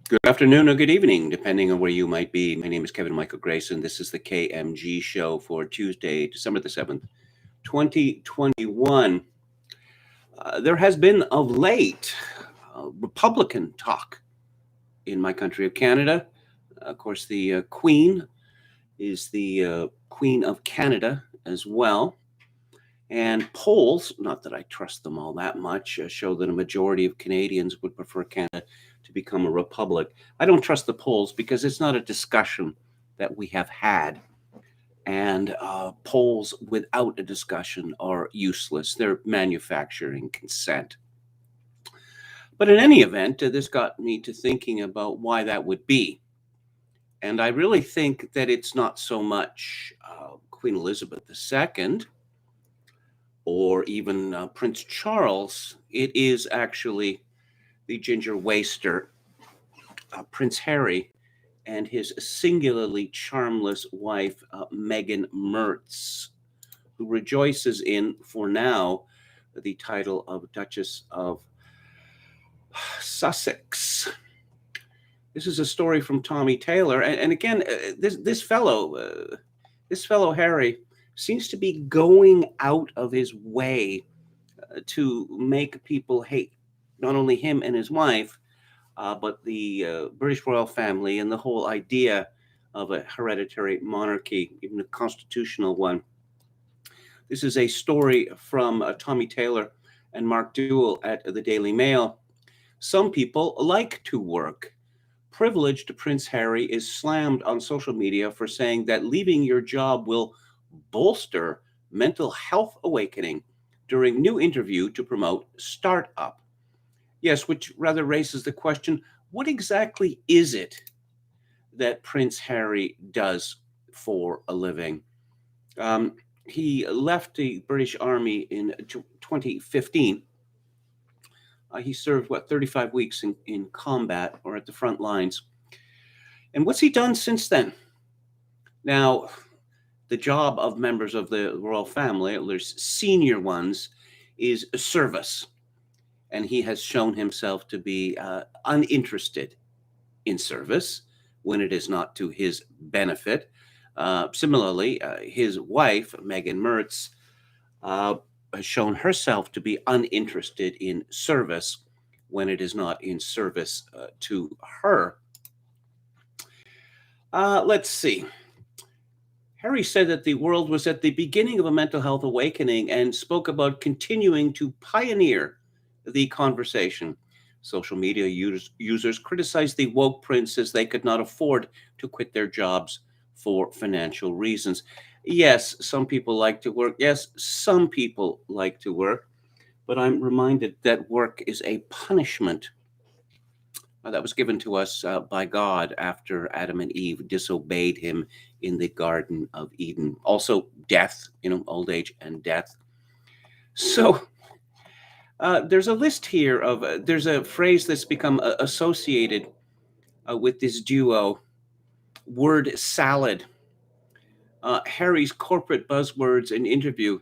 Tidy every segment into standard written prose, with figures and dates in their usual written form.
Good afternoon or good evening, depending on where you might be. My name is Kevin Michael Grayson. This is the KMG show for Tuesday, December the 7th, 2021. There has been of late Republican talk in my country of Canada. Of course, the Queen is the Queen of Canada as well. And polls, not that I trust them all that much, show that a majority of Canadians would prefer Canada to become a republic. I don't trust the polls because it's not a discussion that we have had. And polls without a discussion are useless. They're manufacturing consent. But in any event, this got me to thinking about why that would be. And I really think that it's not so much Queen Elizabeth II or even Prince Charles. It is actually the ginger waster, Prince Harry, and his singularly charmless wife, Meghan Mertz, who rejoices in, for now, the title of Duchess of Sussex. This is a story from Tommy Taylor, and again, this fellow Harry seems to be going out of his way to make people hate not only him and his wife, but the British royal family and the whole idea of a hereditary monarchy, even a constitutional one. This is a story from Tommy Taylor and Mark Dewell at the Daily Mail. Some people like to work. Privileged Prince Harry is slammed on social media for saying that leaving your job will bolster mental health awakening during new interview to promote startup. Yes, which rather raises the question, what exactly is it that Prince Harry does for a living? He left the British Army in 2015. He served, 35 weeks in combat or at the front lines. And what's he done since then? Now, the job of members of the royal family, at least senior ones, is service. And he has shown himself to be uninterested in service when it is not to his benefit. Similarly, his wife, Meghan Mertz, has shown herself to be uninterested in service when it is not in service to her. Let's see. Harry said that the world was at the beginning of a mental health awakening and spoke about continuing to pioneer the conversation. Social media users criticized the woke prince as they could not afford to quit their jobs for financial reasons. Yes, some people like to work. Yes, some people like to work. But I'm reminded that work is a punishment that was given to us by God after Adam and Eve disobeyed him in the Garden of Eden. Also, death, old age and death. So there's a list here of, there's a phrase that's become associated with this duo, word salad. Harry's corporate buzzwords and interview.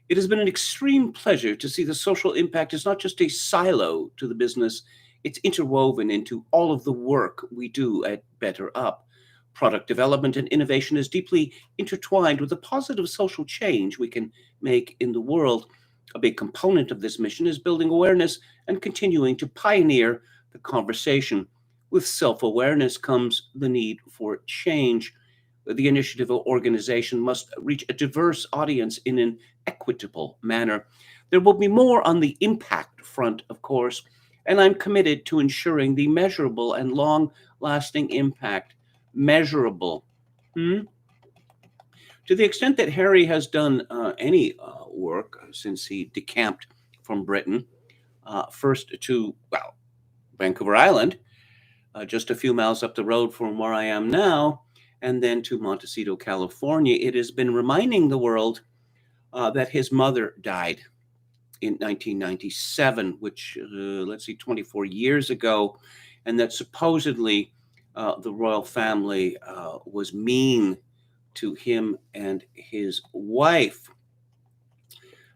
It has been an extreme pleasure to see the social impact is not just a silo to the business, it's interwoven into all of the work we do at BetterUp. Product development and innovation is deeply intertwined with the positive social change we can make in the world. A big component of this mission is building awareness and continuing to pioneer the conversation. With self-awareness comes the need for change. The initiative or organization must reach a diverse audience in an equitable manner. There will be more on the impact front, of course, and I'm committed to ensuring the measurable and long-lasting impact. Measurable. To the extent that Harry has done any work since he decamped from Britain, first to, Vancouver Island, just a few miles up the road from where I am now, and then to Montecito, California, it has been reminding the world that his mother died in 1997, which, 24 years ago, and that supposedly the royal family was mean to him and his wife.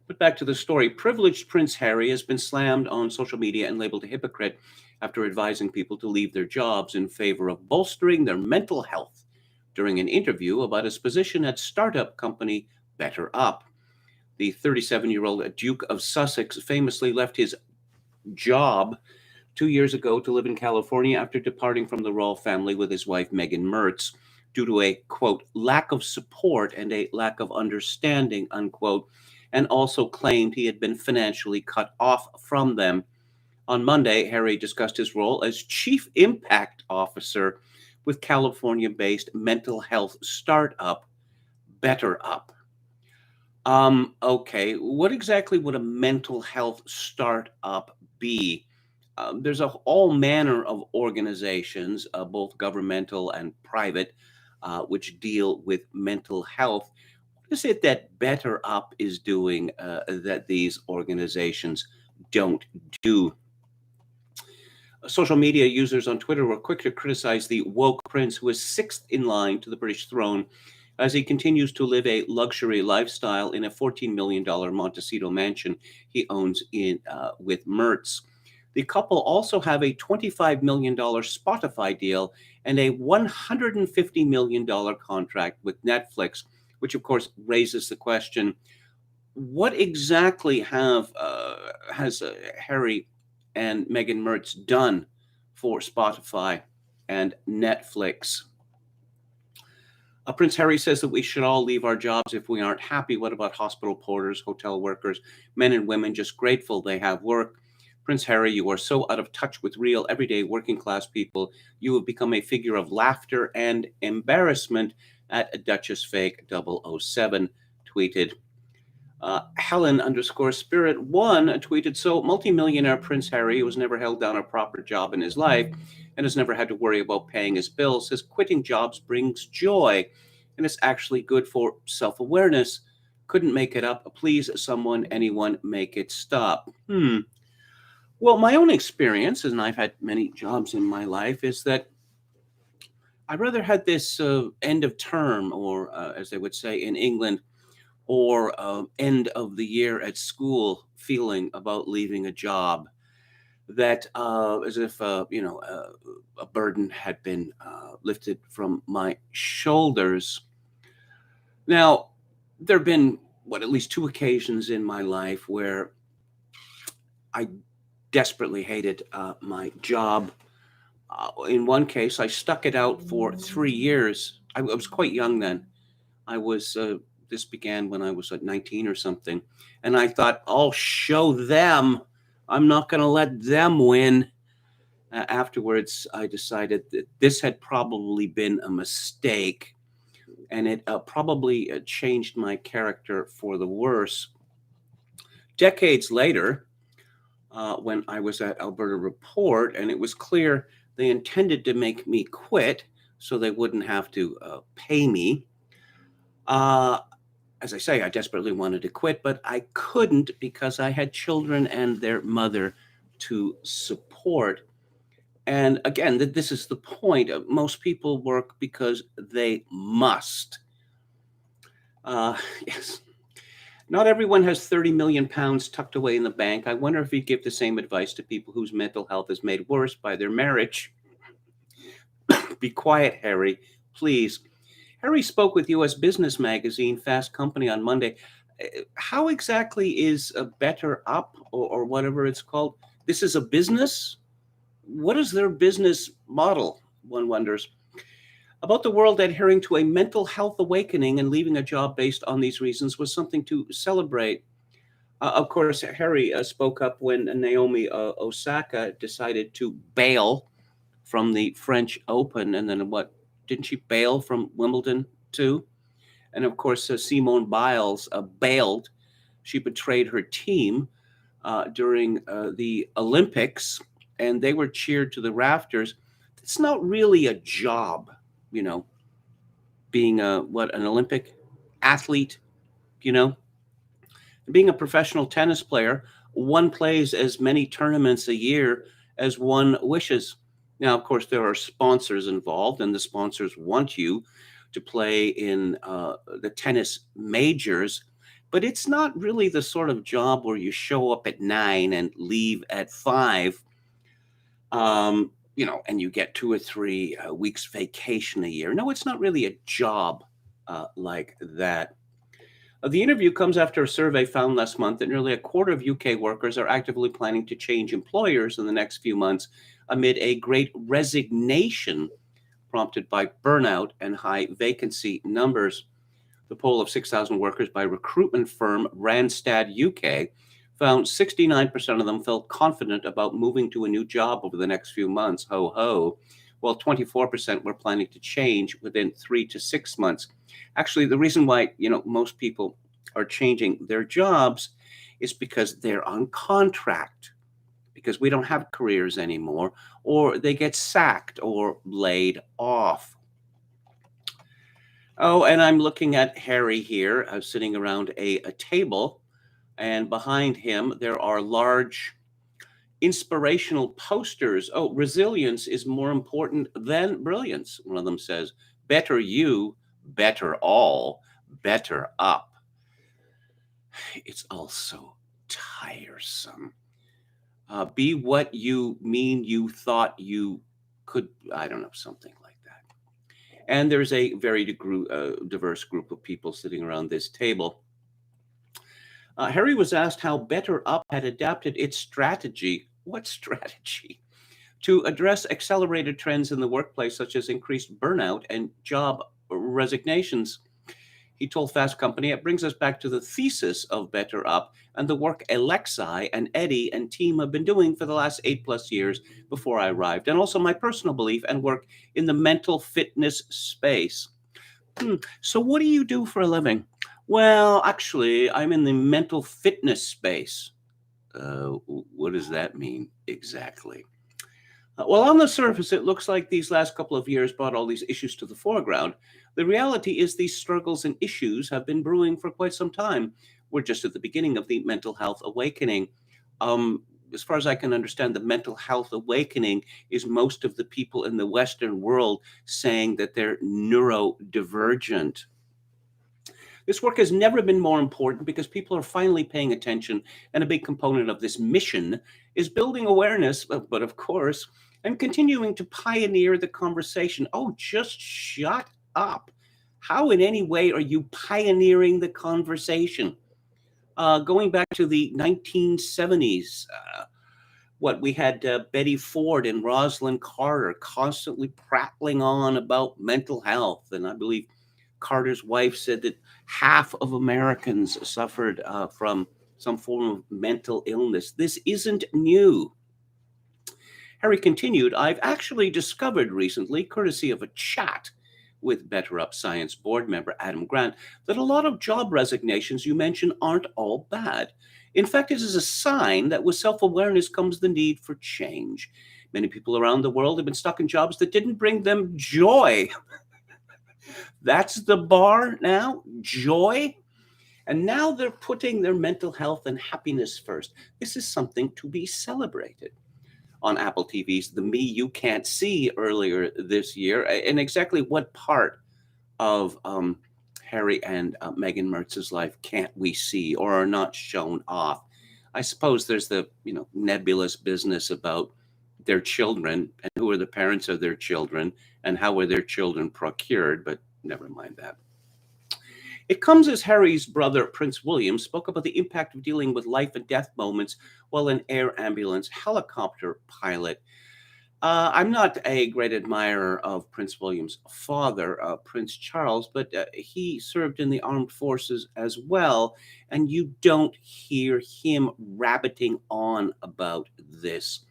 But back to the story. Privileged Prince Harry has been slammed on social media and labeled a hypocrite after advising people to leave their jobs in favor of bolstering their mental health during an interview about his position at startup company BetterUp. The 37-year-old Duke of Sussex famously left his job 2 years ago to live in California after departing from the royal family with his wife, Meghan Mertz, due to a, quote, lack of support and a lack of understanding, unquote, and also claimed he had been financially cut off from them. On Monday, Harry discussed his role as Chief Impact Officer with California-based mental health startup BetterUp. Okay, what exactly would a mental health startup be? There's all manner of organizations, both governmental and private, which deal with mental health. What is it that BetterUp is doing that these organizations don't do? Social media users on Twitter were quick to criticize the woke prince, who is sixth in line to the British throne, as he continues to live a luxury lifestyle in a $14 million Montecito mansion he owns with Mertz. The couple also have a $25 million Spotify deal and a $150 million contract with Netflix, which of course raises the question, what exactly has Harry and Meghan Mertz done for Spotify and Netflix? Prince Harry says that we should all leave our jobs if we aren't happy. What about hospital porters, hotel workers, men and women just grateful they have work? Prince Harry, you are so out of touch with real, everyday working class people. You have become a figure of laughter and embarrassment, at Duchess Fake 007 tweeted. Helen_Spirit1 tweeted, so multimillionaire Prince Harry, who has never held down a proper job in his life and has never had to worry about paying his bills, says quitting jobs brings joy and it's actually good for self-awareness. Couldn't make it up. Please, someone, anyone, make it stop. Well, my own experience, and I've had many jobs in my life, is that I rather had this end of term, or as they would say in England, or end of the year at school feeling about leaving a job, that as if a burden had been lifted from my shoulders. Now, there have been at least two occasions in my life where I desperately hated my job. In one case, I stuck it out for 3 years. I was quite young then. I was this began when I was 19 or something. And I thought, I'll show them. I'm not going to let them win. Afterwards, I decided that this had probably been a mistake. And it probably changed my character for the worse. Decades later, when I was at Alberta Report, and it was clear they intended to make me quit so they wouldn't have to pay me. As I say, I desperately wanted to quit, but I couldn't because I had children and their mother to support. And again, this is the point. Most people work because they must. Yes. Not everyone has 30 million pounds tucked away in the bank. I wonder if you'd give the same advice to people whose mental health is made worse by their marriage. Be quiet, Harry, please. Harry spoke with U.S. business magazine Fast Company on Monday. How exactly is a BetterUp or whatever it's called? This is a business? What is their business model, one wonders? About the world adhering to a mental health awakening and leaving a job based on these reasons was something to celebrate. Of course, Harry spoke up when Naomi Osaka decided to bail from the French Open. And then didn't she bail from Wimbledon too? And of course, Simone Biles bailed. She betrayed her team during the Olympics, and they were cheered to the rafters. It's not really a job, being an Olympic athlete, being a professional tennis player. One plays as many tournaments a year as one wishes. Now, of course, there are sponsors involved, and the sponsors want you to play in the tennis majors. but it's not really the sort of job where you show up at 9 and leave at 5. And you get 2 or 3 weeks vacation a year. No, it's not really a job like that. The interview comes after a survey found last month that nearly a quarter of UK workers are actively planning to change employers in the next few months amid a great resignation prompted by burnout and high vacancy numbers. The poll of 6,000 workers by recruitment firm Randstad UK found 69% of them felt confident about moving to a new job over the next few months, ho ho, while 24% were planning to change within 3 to 6 months. Actually, the reason why, most people are changing their jobs is because they're on contract, because we don't have careers anymore, or they get sacked or laid off. Oh, and I'm looking at Harry here, sitting around a table, and behind him there are large inspirational posters. Oh, resilience is more important than brilliance, one of them says. Better you, better all, better up. It's also tiresome. Be what you mean you thought you could, I don't know, something like that. And there's a very diverse group of people sitting around this table. Harry was asked how BetterUp had adapted its strategy. What strategy? To address accelerated trends in the workplace, such as increased burnout and job resignations. He told Fast Company, it brings us back to the thesis of BetterUp and the work Alexei and Eddie and team have been doing for the last 8+ years before I arrived, and also my personal belief and work in the mental fitness space. So what do you do for a living? Well, actually, I'm in the mental fitness space. What does that mean exactly? Well, on the surface, it looks like these last couple of years brought all these issues to the foreground. The reality is these struggles and issues have been brewing for quite some time. We're just at the beginning of the mental health awakening. As far as I can understand, the mental health awakening is most of the people in the Western world saying that they're neurodivergent. This work has never been more important because people are finally paying attention, and a big component of this mission is building awareness, but of course, and continuing to pioneer the conversation. Oh, just shut up. How in any way are you pioneering the conversation? Going back to the 1970s, we had Betty Ford and Rosalind Carter constantly prattling on about mental health. And I believe Carter's wife said that half of Americans suffered from some form of mental illness. This isn't new. Harry continued, I've actually discovered recently, courtesy of a chat with BetterUp Science board member Adam Grant, that a lot of job resignations you mentioned aren't all bad. In fact, it is a sign that with self-awareness comes the need for change. Many people around the world have been stuck in jobs that didn't bring them joy. That's the bar now, joy. And now they're putting their mental health and happiness first. This is something to be celebrated. On Apple TV's The Me You Can't See earlier this year, and exactly what part of Harry and Meghan Mertz's life can't we see or are not shown off? I suppose there's the nebulous business about their children and who are the parents of their children and how were their children procured, but never mind that. It comes as Harry's brother, Prince William, spoke about the impact of dealing with life and death moments while an air ambulance helicopter pilot. I'm not a great admirer of Prince William's father, Prince Charles, but he served in the armed forces as well, and you don't hear him rabbiting on about this.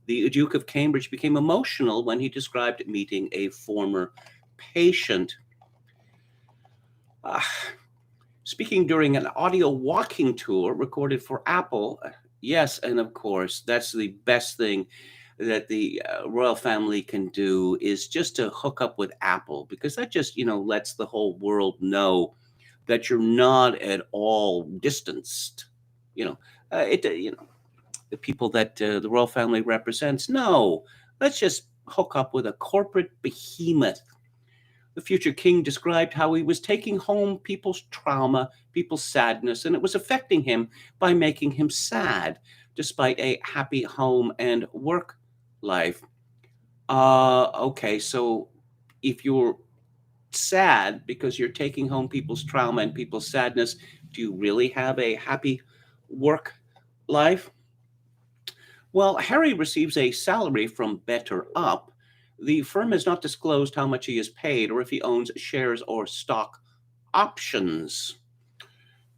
The Duke of Cambridge became emotional when he described meeting a former patient. Speaking during an audio walking tour recorded for Apple. Yes, and of course, that's the best thing that the royal family can do is just to hook up with Apple, because that just, lets the whole world know that you're not at all distanced. The people that the royal family represents. No, let's just hook up with a corporate behemoth The future king described how he was taking home people's trauma, people's sadness, and it was affecting him by making him sad, despite a happy home and work life. Okay, so if you're sad because you're taking home people's trauma and people's sadness, do you really have a happy work life? Well, Harry receives a salary from BetterUp. The firm has not disclosed how much he is paid or if he owns shares or stock options.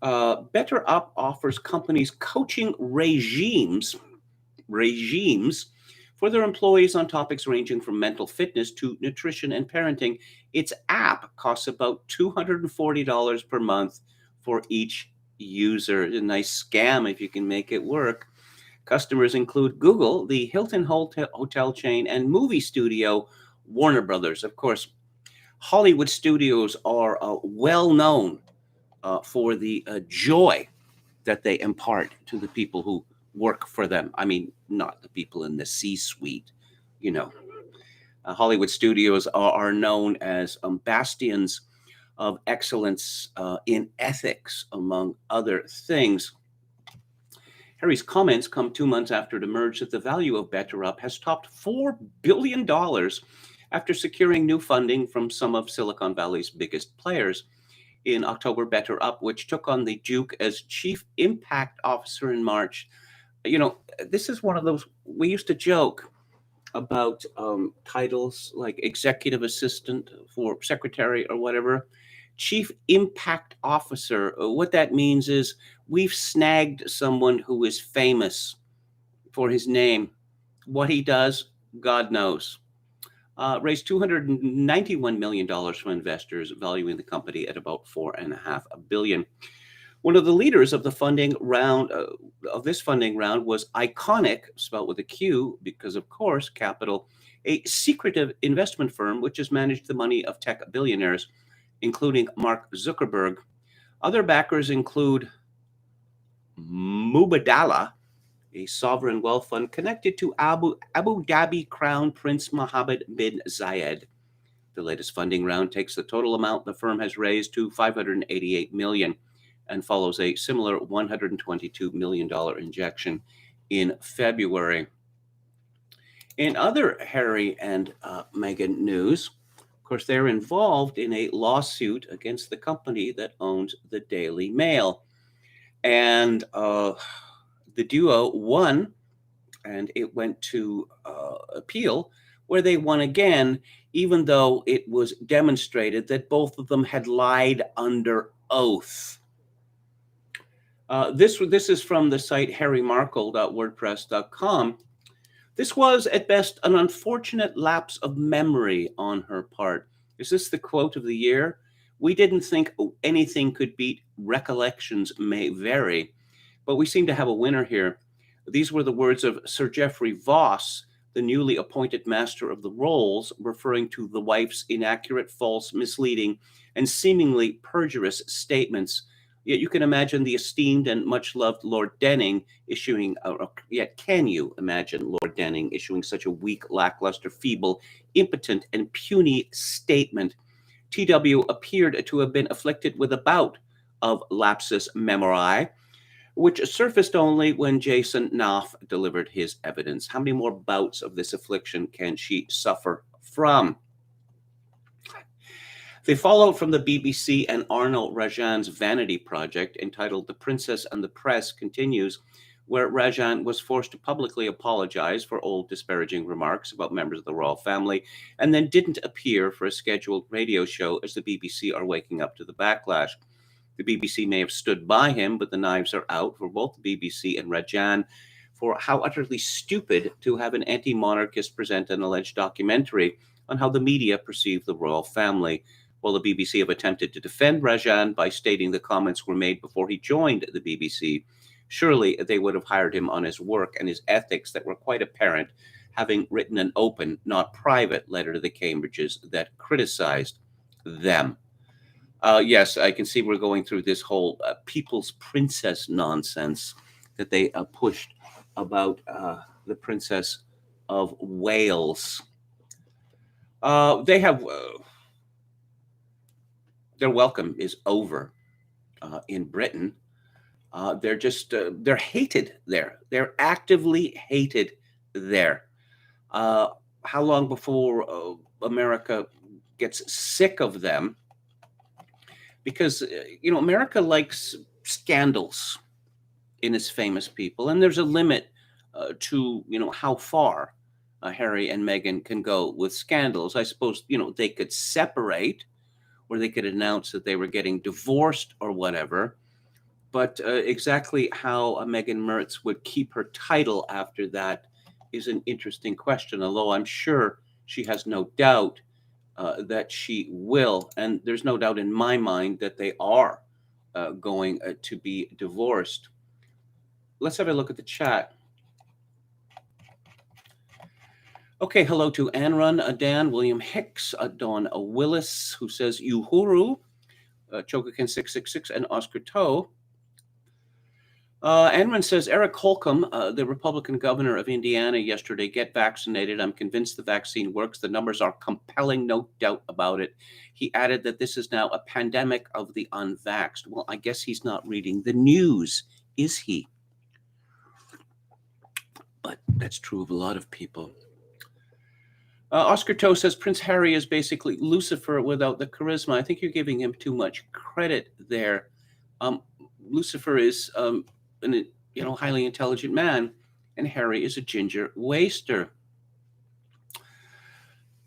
BetterUp offers companies coaching regimes for their employees on topics ranging from mental fitness to nutrition and parenting. Its app costs about $240 per month for each user. A nice scam if you can make it work. Customers include Google, the Hilton hotel chain, and movie studio Warner Brothers. Of course, Hollywood studios are well known for the joy that they impart to the people who work for them. I mean, not the people in the C-suite, you know. Hollywood studios are known as bastions of excellence in ethics, among other things. Harry's comments come 2 months after it emerged that the value of BetterUp has topped $4 billion after securing new funding from some of Silicon Valley's biggest players. In October, BetterUp, which took on the Duke as Chief Impact Officer in March. You know, this is one of those, we used to joke about titles like executive assistant for secretary or whatever. Chief Impact Officer, what that means is we've snagged someone who is famous for his name. What he does, God knows. Raised $291 million from investors, valuing the company at about $4.5 billion. One of the leaders of the funding round was Iconic, spelled with a Q, because of course, capital, a secretive investment firm which has managed the money of tech billionaires, including Mark Zuckerberg. Other backers include Mubadala, a sovereign wealth fund connected to Abu Dhabi Crown Prince Mohammed bin Zayed. The latest funding round takes the total amount the firm has raised to $588 million and follows a similar $122 million injection in February. In other Harry and Meghan news, of course, they're involved in a lawsuit against the company that owns the Daily Mail. And the duo won, and it went to appeal, where they won again, even though it was demonstrated that both of them had lied under oath. This is from the site harrymarkle.wordpress.com. This was, at best, an unfortunate lapse of memory on her part. Is this the quote of the year? We didn't think anything could beat recollections may vary, but we seem to have a winner here. These were the words of Sir Geoffrey Voss, the newly appointed Master of the Rolls, referring to the wife's inaccurate, false, misleading, and seemingly perjurious statements. Yet you can imagine the esteemed and much-loved Lord Denning issuing, can you imagine Lord Denning issuing such a weak, lackluster, feeble, impotent, and puny statement? TW appeared to have been afflicted with a bout of lapsus memori, which surfaced only when Jason Knopf delivered his evidence. How many more bouts of this affliction can she suffer from? The fallout from the BBC and Arnold Rajan's vanity project, entitled The Princess and the Press, continues, where Rajan was forced to publicly apologize for old disparaging remarks about members of the royal family, and then didn't appear for a scheduled radio show as the BBC are waking up to the backlash. The BBC may have stood by him, but the knives are out for both the BBC and Rajan for how utterly stupid to have an anti-monarchist present an alleged documentary on how the media perceive the royal family. While the BBC have attempted to defend Rajan by stating the comments were made before he joined the BBC, surely they would have hired him on his work and his ethics that were quite apparent, having written an open, not private, letter to the Cambridges that criticized them. Yes, I can see we're going through this whole people's princess nonsense that they pushed about the Princess of Wales. They have their welcome is over in Britain. They're hated there. They're actively hated there. How long before America gets sick of them? Because America likes scandals in its famous people, and there's a limit to how far Harry and Meghan can go with scandals. I suppose they could separate, or they could announce that they were getting divorced or whatever. But exactly how Meghan Mertz would keep her title after that is an interesting question, although I'm sure she has no doubt that she will. And there's no doubt in my mind that they are going to be divorced. Let's have a look at the chat. Okay, hello to Anrun, Dan, William Hicks, Dawn Willis, who says Uhuru, Chokakin666, and Oscar Toe. Anrun says Eric Holcomb, the Republican governor of Indiana, yesterday, get vaccinated. I'm convinced the vaccine works. The numbers are compelling, no doubt about it. He added that this is now a pandemic of the unvaxxed. Well, I guess he's not reading the news, is he? But that's true of a lot of people. Oscar Toe says Prince Harry is basically Lucifer without the charisma. I think you're giving him too much credit there. Lucifer is an highly intelligent man, and Harry is a ginger waster.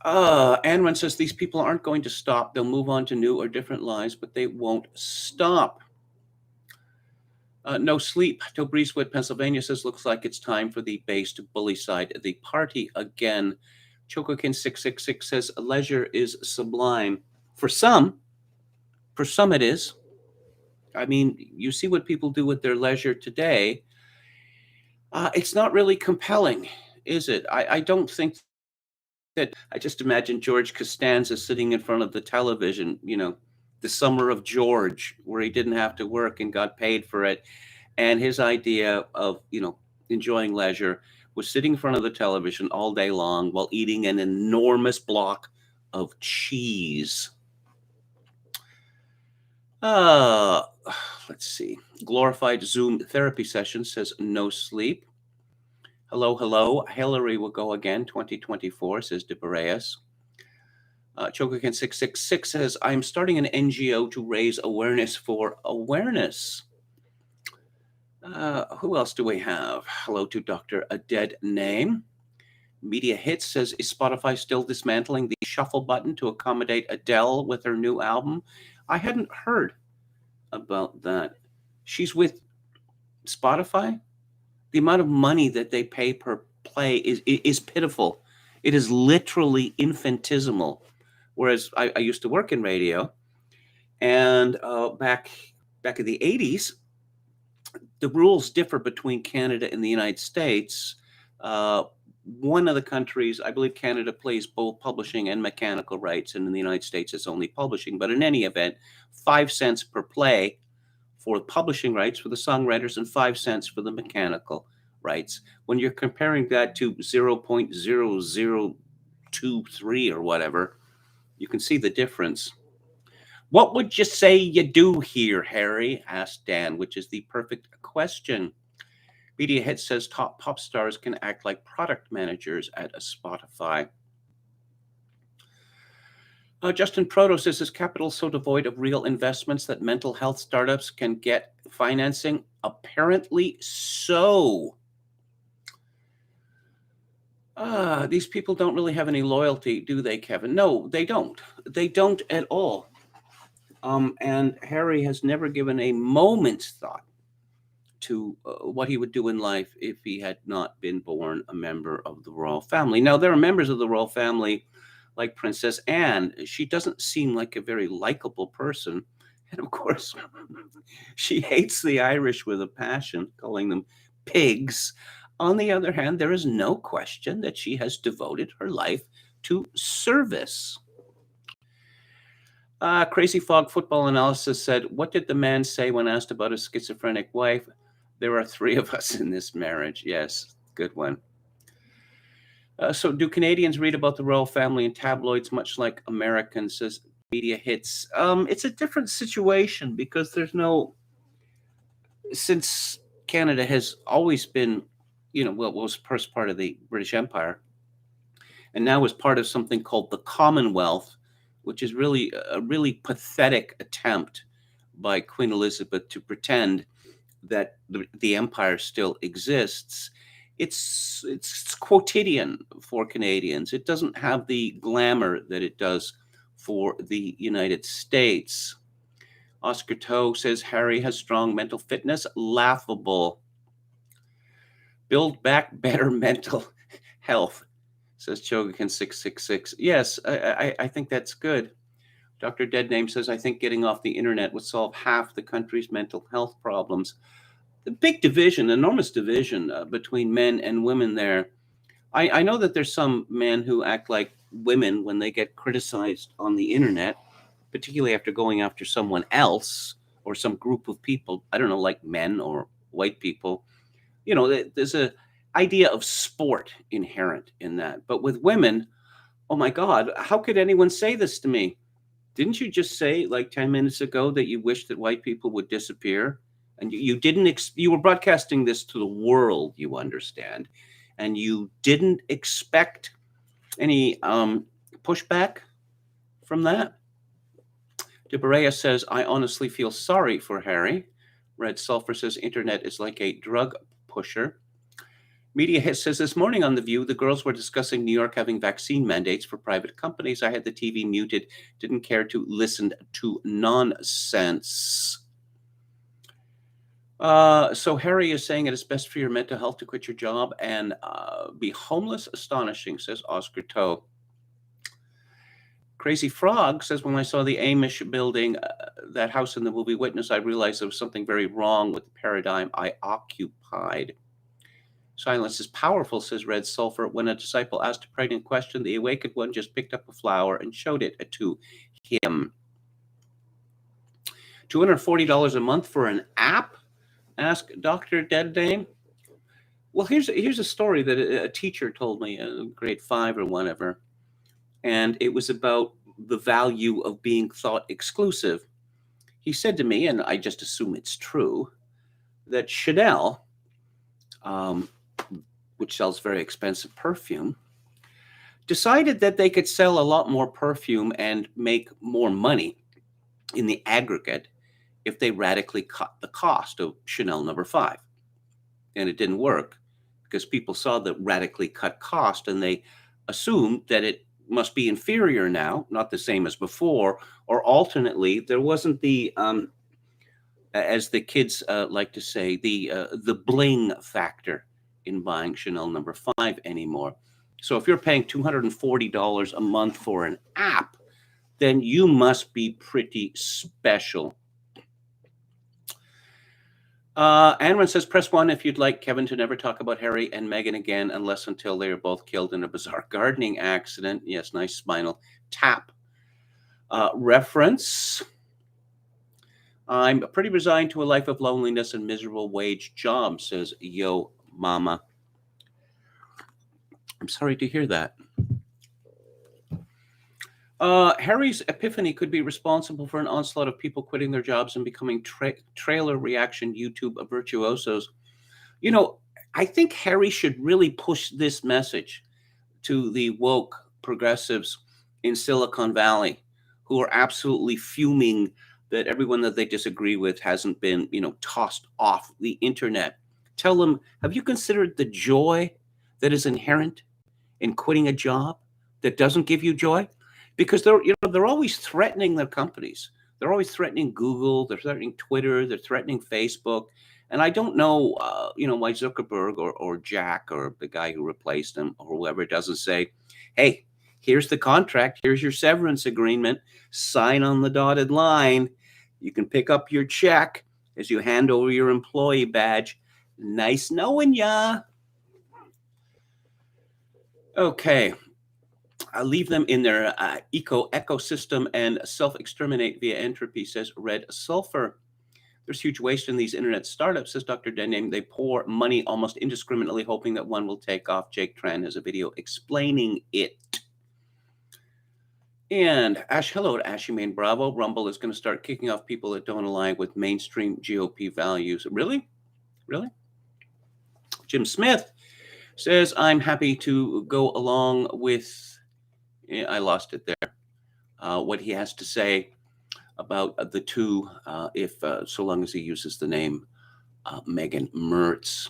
Anwan says these people aren't going to stop. They'll move on to new or different lives, but they won't stop. No sleep. To Breezewood, Pennsylvania says looks like it's time for the base to bully side the party again. Chokokin666 says leisure is sublime. For some it is. I mean, you see what people do with their leisure today. It's not really compelling, is it? I don't think that. I just imagine George Costanza sitting in front of the television, the summer of George, where he didn't have to work and got paid for it. And his idea of, enjoying leisure was sitting in front of the television all day long while eating an enormous block of cheese. Let's see. Glorified Zoom therapy session says no sleep. Hello. Hillary will go again, 2024, says DeBareas. Chokokin666 says, I'm starting an NGO to raise awareness for awareness. Who else do we have? Hello to Dr. A Dead Name. Media Hits says, is Spotify still dismantling the shuffle button to accommodate Adele with her new album? I hadn't heard about that. She's with Spotify? The amount of money that they pay per play is pitiful. It is literally infinitesimal. Whereas I used to work in radio, and back in the 80s, the rules differ between Canada and the United States. One of the countries, I believe Canada, plays both publishing and mechanical rights, and in the United States it's only publishing. But in any event, 5 cents per play for publishing rights for the songwriters and 5 cents for the mechanical rights. When you're comparing that to 0.0023 or whatever, you can see the difference. What would you say you do here, Harry? Asked Dan, which is the perfect question. Media Head says top pop stars can act like product managers at a Spotify. Justin Proto says, is capital so devoid of real investments that mental health startups can get financing? Apparently so. These people don't really have any loyalty, do they, Kevin? No, they don't. They don't at all. And Harry has never given a moment's thought to what he would do in life if he had not been born a member of the royal family. Now, there are members of the royal family like Princess Anne. She doesn't seem like a very likable person. And of course, she hates the Irish with a passion, calling them pigs. On the other hand, there is no question that she has devoted her life to service. Crazy Fog Football Analysis said, what did the man say when asked about his schizophrenic wife? There are 3 of us in this marriage. Yes, good one. So do Canadians read about the royal family in tabloids much like Americans? Says Media hits. It's a different situation because since Canada has always been, was first part of the British Empire, and now is part of something called the Commonwealth, which is really a really pathetic attempt by Queen Elizabeth to pretend that the empire still exists. It's quotidian for Canadians. It doesn't have the glamour that it does for the United States. Oscar Toe says Harry has strong mental fitness. Laughable. Build back better mental health, says Chogakin 666. Yes, I think that's good. Dr. Deadname says, I think getting off the internet would solve half the country's mental health problems. The big division, enormous division between men and women there. I know that there's some men who act like women when they get criticized on the internet, particularly after going after someone else or some group of people, I don't know, like men or white people. There's a idea of sport inherent in that. But with women, oh my God, how could anyone say this to me? Didn't you just say like 10 minutes ago that you wish that white people would disappear? And you were broadcasting this to the world, you understand, and you didn't expect any pushback from that? DeBarea says, I honestly feel sorry for Harry. Red Sulfur says, internet is like a drug pusher. Media Hit says, this morning on The View, the girls were discussing New York having vaccine mandates for private companies. I had the TV muted, didn't care to listen to nonsense. So Harry is saying it is best for your mental health to quit your job and be homeless. Astonishing, says Oscar Toe. Crazy Frog says, when I saw the Amish building, that house in the movie Witness, I realized there was something very wrong with the paradigm I occupied. Silence is powerful, says Red Sulfur. When a disciple asked a pregnant question, the awakened one just picked up a flower and showed it to him. $240 a month for an app? Asked Dr. Deadname. Well, here's a story that a teacher told me in grade 5 or whatever, and it was about the value of being thought exclusive. He said to me, and I just assume it's true, that Chanel, which sells very expensive perfume, decided that they could sell a lot more perfume and make more money in the aggregate if they radically cut the cost of Chanel No. 5. And it didn't work because people saw the radically cut cost and they assumed that it must be inferior now, not the same as before, or alternately, there wasn't the, as the kids like to say, the bling factor in buying Chanel No. 5 anymore. So if you're paying $240 a month for an app, then you must be pretty special. Anwar says, press 1 if you'd like Kevin to never talk about Harry and Meghan again, unless until they are both killed in a bizarre gardening accident. Yes, nice spinal tap. Reference. I'm pretty resigned to a life of loneliness and miserable wage job, says Yo Mama. I'm sorry to hear that. Harry's epiphany could be responsible for an onslaught of people quitting their jobs and becoming trailer reaction YouTube virtuosos. I think Harry should really push this message to the woke progressives in Silicon Valley who are absolutely fuming that everyone that they disagree with hasn't been, tossed off the internet. Tell them, have you considered the joy that is inherent in quitting a job that doesn't give you joy? Because they're always threatening their companies. They're always threatening Google. They're threatening Twitter. They're threatening Facebook. And I don't know, why Zuckerberg or Jack or the guy who replaced him or whoever doesn't say, hey, here's the contract. Here's your severance agreement. Sign on the dotted line. You can pick up your check as you hand over your employee badge. Nice knowing ya. Okay. Leave them in their ecosystem and self-exterminate via entropy, says Red Sulfur. There's huge waste in these internet startups, says Dr. Denham. They pour money almost indiscriminately, hoping that one will take off. Jake Tran has a video explaining it. And hello to Ashy Main Bravo. Rumble is going to start kicking off people that don't align with mainstream GOP values. Really? Really? Jim Smith says, I'm happy to go along with, I lost it there, what he has to say about the two, if so long as he uses the name Megan Mertz.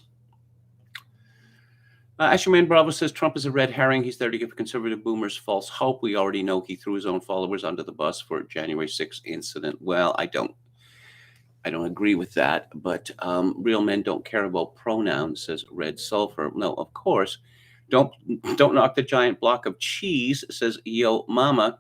Asherman Bravo says Trump is a red herring. He's there to give conservative boomers false hope. We already know he threw his own followers under the bus for January 6th incident. Well, I don't agree with that, but real men don't care about pronouns, says Red Sulfur. No, of course. Don't knock the giant block of cheese, says Yo Mama.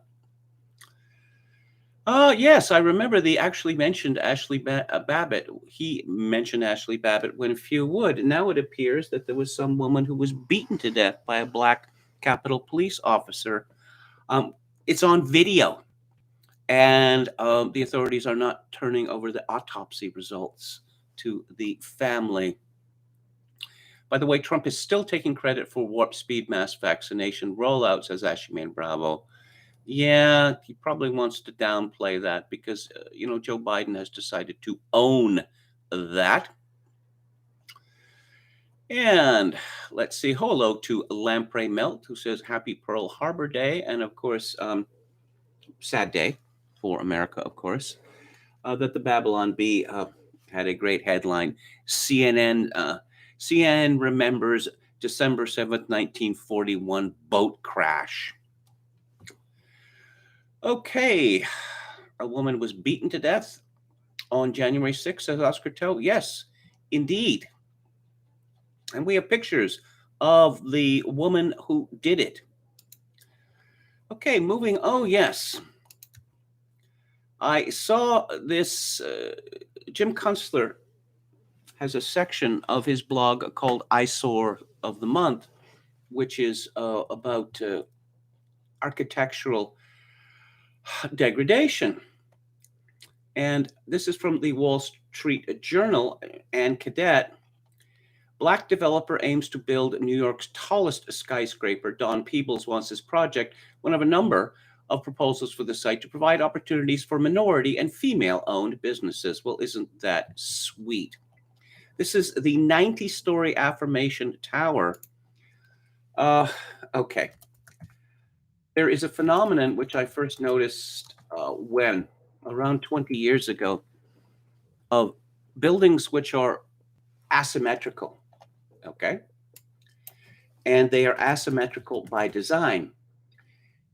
Yes, I remember they actually mentioned Ashley Babbitt. He mentioned Ashley Babbitt when few would. Now it appears that there was some woman who was beaten to death by a black Capitol police officer. It's on video, and the authorities are not turning over the autopsy results to the family. By the way, Trump is still taking credit for warp speed mass vaccination rollout, says Ashiman Bravo. Yeah, he probably wants to downplay that because, Joe Biden has decided to own that. And let's see, hello to Lamprey Melt, who says Happy Pearl Harbor Day. And of course, sad day for America, of course, that the Babylon Bee had a great headline. CNN remembers December 7th, 1941 boat crash. Okay, a woman was beaten to death on January 6th, says Oscar Toe. Yes, indeed. And we have pictures of the woman who did it. Okay, moving. Oh, yes. I saw this. Jim Kunstler has a section of his blog called Eyesore of the Month, which is about architectural degradation. And this is from the Wall Street Journal. And Cadet, black developer aims to build New York's tallest skyscraper. Don Peebles wants this project, one of a number of proposals for the site to provide opportunities for minority and female-owned businesses. Well, isn't that sweet? This is the 90-story Affirmation Tower. Okay. There is a phenomenon which I first noticed when, around 20 years ago, of buildings which are asymmetrical, okay? And they are asymmetrical by design.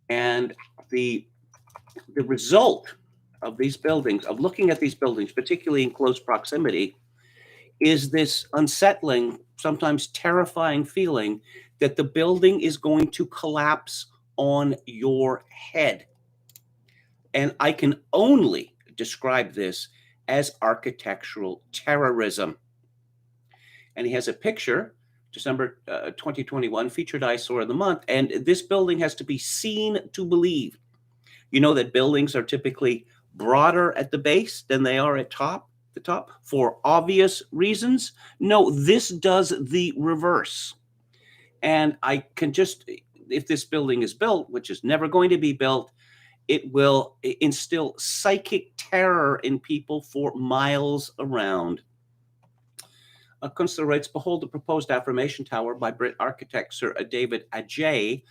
And the result of these buildings, of looking at these buildings, particularly in close proximity, is this unsettling, sometimes terrifying feeling that the building is going to collapse on your head. And I can only describe this as architectural terrorism. And he has a picture, December 2021, featured eyesore of the month. And this building has to be seen to believe. You know that buildings are typically broader at the base than they are at the top, for obvious reasons. No, this does the reverse. And I can just, if this building is built, which is never going to be built, it will instill psychic terror in people for miles around. Kunstler writes, behold the proposed Affirmation Tower by Brit architect Sir David Adjaye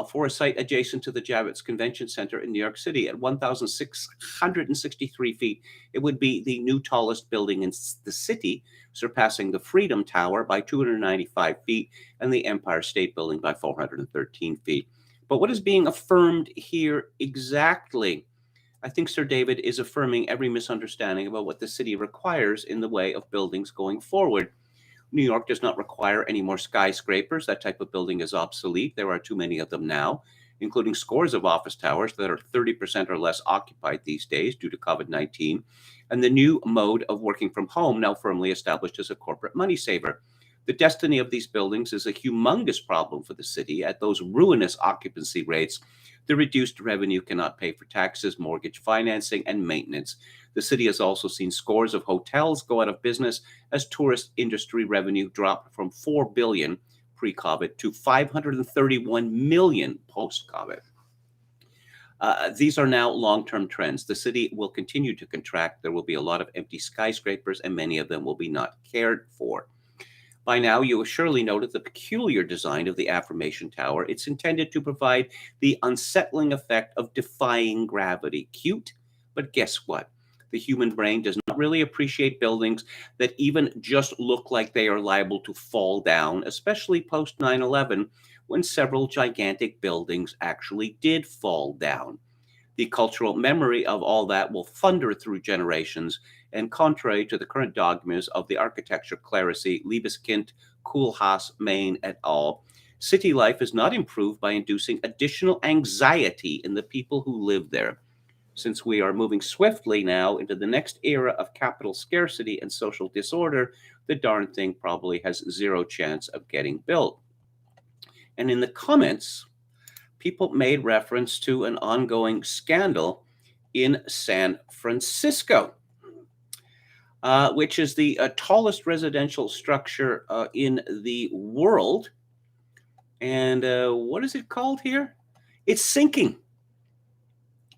for a site adjacent to the Javits Convention Center in New York City at 1,663 feet. It would be the new tallest building in the city, surpassing the Freedom Tower by 295 feet and the Empire State Building by 413 feet. But what is being affirmed here exactly? I think Sir David is affirming every misunderstanding about what the city requires in the way of buildings going forward. New York does not require any more skyscrapers. That type of building is obsolete. There are too many of them now, including scores of office towers that are 30% or less occupied these days due to COVID-19, and the new mode of working from home now firmly established as a corporate money saver. The destiny of these buildings is a humongous problem for the city. At those ruinous occupancy rates, the reduced revenue cannot pay for taxes, mortgage financing, and maintenance. The city has also seen scores of hotels go out of business as tourist industry revenue dropped from $4 billion pre-COVID to $531 million post-COVID. These are now long-term trends. The city will continue to contract. There will be a lot of empty skyscrapers, and many of them will be not cared for. By now, you have surely noted the peculiar design of the Affirmation Tower. It's intended to provide the unsettling effect of defying gravity. Cute, but guess what? The human brain does not really appreciate buildings that even just look like they are liable to fall down, especially post 9/11, when several gigantic buildings actually did fall down. The cultural memory of all that will thunder through generations, and contrary to the current dogmas of the architecture clerisy, Liebeskind, Koolhaas, Maine, et al., city life is not improved by inducing additional anxiety in the people who live there. Since we are moving swiftly now into the next era of capital scarcity and social disorder, the darn thing probably has zero chance of getting built. And in the comments, people made reference to an ongoing scandal in San Francisco, which is the tallest residential structure in the world. And what is it called here? It's sinking.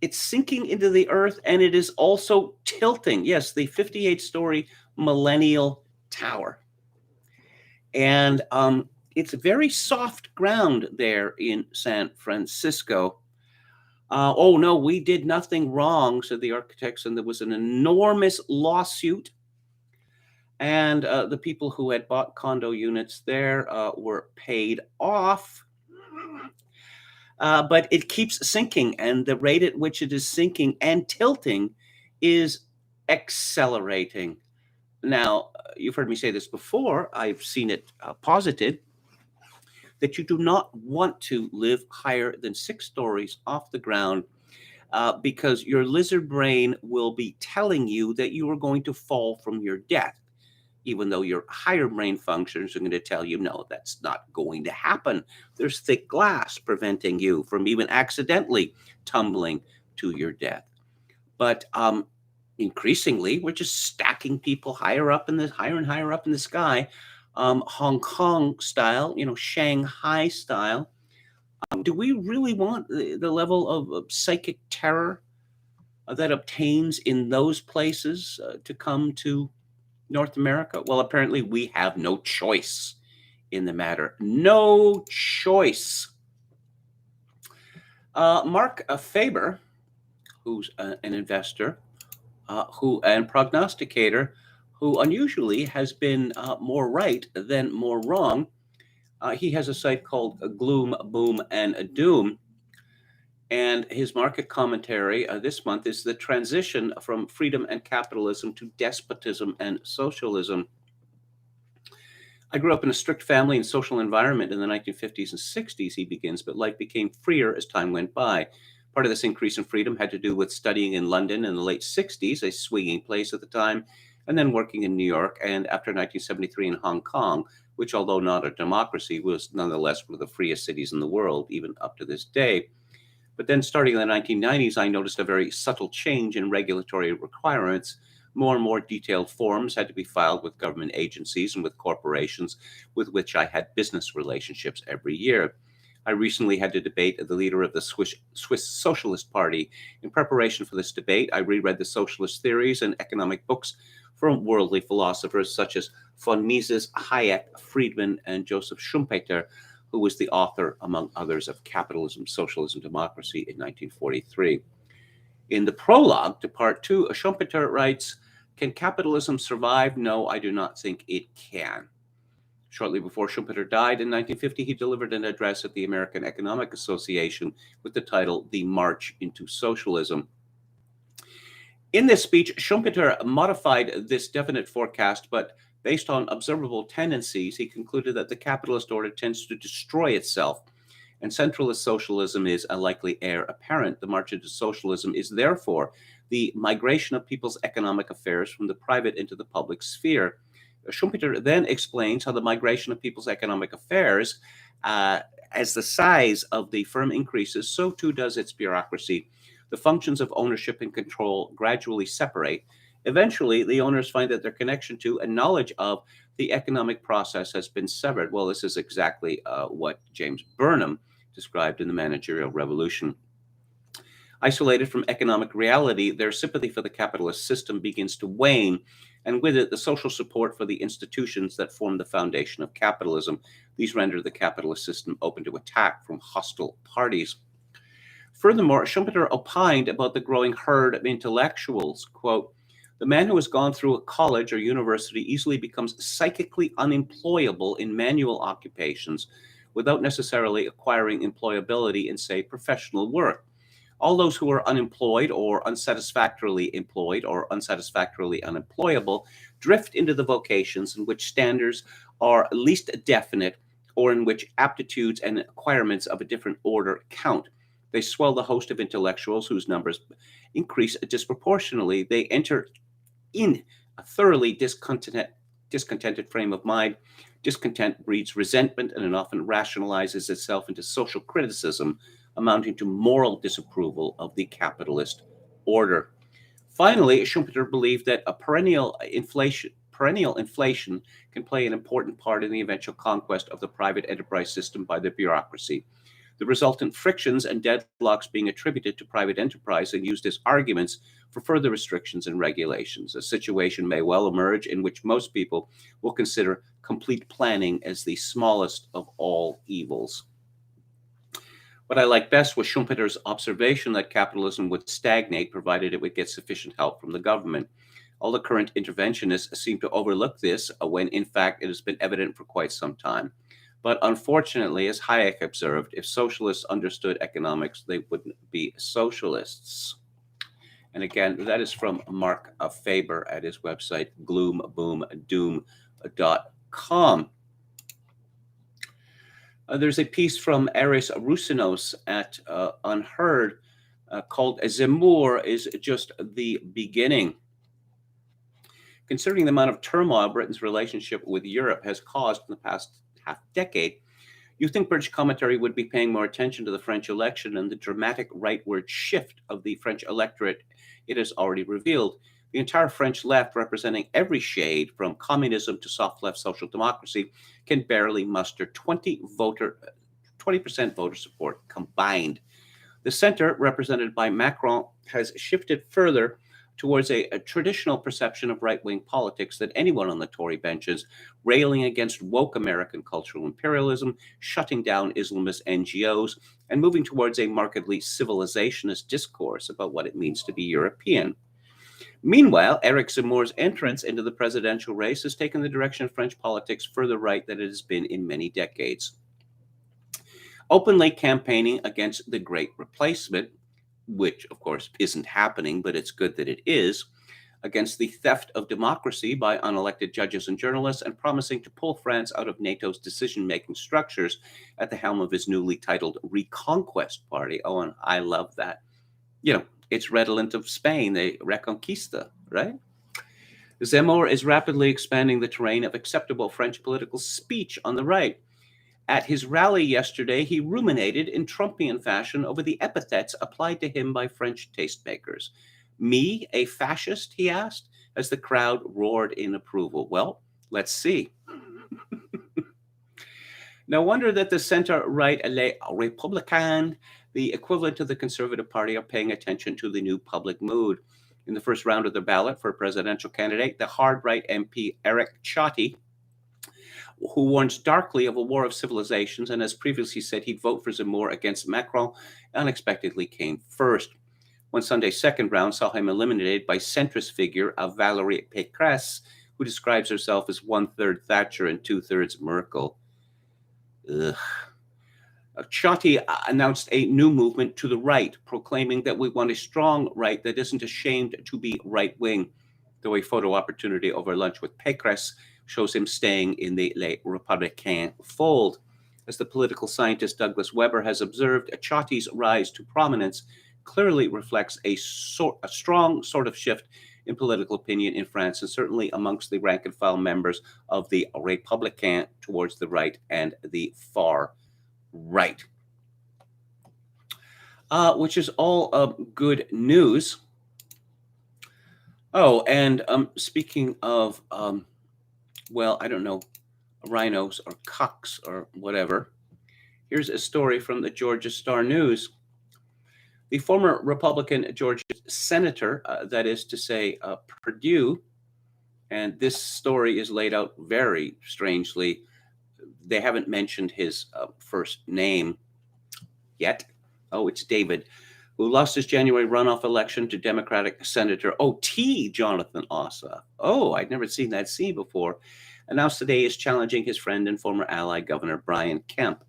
It's sinking into the earth, and it is also tilting. Yes, the 58-story Millennial Tower. And it's very soft ground there in San Francisco. Oh, no, we did nothing wrong, said the architects, and there was an enormous lawsuit. And the people who had bought condo units there were paid off. But it keeps sinking, and the rate at which it is sinking and tilting is accelerating. Now, you've heard me say this before. I've seen it posited that you do not want to live higher than 6 stories off the ground because your lizard brain will be telling you that you are going to fall from your death, even though your higher brain functions are going to tell you, no, that's not going to happen. There's thick glass preventing you from even accidentally tumbling to your death. But increasingly, we're just stacking people higher and higher up in the sky, Hong Kong style, Shanghai style. Do we really want the level of psychic terror that obtains in those places to come to North America? Well, apparently we have no choice in the matter. No choice. Mark Faber, who's an investor and prognosticator, who unusually has been more right than more wrong. He has a site called Gloom, Boom, and Doom. And his market commentary this month is the transition from freedom and capitalism to despotism and socialism. I grew up in a strict family and social environment in the 1950s and 60s, he begins, but life became freer as time went by. Part of this increase in freedom had to do with studying in London in the late 60s, a swinging place at the time, and then working in New York, and after 1973 in Hong Kong, which, although not a democracy, was nonetheless one of the freest cities in the world, even up to this day. But then starting in the 1990s, I noticed a very subtle change in regulatory requirements. More and more detailed forms had to be filed with government agencies and with corporations with which I had business relationships every year. I recently had to debate the leader of the Swiss Socialist Party. In preparation for this debate, I reread the socialist theories and economic books from worldly philosophers such as von Mises, Hayek, Friedman, and Joseph Schumpeter, who was the author, among others, of Capitalism, Socialism, Democracy in 1943. In the prologue to part 2, Schumpeter writes, "Can capitalism survive? No, I do not think it can." Shortly before Schumpeter died in 1950, he delivered an address at the American Economic Association with the title, "The March into Socialism." In this speech, Schumpeter modified this definite forecast, but based on observable tendencies, he concluded that the capitalist order tends to destroy itself, and centralist socialism is a likely heir apparent. The march into socialism is therefore the migration of people's economic affairs from the private into the public sphere. Schumpeter then explains how the migration of people's economic affairs, as the size of the firm increases, so too does its bureaucracy. The functions of ownership and control gradually separate. Eventually, the owners find that their connection to and knowledge of the economic process has been severed. Well, this is exactly what James Burnham described in The Managerial Revolution. Isolated from economic reality, their sympathy for the capitalist system begins to wane, and with it, the social support for the institutions that form the foundation of capitalism. These render the capitalist system open to attack from hostile parties. Furthermore, Schumpeter opined about the growing herd of intellectuals. Quote, the man who has gone through a college or university easily becomes psychically unemployable in manual occupations without necessarily acquiring employability in, say, professional work. All those who are unemployed or unsatisfactorily employed or unsatisfactorily unemployable drift into the vocations in which standards are least definite or in which aptitudes and acquirements of a different order count. They swell the host of intellectuals whose numbers increase disproportionately. They enter in a thoroughly discontented frame of mind. Discontent breeds resentment, and it often rationalizes itself into social criticism, amounting to moral disapproval of the capitalist order. Finally, Schumpeter believed that a perennial inflation can play an important part in the eventual conquest of the private enterprise system by the bureaucracy. The resultant frictions and deadlocks being attributed to private enterprise and used as arguments for further restrictions and regulations. A situation may well emerge in which most people will consider complete planning as the smallest of all evils. What I like best was Schumpeter's observation that capitalism would stagnate provided it would get sufficient help from the government. All the current interventionists seem to overlook this when, in fact, it has been evident for quite some time. But unfortunately, as Hayek observed, if socialists understood economics, they wouldn't be socialists. And again, that is from Mark Faber at his website, gloomboomdoom.com. There's a piece from Aris Roussinos at Unheard called Zemmour is Just the Beginning. Considering the amount of turmoil Britain's relationship with Europe has caused in the past half-decade, you think British commentary would be paying more attention to the French election and the dramatic rightward shift of the French electorate it has already revealed. The entire French left, representing every shade from communism to soft left social democracy, can barely muster 20% voter support combined. The center, represented by Macron, has shifted further towards a traditional perception of right-wing politics than anyone on the Tory benches, railing against woke American cultural imperialism, shutting down Islamist NGOs, and moving towards a markedly civilizationist discourse about what it means to be European. Meanwhile, Eric Zemmour's entrance into the presidential race has taken the direction of French politics further right than it has been in many decades. Openly campaigning against the Great Replacement, which of course isn't happening, but it's good that it is, against the theft of democracy by unelected judges and journalists, and promising to pull France out of NATO's decision-making structures at the helm of his newly titled Reconquest Party. Oh, and I love that. You know, it's redolent of Spain, the Reconquista, right? Zemmour is rapidly expanding the terrain of acceptable French political speech on the right. At his rally yesterday, he ruminated in Trumpian fashion over the epithets applied to him by French tastemakers. Me, a fascist, he asked, as the crowd roared in approval. Well, let's see. No wonder that the center-right Les Républicains, the equivalent of the Conservative Party, are paying attention to the new public mood. In the first round of the ballot for a presidential candidate, the hard-right MP Eric Ciotti, who warns darkly of a war of civilizations and has previously said he'd vote for Zemmour against Macron, unexpectedly came first. One Sunday's second round saw him eliminated by centrist figure Valérie Pécresse, who describes herself as one-third Thatcher and two-thirds Merkel. Ciotti announced a new movement to the right, proclaiming that we want a strong right that isn't ashamed to be right-wing, though a photo opportunity over lunch with Pécresse shows him staying in the Les Républicains fold. As the political scientist Douglas Weber has observed, Ciotti's rise to prominence clearly reflects a strong sort of shift in political opinion in France, and certainly amongst the rank-and-file members of the Républicains towards the right and the far right. Which is all good news. Oh, and speaking of well, I don't know, rhinos or cocks or whatever. Here's a story from the Georgia Star News. The former Republican Georgia senator, that is to say, Purdue, and this story is laid out very strangely. They haven't mentioned his first name yet. Oh, it's David, who lost his January runoff election to Democratic Senator T. Jonathan Ossoff. Oh, I'd never seen that scene before. Announced today is challenging his friend and former ally Governor Brian Kemp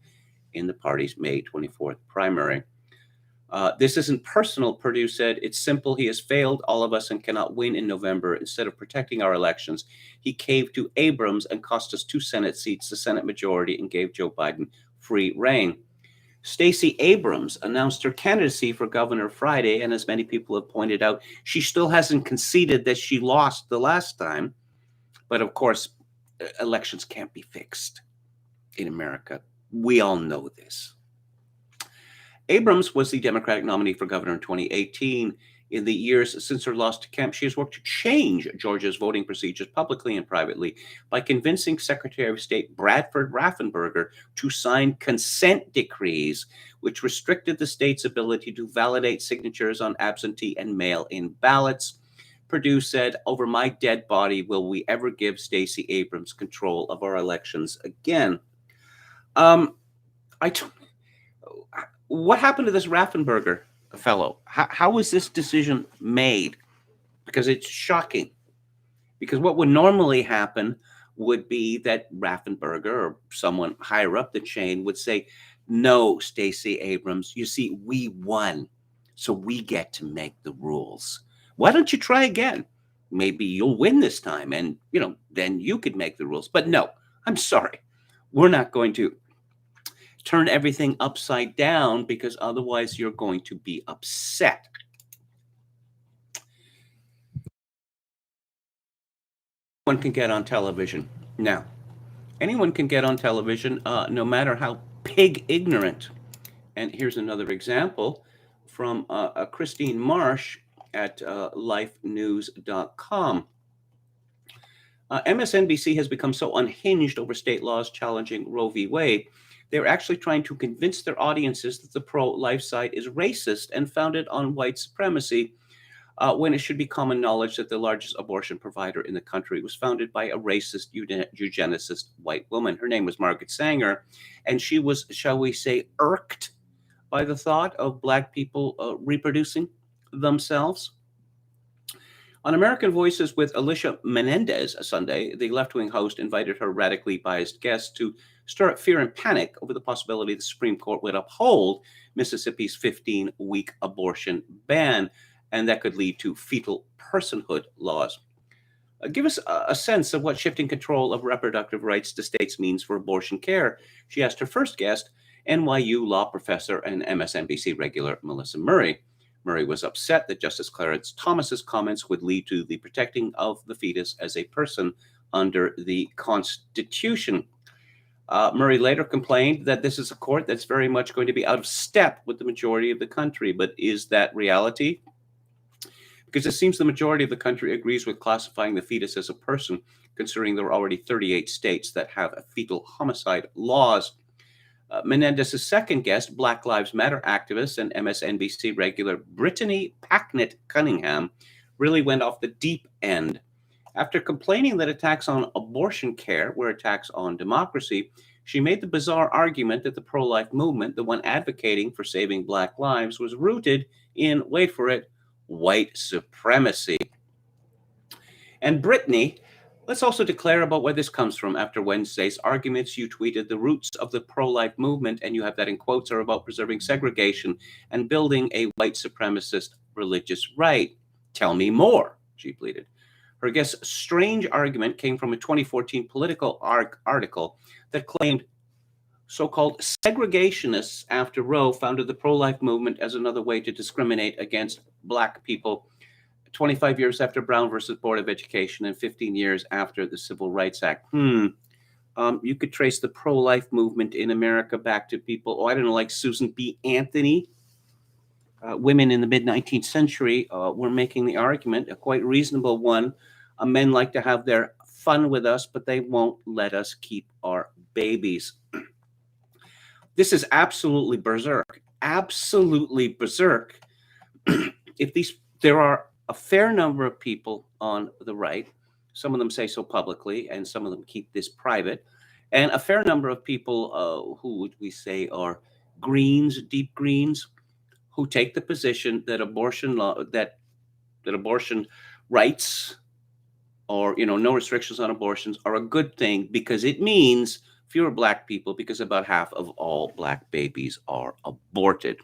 in the party's May 24th primary. This isn't personal, Purdue said. It's simple. He has failed all of us and cannot win in November. Instead of protecting our elections, he caved to Abrams and cost us 2 Senate seats, the Senate majority, and gave Joe Biden free rein. Stacey Abrams announced her candidacy for governor Friday, and as many people have pointed out, she still hasn't conceded that she lost the last time. But of course, elections can't be fixed in America. We all know this. Abrams was the Democratic nominee for governor in 2018. In the years since her loss to Kemp, she has worked to change Georgia's voting procedures publicly and privately by convincing Secretary of State Bradford Raffensperger to sign consent decrees, which restricted the state's ability to validate signatures on absentee and mail-in ballots. Purdue said, "Over my dead body will we ever give Stacey Abrams control of our elections again." What happened to this Raffensperger fellow? How was this decision made? Because it's shocking. Because what would normally happen would be that Raffensperger or someone higher up the chain would say, "No, Stacey Abrams, you see, we won, so we get to make the rules. Why don't you try again? Maybe you'll win this time, and then you could make the rules." But no, I'm sorry, we're not going to turn everything upside down, because otherwise you're going to be upset. Anyone can get on television now. Anyone can get on television, no matter how pig ignorant. And here's another example from Christine Marsh at lifenews.com. MSNBC has become so unhinged over state laws challenging Roe v. Wade, they're actually trying to convince their audiences that the pro-life side is racist and founded on white supremacy, when it should be common knowledge that the largest abortion provider in the country was founded by a racist eugenicist white woman. Her name was Margaret Sanger, and she was, shall we say, irked by the thought of Black people reproducing themselves. On American Voices with Alicia Menendez Sunday, the left-wing host invited her radically biased guests to stir up fear and panic over the possibility the Supreme Court would uphold Mississippi's 15-week abortion ban, and that could lead to fetal personhood laws. Give us a sense of what shifting control of reproductive rights to states means for abortion care, she asked her first guest, NYU law professor and MSNBC regular Melissa Murray. Murray was upset that Justice Clarence Thomas's comments would lead to the protecting of the fetus as a person under the Constitution. Murray later complained that this is a court that's very much going to be out of step with the majority of the country. But is that reality? Because it seems the majority of the country agrees with classifying the fetus as a person, considering there are already 38 states that have fetal homicide laws. Menendez's second guest, Black Lives Matter activist and MSNBC regular Brittany Packnett Cunningham, really went off the deep end. After complaining that attacks on abortion care were attacks on democracy, she made the bizarre argument that the pro-life movement, the one advocating for saving Black lives, was rooted in, wait for it, white supremacy. And Brittany, let's also declare about where this comes from. After Wednesday's arguments, you tweeted the roots of the pro-life movement, and you have that in quotes, are about preserving segregation and building a white supremacist religious right. Tell me more, she pleaded. Her guest's strange argument came from a 2014 Political article that claimed so-called segregationists after Roe founded the pro-life movement as another way to discriminate against Black people 25 years after Brown versus Board of Education and 15 years after the Civil Rights Act. You could trace the pro-life movement in America back to people, I don't know, like Susan B. Anthony. Women in the mid-19th century were making the argument, a quite reasonable one. Men like to have their fun with us, but they won't let us keep our babies. This is absolutely berserk. Absolutely berserk. there are a fair number of people on the right, some of them say so publicly, and some of them keep this private, and a fair number of people who would we say are Greens, deep Greens, who take the position that abortion rights or no restrictions on abortions are a good thing because it means fewer black people, because about half of all black babies are aborted.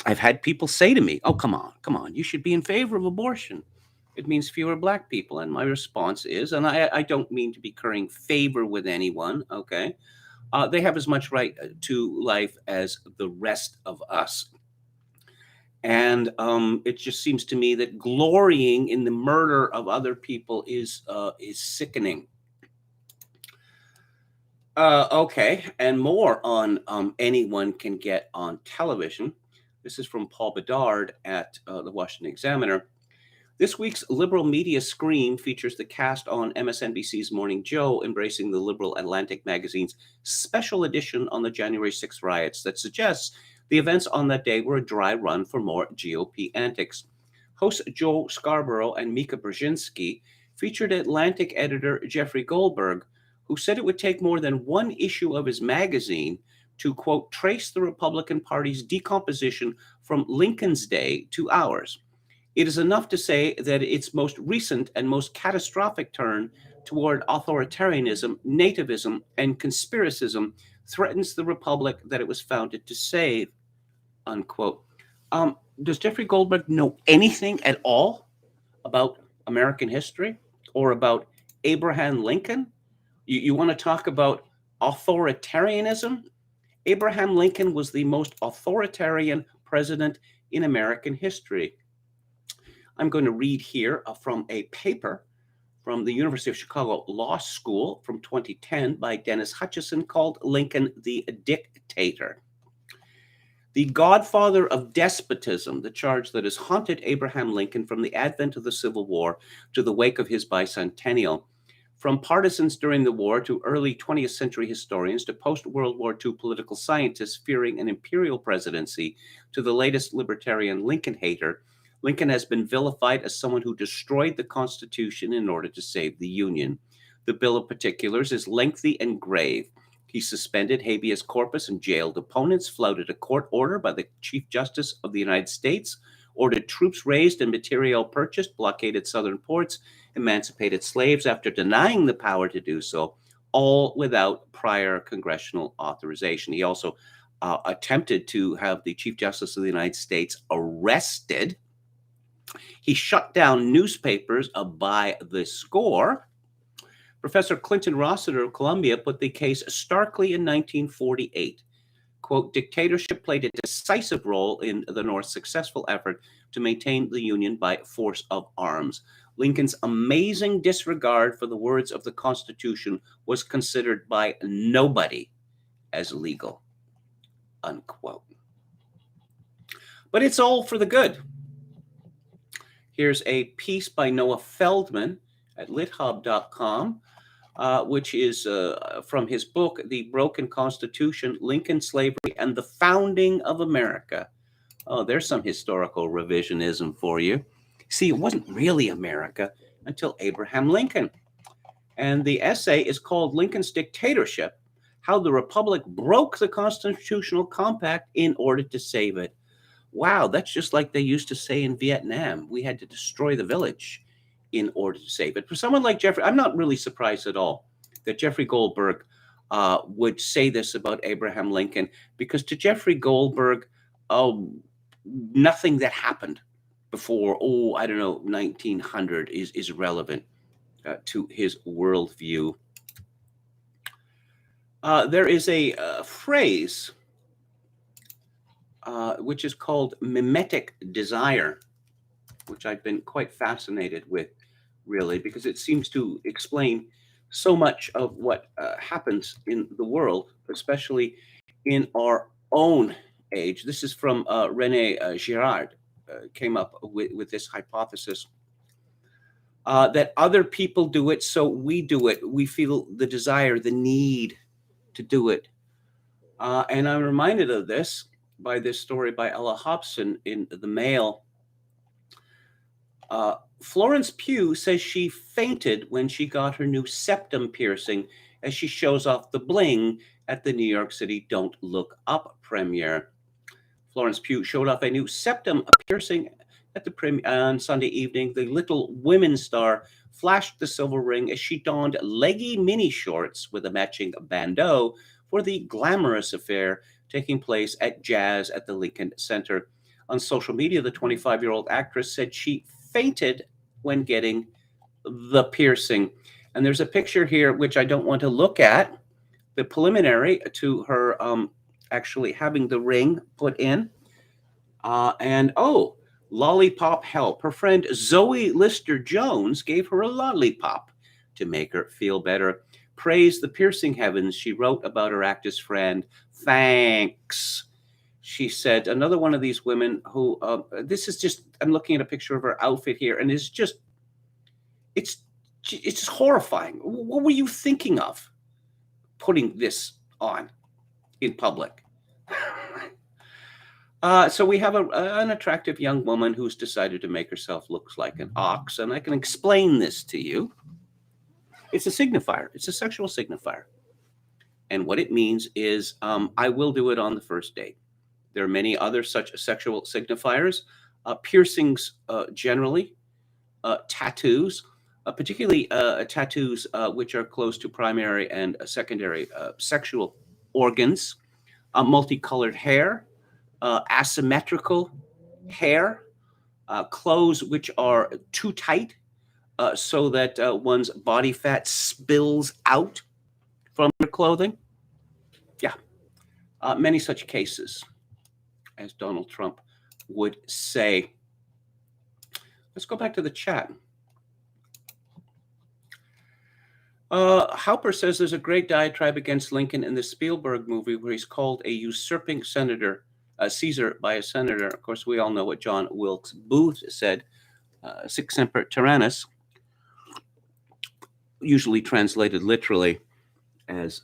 I've had people say to me, "Oh, come on, you should be in favor of abortion. It means fewer black people." And my response is, and I don't mean to be currying favor with anyone, okay? They have as much right to life as the rest of us. And it just seems to me that glorying in the murder of other people is sickening. Okay, and more on anyone can get on television. This is from Paul Bedard at the Washington Examiner. This week's liberal media scream features the cast on MSNBC's Morning Joe embracing the liberal Atlantic magazine's special edition on the January 6th riots that suggests the events on that day were a dry run for more GOP antics. Hosts Joe Scarborough and Mika Brzezinski featured Atlantic editor Jeffrey Goldberg, who said it would take more than one issue of his magazine to, quote, trace the Republican Party's decomposition from Lincoln's day to ours. It is enough to say that its most recent and most catastrophic turn toward authoritarianism, nativism, and conspiracism threatens the republic that it was founded to save, unquote. Does Jeffrey Goldberg know anything at all about American history or about Abraham Lincoln? You want to talk about authoritarianism? Abraham Lincoln was the most authoritarian president in American history. I'm going to read here from a paper from the University of Chicago Law School from 2010 by Dennis Hutchison called Lincoln the Dictator. The godfather of despotism, the charge that has haunted Abraham Lincoln from the advent of the Civil War to the wake of his bicentennial. From partisans during the war to early 20th century historians to post-World War II political scientists fearing an imperial presidency to the latest libertarian Lincoln hater, Lincoln has been vilified as someone who destroyed the Constitution in order to save the Union. The Bill of Particulars is lengthy and grave. He suspended habeas corpus and jailed opponents, flouted a court order by the Chief Justice of the United States, ordered troops raised and material purchased, blockaded southern ports, emancipated slaves after denying the power to do so, all without prior congressional authorization. He also attempted to have the Chief Justice of the United States arrested. He shut down newspapers by the score. Professor Clinton Rossiter of Columbia put the case starkly in 1948. Quote, dictatorship played a decisive role in the North's successful effort to maintain the Union by force of arms. Lincoln's amazing disregard for the words of the Constitution was considered by nobody as legal, unquote. But it's all for the good. Here's a piece by Noah Feldman at lithub.com, which is from his book, The Broken Constitution, Lincoln, Slavery, and the Founding of America. Oh, there's some historical revisionism for you. See, it wasn't really America until Abraham Lincoln. And the essay is called Lincoln's Dictatorship, How the Republic Broke the Constitutional Compact in Order to Save It. Wow, that's just like they used to say in Vietnam. We had to destroy the village in order to save it. For someone like Jeffrey, I'm not really surprised at all that Jeffrey Goldberg would say this about Abraham Lincoln, because to Jeffrey Goldberg, nothing that happened before, 1900 is relevant to his worldview. There is a phrase which is called mimetic desire, which I've been quite fascinated with, really, because it seems to explain so much of what happens in the world, especially in our own age. This is from René Girard, came up with this hypothesis that other people do it, so we do it. We feel the desire, the need to do it. And I'm reminded of this by this story by Ella Hobson in the Mail. Florence Pugh says she fainted when she got her new septum piercing as she shows off the bling at the New York City Don't Look Up premiere. Florence Pugh showed off a new septum piercing at the premiere on Sunday evening. The Little Women star flashed the silver ring as she donned leggy mini shorts with a matching bandeau for the glamorous affair taking place at Jazz at the Lincoln Center. On social media, the 25-year-old actress said she fainted when getting the piercing. And there's a picture here, which I don't want to look at, the preliminary to her actually having the ring put in. And lollipop help. Her friend Zoe Lister-Jones gave her a lollipop to make her feel better. Praise the piercing heavens, she wrote about her actress friend. Thanks. She said, another one of these women who, this is just, I'm looking at a picture of her outfit here, and it's just horrifying. What were you thinking of putting this on in public? So we have an attractive young woman who's decided to make herself look like an ox, and I can explain this to you. It's a signifier. It's a sexual signifier. And what it means is I will do it on the first date. There are many other such sexual signifiers, piercings generally, tattoos, particularly tattoos which are close to primary and secondary sexual organs, multicolored hair, asymmetrical hair, clothes which are too tight so that one's body fat spills out from their clothing. Yeah, many such cases, as Donald Trump would say. Let's go back to the chat. Halper says there's a great diatribe against Lincoln in the Spielberg movie where he's called a usurping senator, Caesar by a senator. Of course, we all know what John Wilkes Booth said, sic semper tyrannis, usually translated literally as,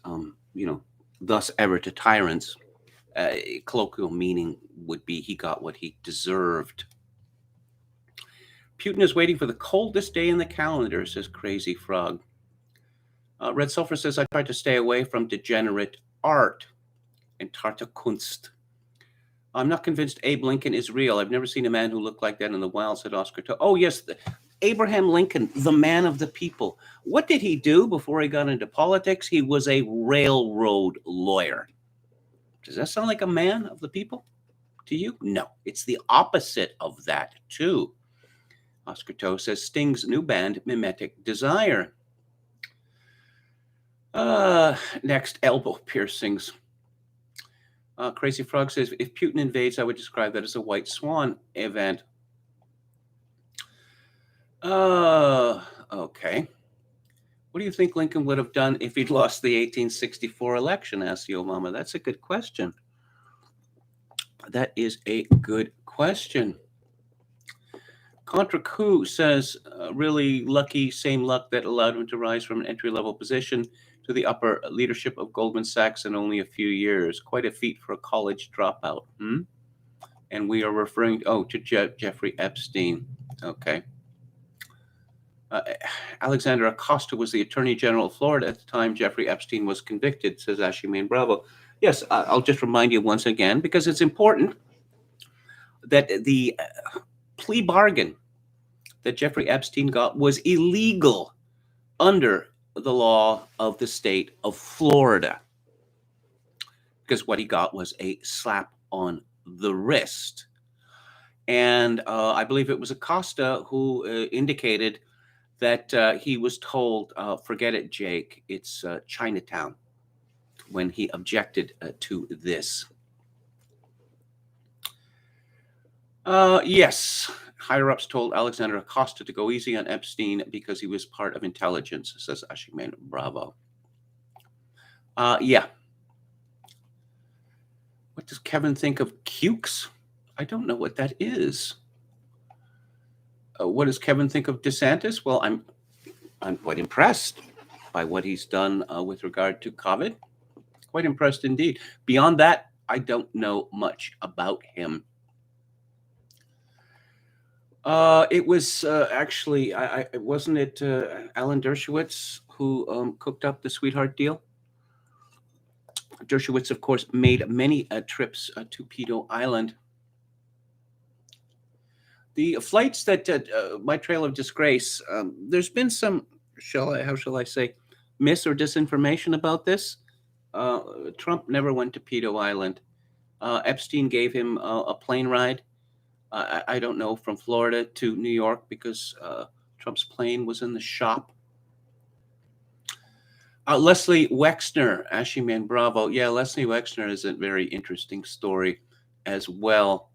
thus ever to tyrants. Colloquial meaning would be he got what he deserved. Putin is waiting for the coldest day in the calendar, says Crazy Frog. Red Sulfur says, I try to stay away from degenerate art and Tartekunst. I'm not convinced Abe Lincoln is real. I've never seen a man who looked like that in the wild, said Oscar. Oh, yes, Abraham Lincoln, the man of the people. What did he do before he got into politics? He was a railroad lawyer. Does that sound like a man of the people to you? No, it's the opposite of that, too. Oscar Toe says, Sting's new band, Mimetic Desire. Next, elbow piercings. Crazy Frog says, if Putin invades, I would describe that as a white swan event. Okay. What do you think Lincoln would have done if he'd lost the 1864 election, asks Yo Mama? That's a good question. That is a good question. Contra Coup says, really lucky, same luck that allowed him to rise from an entry-level position to the upper leadership of Goldman Sachs in only a few years. Quite a feat for a college dropout. And we are referring, to Jeffrey Epstein. Okay. Alexander Acosta was the Attorney General of Florida at the time Jeffrey Epstein was convicted, says Ashimain Bravo. Yes, I'll just remind you once again, because it's important, that the plea bargain that Jeffrey Epstein got was illegal under the law of the state of Florida, because what he got was a slap on the wrist. And I believe it was Acosta who indicated that he was told, forget it, Jake, it's Chinatown, when he objected to this. Yes, higher-ups told Alexander Acosta to go easy on Epstein because he was part of intelligence, says Ashiman Bravo. Yeah. What does Kevin think of Cukes? I don't know what that is. What does Kevin think of DeSantis? Well, I'm quite impressed by what he's done with regard to COVID. Quite impressed indeed. Beyond that, I don't know much about him. It was actually, wasn't it Alan Dershowitz who cooked up the sweetheart deal? Dershowitz, of course, made many trips to Pedo Island. The flights that my trail of disgrace, there's been some, how shall I say, mis or disinformation about this. Trump never went to Pedo Island. Epstein gave him a plane ride. I don't know, from Florida to New York because Trump's plane was in the shop. Leslie Wexner, Ashiman Bravo. Yeah, Leslie Wexner is a very interesting story as well.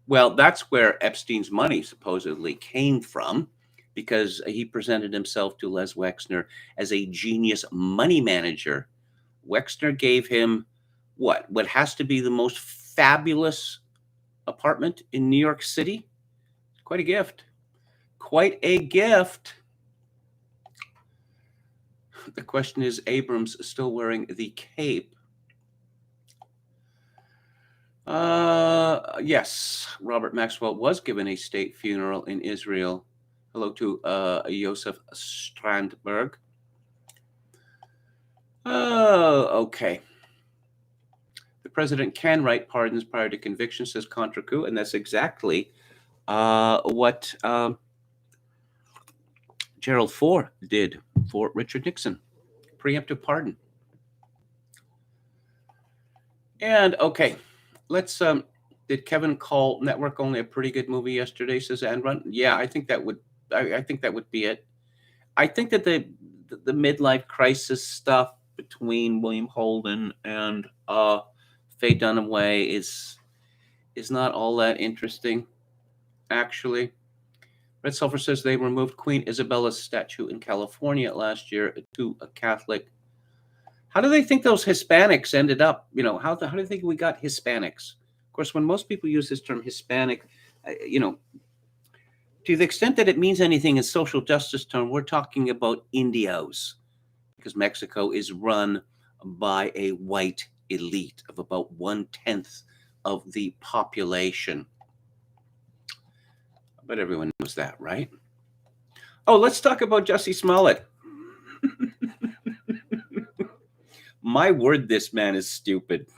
Well, that's where Epstein's money supposedly came from, because he presented himself to Les Wexner as a genius money manager. Wexner gave him what has to be the most fabulous apartment in New York City. Quite a gift. Quite a gift. The question is, Abrams still wearing the cape? Yes, Robert Maxwell was given a state funeral in Israel. Hello to Josef Strandberg. Okay. The president can write pardons prior to conviction, says Contra-Coup, and that's exactly what Gerald Ford did for Richard Nixon. Preemptive pardon. And okay, let's did Kevin call Network Only a pretty good movie yesterday, says Andron? Yeah, I think that would be it. I think that the midlife crisis stuff between William Holden and Faye Dunaway is not all that interesting, actually. Red Sulphur says they removed Queen Isabella's statue in California last year to a Catholic. How do they think those Hispanics ended up? How do they think we got Hispanics? Of course, when most people use this term Hispanic, to the extent that it means anything in social justice term, we're talking about Indios, because Mexico is run by a white elite of about 1/10 of the population. But everyone knows that, right? Oh, let's talk about Jussie Smollett. My word, this man is stupid.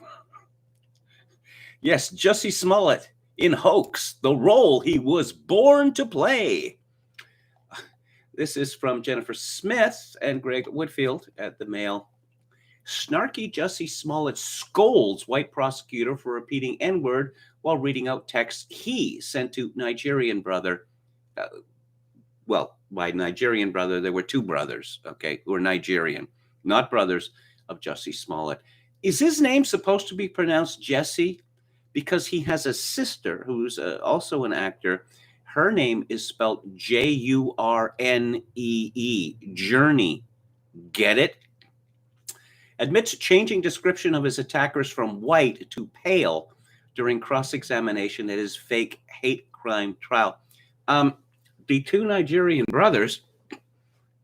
Yes, Jussie Smollett in Hoax, the role he was born to play. This is from Jennifer Smith and Greg Woodfield at the Mail. Snarky Jussie Smollett scolds white prosecutor for repeating N-word while reading out text he sent to Nigerian brother. By Nigerian brother, there were two brothers, okay, who were Nigerian, not brothers of Jussie Smollett. Is his name supposed to be pronounced Jesse? Because he has a sister who's also an actor. Her name is spelled Jurnee, Journey. Get it? Admits changing description of his attackers from white to pale during cross-examination at his fake hate crime trial. The two Nigerian brothers,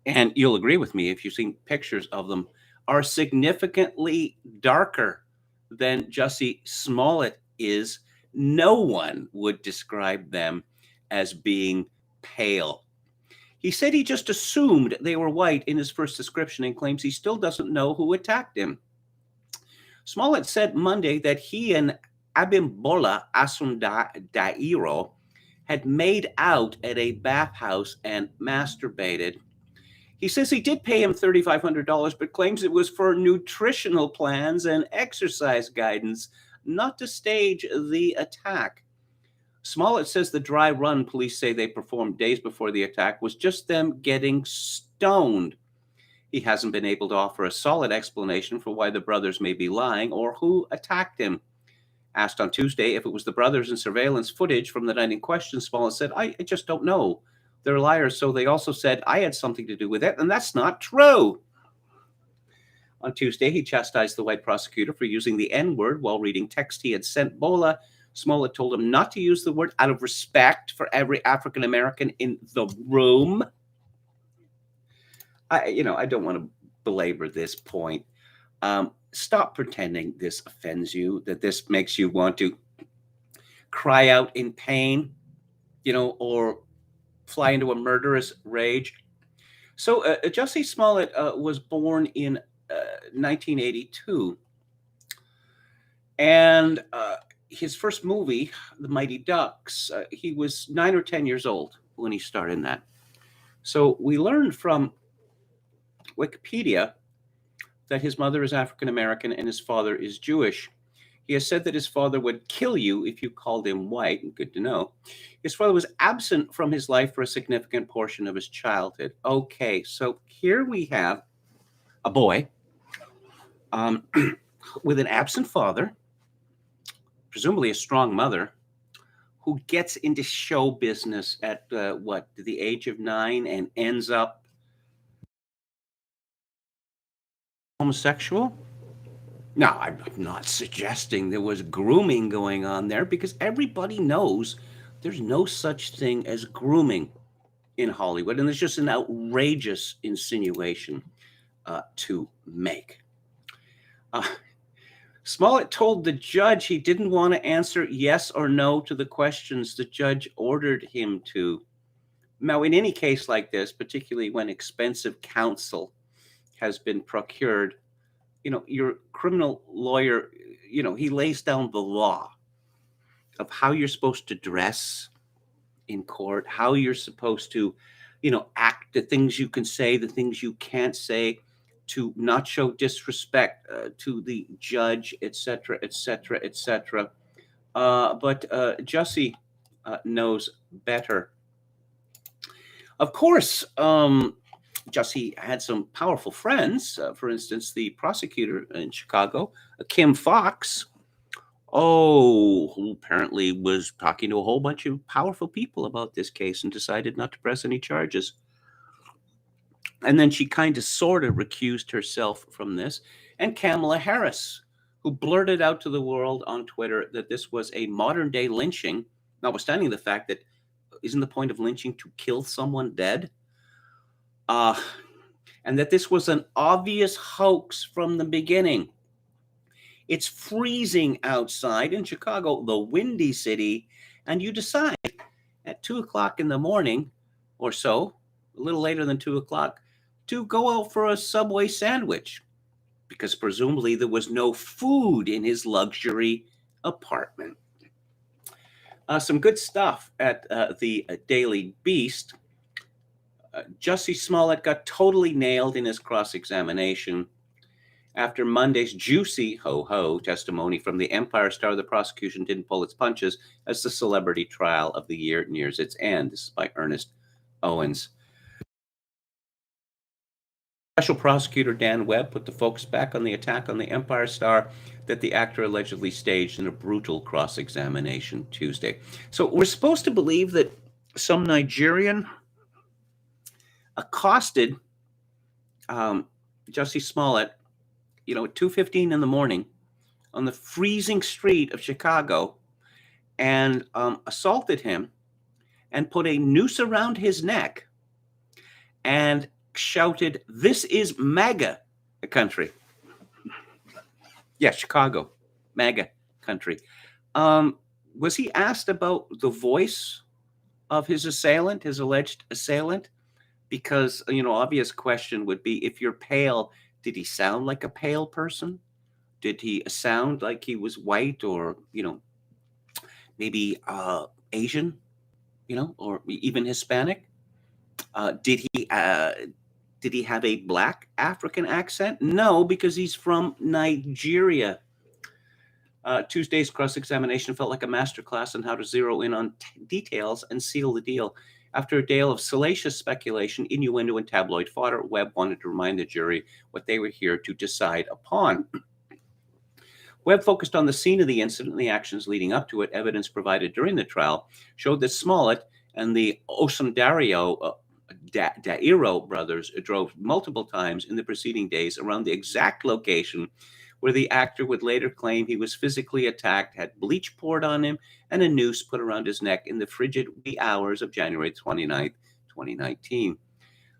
and you'll agree with me if you've seen pictures of them, are significantly darker than Jussie Smollett is. No one would describe them as being pale. He said he just assumed they were white in his first description and claims he still doesn't know who attacked him. Smollett said Monday that he and Abimbola Asundairo had made out at a bathhouse and masturbated. He says he did pay him $3,500, but claims it was for nutritional plans and exercise guidance, not to stage the attack. Smollett says the dry run police say they performed days before the attack was just them getting stoned. He hasn't been able to offer a solid explanation for why the brothers may be lying or who attacked him. Asked on Tuesday if it was the brothers in surveillance footage from the night in question, Smollett said, I just don't know. They're liars, so they also said I had something to do with it, and that's not true. On Tuesday, he chastised the white prosecutor for using the N-word while reading text he had sent Bola. Smollett told him not to use the word out of respect for every African American in the room. I don't want to belabor this point. stop pretending this offends you, that this makes you want to cry out in pain, or fly into a murderous rage. So Jussie Smollett was born in 1982, and his first movie, The Mighty Ducks, he was 9 or 10 years old when he starred in that. So we learned from Wikipedia that his mother is African American and his father is Jewish. He has said that his father would kill you if you called him white, and good to know. His father was absent from his life for a significant portion of his childhood. Okay, so here we have a boy with an absent father, presumably a strong mother, who gets into show business at the age of 9 and ends up homosexual? Now, I'm not suggesting there was grooming going on there, because everybody knows there's no such thing as grooming in Hollywood, and there's just an outrageous insinuation to make. Smollett told the judge he didn't want to answer yes or no to the questions the judge ordered him to. Now, in any case like this, particularly when expensive counsel has been procured, your criminal lawyer, he lays down the law of how you're supposed to dress in court, how you're supposed to, act, the things you can say, the things you can't say, to not show disrespect to the judge, etc., etc., etc. But Jussie knows better. Of course, Jussie had some powerful friends. For instance, the prosecutor in Chicago, Kim Foxx, who apparently was talking to a whole bunch of powerful people about this case and decided not to press any charges. And then she kind of sort of recused herself from this. And Kamala Harris, who blurted out to the world on Twitter that this was a modern day lynching, notwithstanding the fact that isn't the point of lynching to kill someone dead? And that this was an obvious hoax from the beginning. It's freezing outside in Chicago, the windy city, and you decide at 2 o'clock in the morning or so, a little later than 2 o'clock, to go out for a Subway sandwich, because presumably there was no food in his luxury apartment. Some good stuff at the Daily Beast. Jussie Smollett got totally nailed in his cross-examination. After Monday's juicy ho-ho testimony from the Empire Star, the prosecution didn't pull its punches as the celebrity trial of the year nears its end. This is by Ernest Owens. Special prosecutor Dan Webb put the focus back on the attack on the Empire Star that the actor allegedly staged in a brutal cross-examination Tuesday. So we're supposed to believe that some Nigerian accosted Jussie Smollett, at 2:15 in the morning on the freezing street of Chicago, and assaulted him and put a noose around his neck and shouted, "This is MAGA country." Yeah, Chicago, MAGA country. Was he asked about the voice of his assailant, his alleged assailant? Because, obvious question would be, if you're pale, did he sound like a pale person? Did he sound like he was white, or, maybe Asian, or even Hispanic? Did he have a black African accent? No, because he's from Nigeria. Tuesday's cross-examination felt like a masterclass on how to zero in on details and seal the deal. After a day of salacious speculation, innuendo, and tabloid fodder, Webb wanted to remind the jury what they were here to decide upon. Webb focused on the scene of the incident and the actions leading up to it. Evidence provided during the trial showed that Smollett and the Osundairo brothers drove multiple times in the preceding days around the exact location where the actor would later claim he was physically attacked, had bleach poured on him, and a noose put around his neck in the frigid wee hours of January 29th, 2019.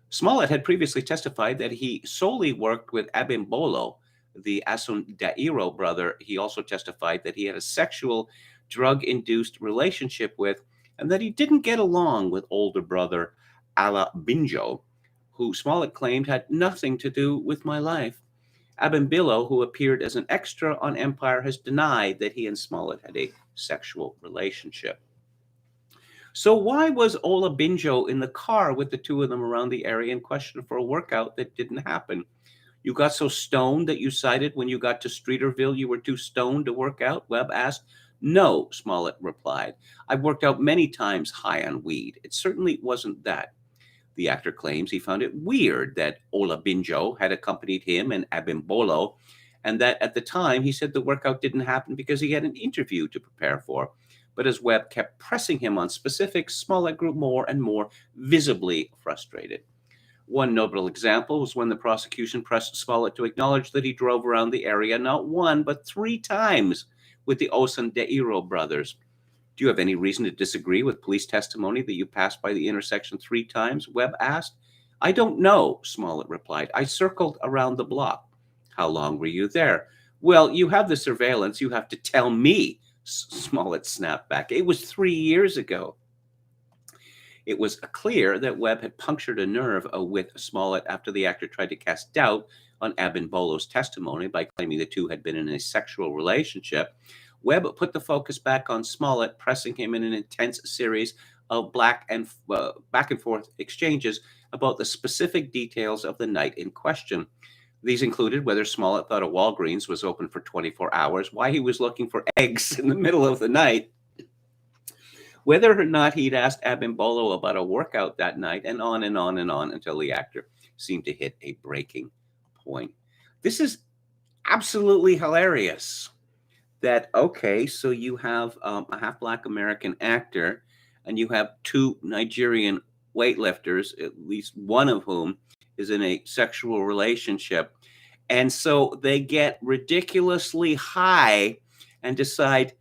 Smollett had previously testified that he solely worked with Abimbolo, the Asundairo brother, he also testified that he had a sexual drug-induced relationship with, and that he didn't get along with older brother Ala Binjo, who Smollett claimed had nothing to do with my life. Abimbillo, who appeared as an extra on Empire, has denied that he and Smollett had a sexual relationship. So why was Ola Binjo in the car with the two of them around the area in question for a workout that didn't happen? You got so stoned that you cited when you got to Streeterville you were too stoned to work out? Webb asked. No, Smollett replied. I've worked out many times high on weed. It certainly wasn't that. The actor claims he found it weird that Ola Binjo had accompanied him and Abimbolo, and that at the time he said the workout didn't happen because he had an interview to prepare for. But as Webb kept pressing him on specifics, Smollett grew more and more visibly frustrated. One notable example was when the prosecution pressed Smollett to acknowledge that he drove around the area not one, but 3 times with the Osundairo brothers. Do you have any reason to disagree with police testimony that you passed by the intersection 3 times? Webb asked. I don't know, Smollett replied. I circled around the block. How long were you there? Well, you have the surveillance. You have to tell me, Smollett snapped back. It was 3 years ago. It was clear that Webb had punctured a nerve with Smollett after the actor tried to cast doubt on Abimbolo's testimony by claiming the two had been in a sexual relationship. Webb put the focus back on Smollett, pressing him in an intense series of back and forth exchanges about the specific details of the night in question. These included whether Smollett thought a Walgreens was open for 24 hours, why he was looking for eggs in the middle of the night, whether or not he'd asked Abimbolo about a workout that night, and on and on and on until the actor seemed to hit a breaking point. This is absolutely hilarious. That, okay, so you have a half Black American actor and you have 2 Nigerian weightlifters, at least one of whom is in a sexual relationship. And so they get ridiculously high and decide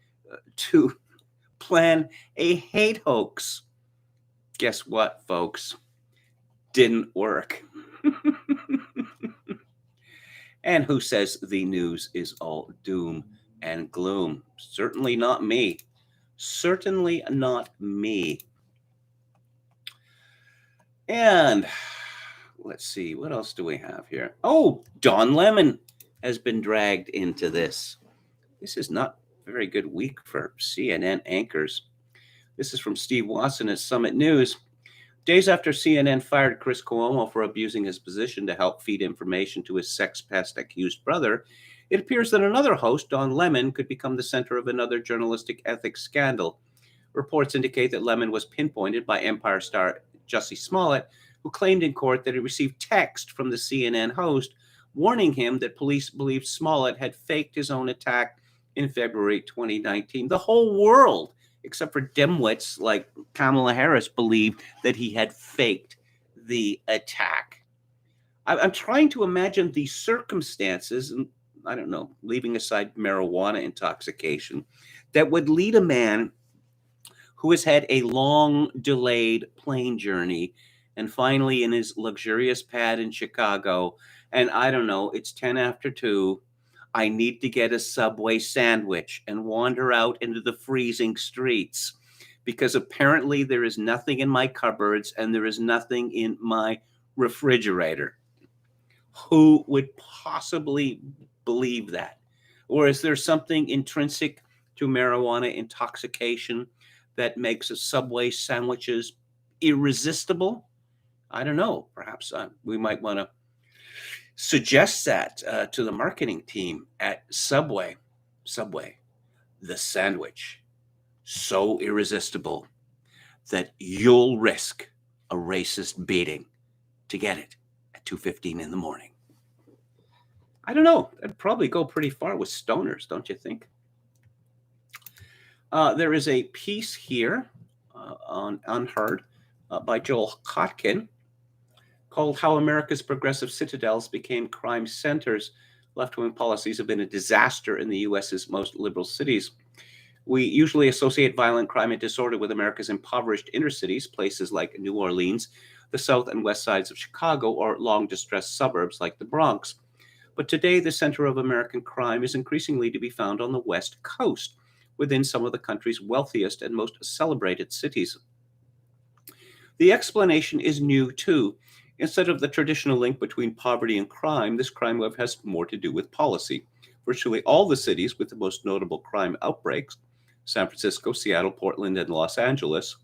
to plan a hate hoax. Guess what, folks? Didn't work. And who says the news is all doom and gloom? Certainly not me. Certainly not me. And let's see, what else do we have here? Oh, Don Lemon has been dragged into this. This is not a very good week for CNN anchors. This is from Steve Watson at Summit News. Days after CNN fired Chris Cuomo for abusing his position to help feed information to his sex pest accused brother, it appears that another host, Don Lemon, could become the center of another journalistic ethics scandal. Reports indicate that Lemon was pinpointed by Empire star Jussie Smollett, who claimed in court that he received text from the CNN host warning him that police believed Smollett had faked his own attack in February 2019. The whole world, except for dimwits like Kamala Harris, believed that he had faked the attack. I'm trying to imagine the circumstances, and I don't know, leaving aside marijuana intoxication, that would lead a man who has had a long delayed plane journey and finally in his luxurious pad in Chicago, and I don't know, it's 10 after 2, I need to get a Subway sandwich and wander out into the freezing streets because apparently there is nothing in my cupboards and there is nothing in my refrigerator. Who would possibly believe that? Or is there something intrinsic to marijuana intoxication that makes a Subway sandwiches irresistible? I don't know. Perhaps we might want to suggest that to the marketing team at Subway. Subway, the sandwich, so irresistible that you'll risk a racist beating to get it at 2:15 in the morning. I don't know. That'd probably go pretty far with stoners, don't you think? There is a piece here on Unheard by Joel Kotkin called How America's Progressive Citadels Became Crime Centers. Left-wing policies have been a disaster in the U.S.'s most liberal cities. We usually associate violent crime and disorder with America's impoverished inner cities, places like New Orleans, the south and west sides of Chicago, or long distressed suburbs like the Bronx. But today, the center of American crime is increasingly to be found on the West Coast, within some of the country's wealthiest and most celebrated cities. The explanation is new, too. Instead of the traditional link between poverty and crime, this crime wave has more to do with policy. Virtually all the cities with the most notable crime outbreaks, San Francisco, Seattle, Portland, and Los Angeles,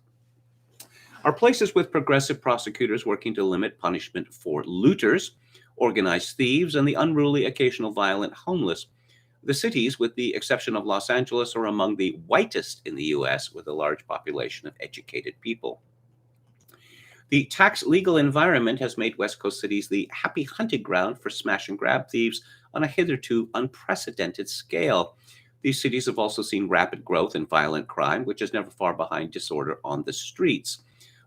are places with progressive prosecutors working to limit punishment for looters, organized thieves, and the unruly, occasional violent homeless. The cities, with the exception of Los Angeles, are among the whitest in the U.S., with a large population of educated people. The tax legal environment has made West Coast cities the happy hunting ground for smash and grab thieves on a hitherto unprecedented scale. These cities have also seen rapid growth in violent crime, which is never far behind disorder on the streets.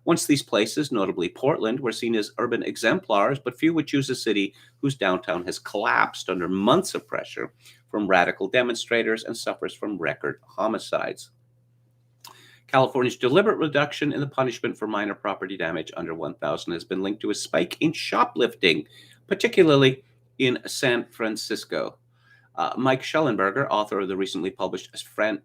Once these places, notably Portland, were seen as urban exemplars, but few would choose a city whose downtown has collapsed under months of pressure from radical demonstrators and suffers from record homicides. California's deliberate reduction in the punishment for minor property damage under $1,000 has been linked to a spike in shoplifting, particularly in San Francisco. Mike Schellenberger, author of the recently published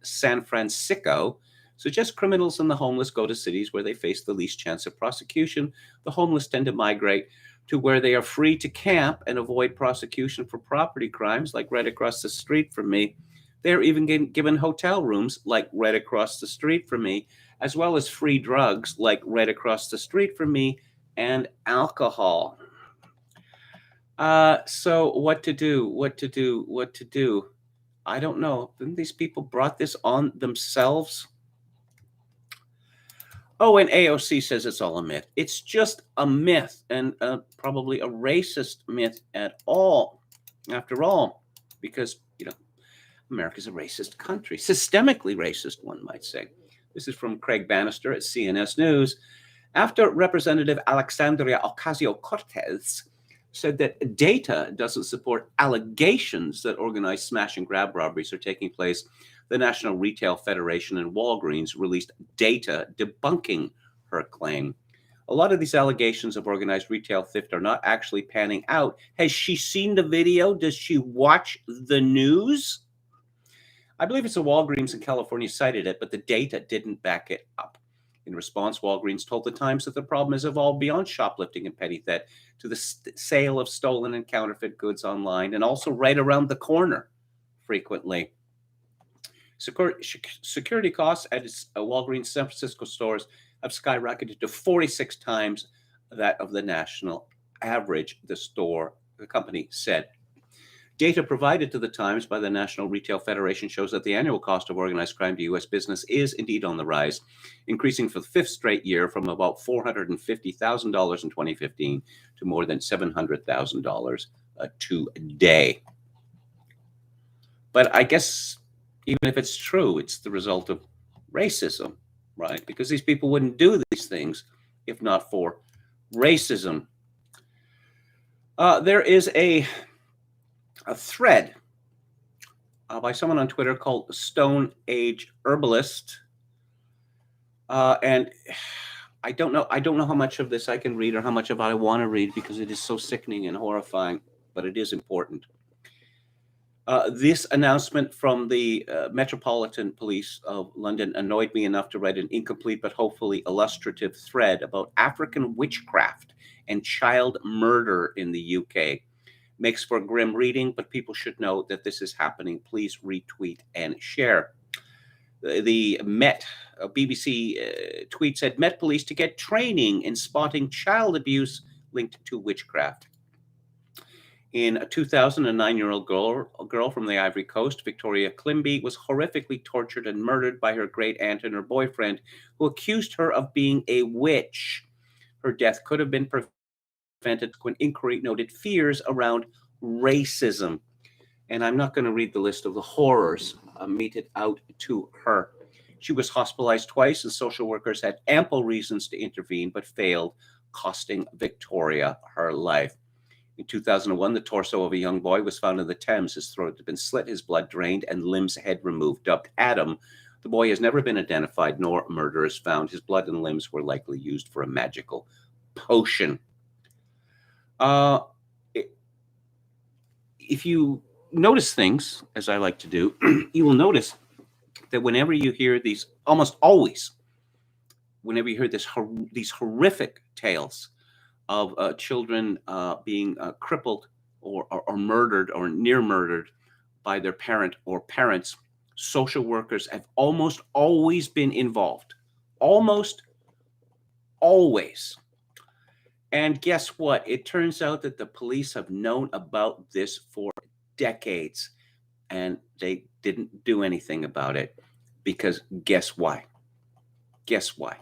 San Francisco, suggests criminals and the homeless go to cities where they face the least chance of prosecution. The homeless tend to migrate to where they are free to camp and avoid prosecution for property crimes, like right across the street from me. They're even given hotel rooms, like right across the street from me, as well as free drugs, like right across the street from me, and alcohol. So what to do? I don't know. Didn't these people brought this on themselves? Oh, and AOC says it's all a myth. It's just a myth, and probably a racist myth at all, after all, because, America's a racist country, systemically racist, one might say. This is from Craig Bannister at CNS News. After Representative Alexandria Ocasio-Cortez said that data doesn't support allegations that organized smash and grab robberies are taking place, the National Retail Federation and Walgreens released data debunking her claim. A lot of these allegations of organized retail theft are not actually panning out. Has she seen the video? Does she watch the news? I believe it's a Walgreens in California cited it, but the data didn't back it up. In response, Walgreens told the Times that the problem has evolved beyond shoplifting and petty theft to the sale of stolen and counterfeit goods online, and also right around the corner frequently. Security costs at its Walgreens San Francisco stores have skyrocketed to 46 times that of the national average, the company said. Data provided to the Times by the National Retail Federation shows that the annual cost of organized crime to U.S. business is indeed on the rise, increasing for the fifth straight year from about $450,000 in 2015 to more than $700,000 today. But I guess even if it's true, it's the result of racism, right? Because these people wouldn't do these things if not for racism. There is a thread by someone on Twitter called Stone Age Herbalist, and I don't know how much of this I can read or how much of it I want to read, because it is so sickening and horrifying, but it is important. This announcement from the Metropolitan Police of London annoyed me enough to write an incomplete but hopefully illustrative thread about African witchcraft and child murder in the UK. Makes for grim reading, but people should know that this is happening. Please retweet and share. The Met, BBC tweet said, Met Police to get training in spotting child abuse linked to witchcraft. In 2000, a 9-year-old girl from the Ivory Coast, Victoria Klimby, was horrifically tortured and murdered by her great aunt and her boyfriend, who accused her of being a witch. Her death could have been prevented when inquiry noted fears around racism. And I'm not going to read the list of the horrors meted out to her. She was hospitalized twice, and social workers had ample reasons to intervene, but failed, costing Victoria her life. In 2001, the torso of a young boy was found in the Thames. His throat had been slit, his blood drained, and limbs head removed. Dubbed Adam, the boy has never been identified, nor murderers found. His blood and limbs were likely used for a magical potion. if you notice things, as I like to do, you will notice that whenever you hear these, almost always, whenever you hear these horrific tales of children being crippled or murdered or near murdered by their parent or parents, social workers have almost always been involved. Almost always. And guess what? It turns out that the police have known about this for decades, and they didn't do anything about it because guess why? Guess why?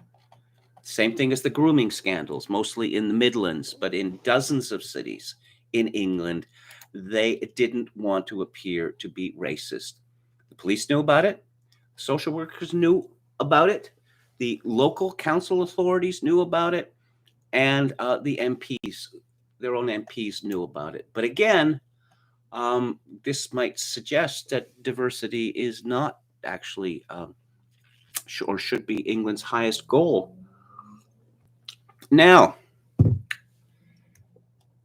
Same thing as the grooming scandals, mostly in the Midlands, but in dozens of cities in England, they didn't want to appear to be racist. The police knew about it. Social workers knew about it. The local council authorities knew about it. And the MPs, their own MPs knew about it. But again, this might suggest that diversity is not actually or should be England's highest goal. Now,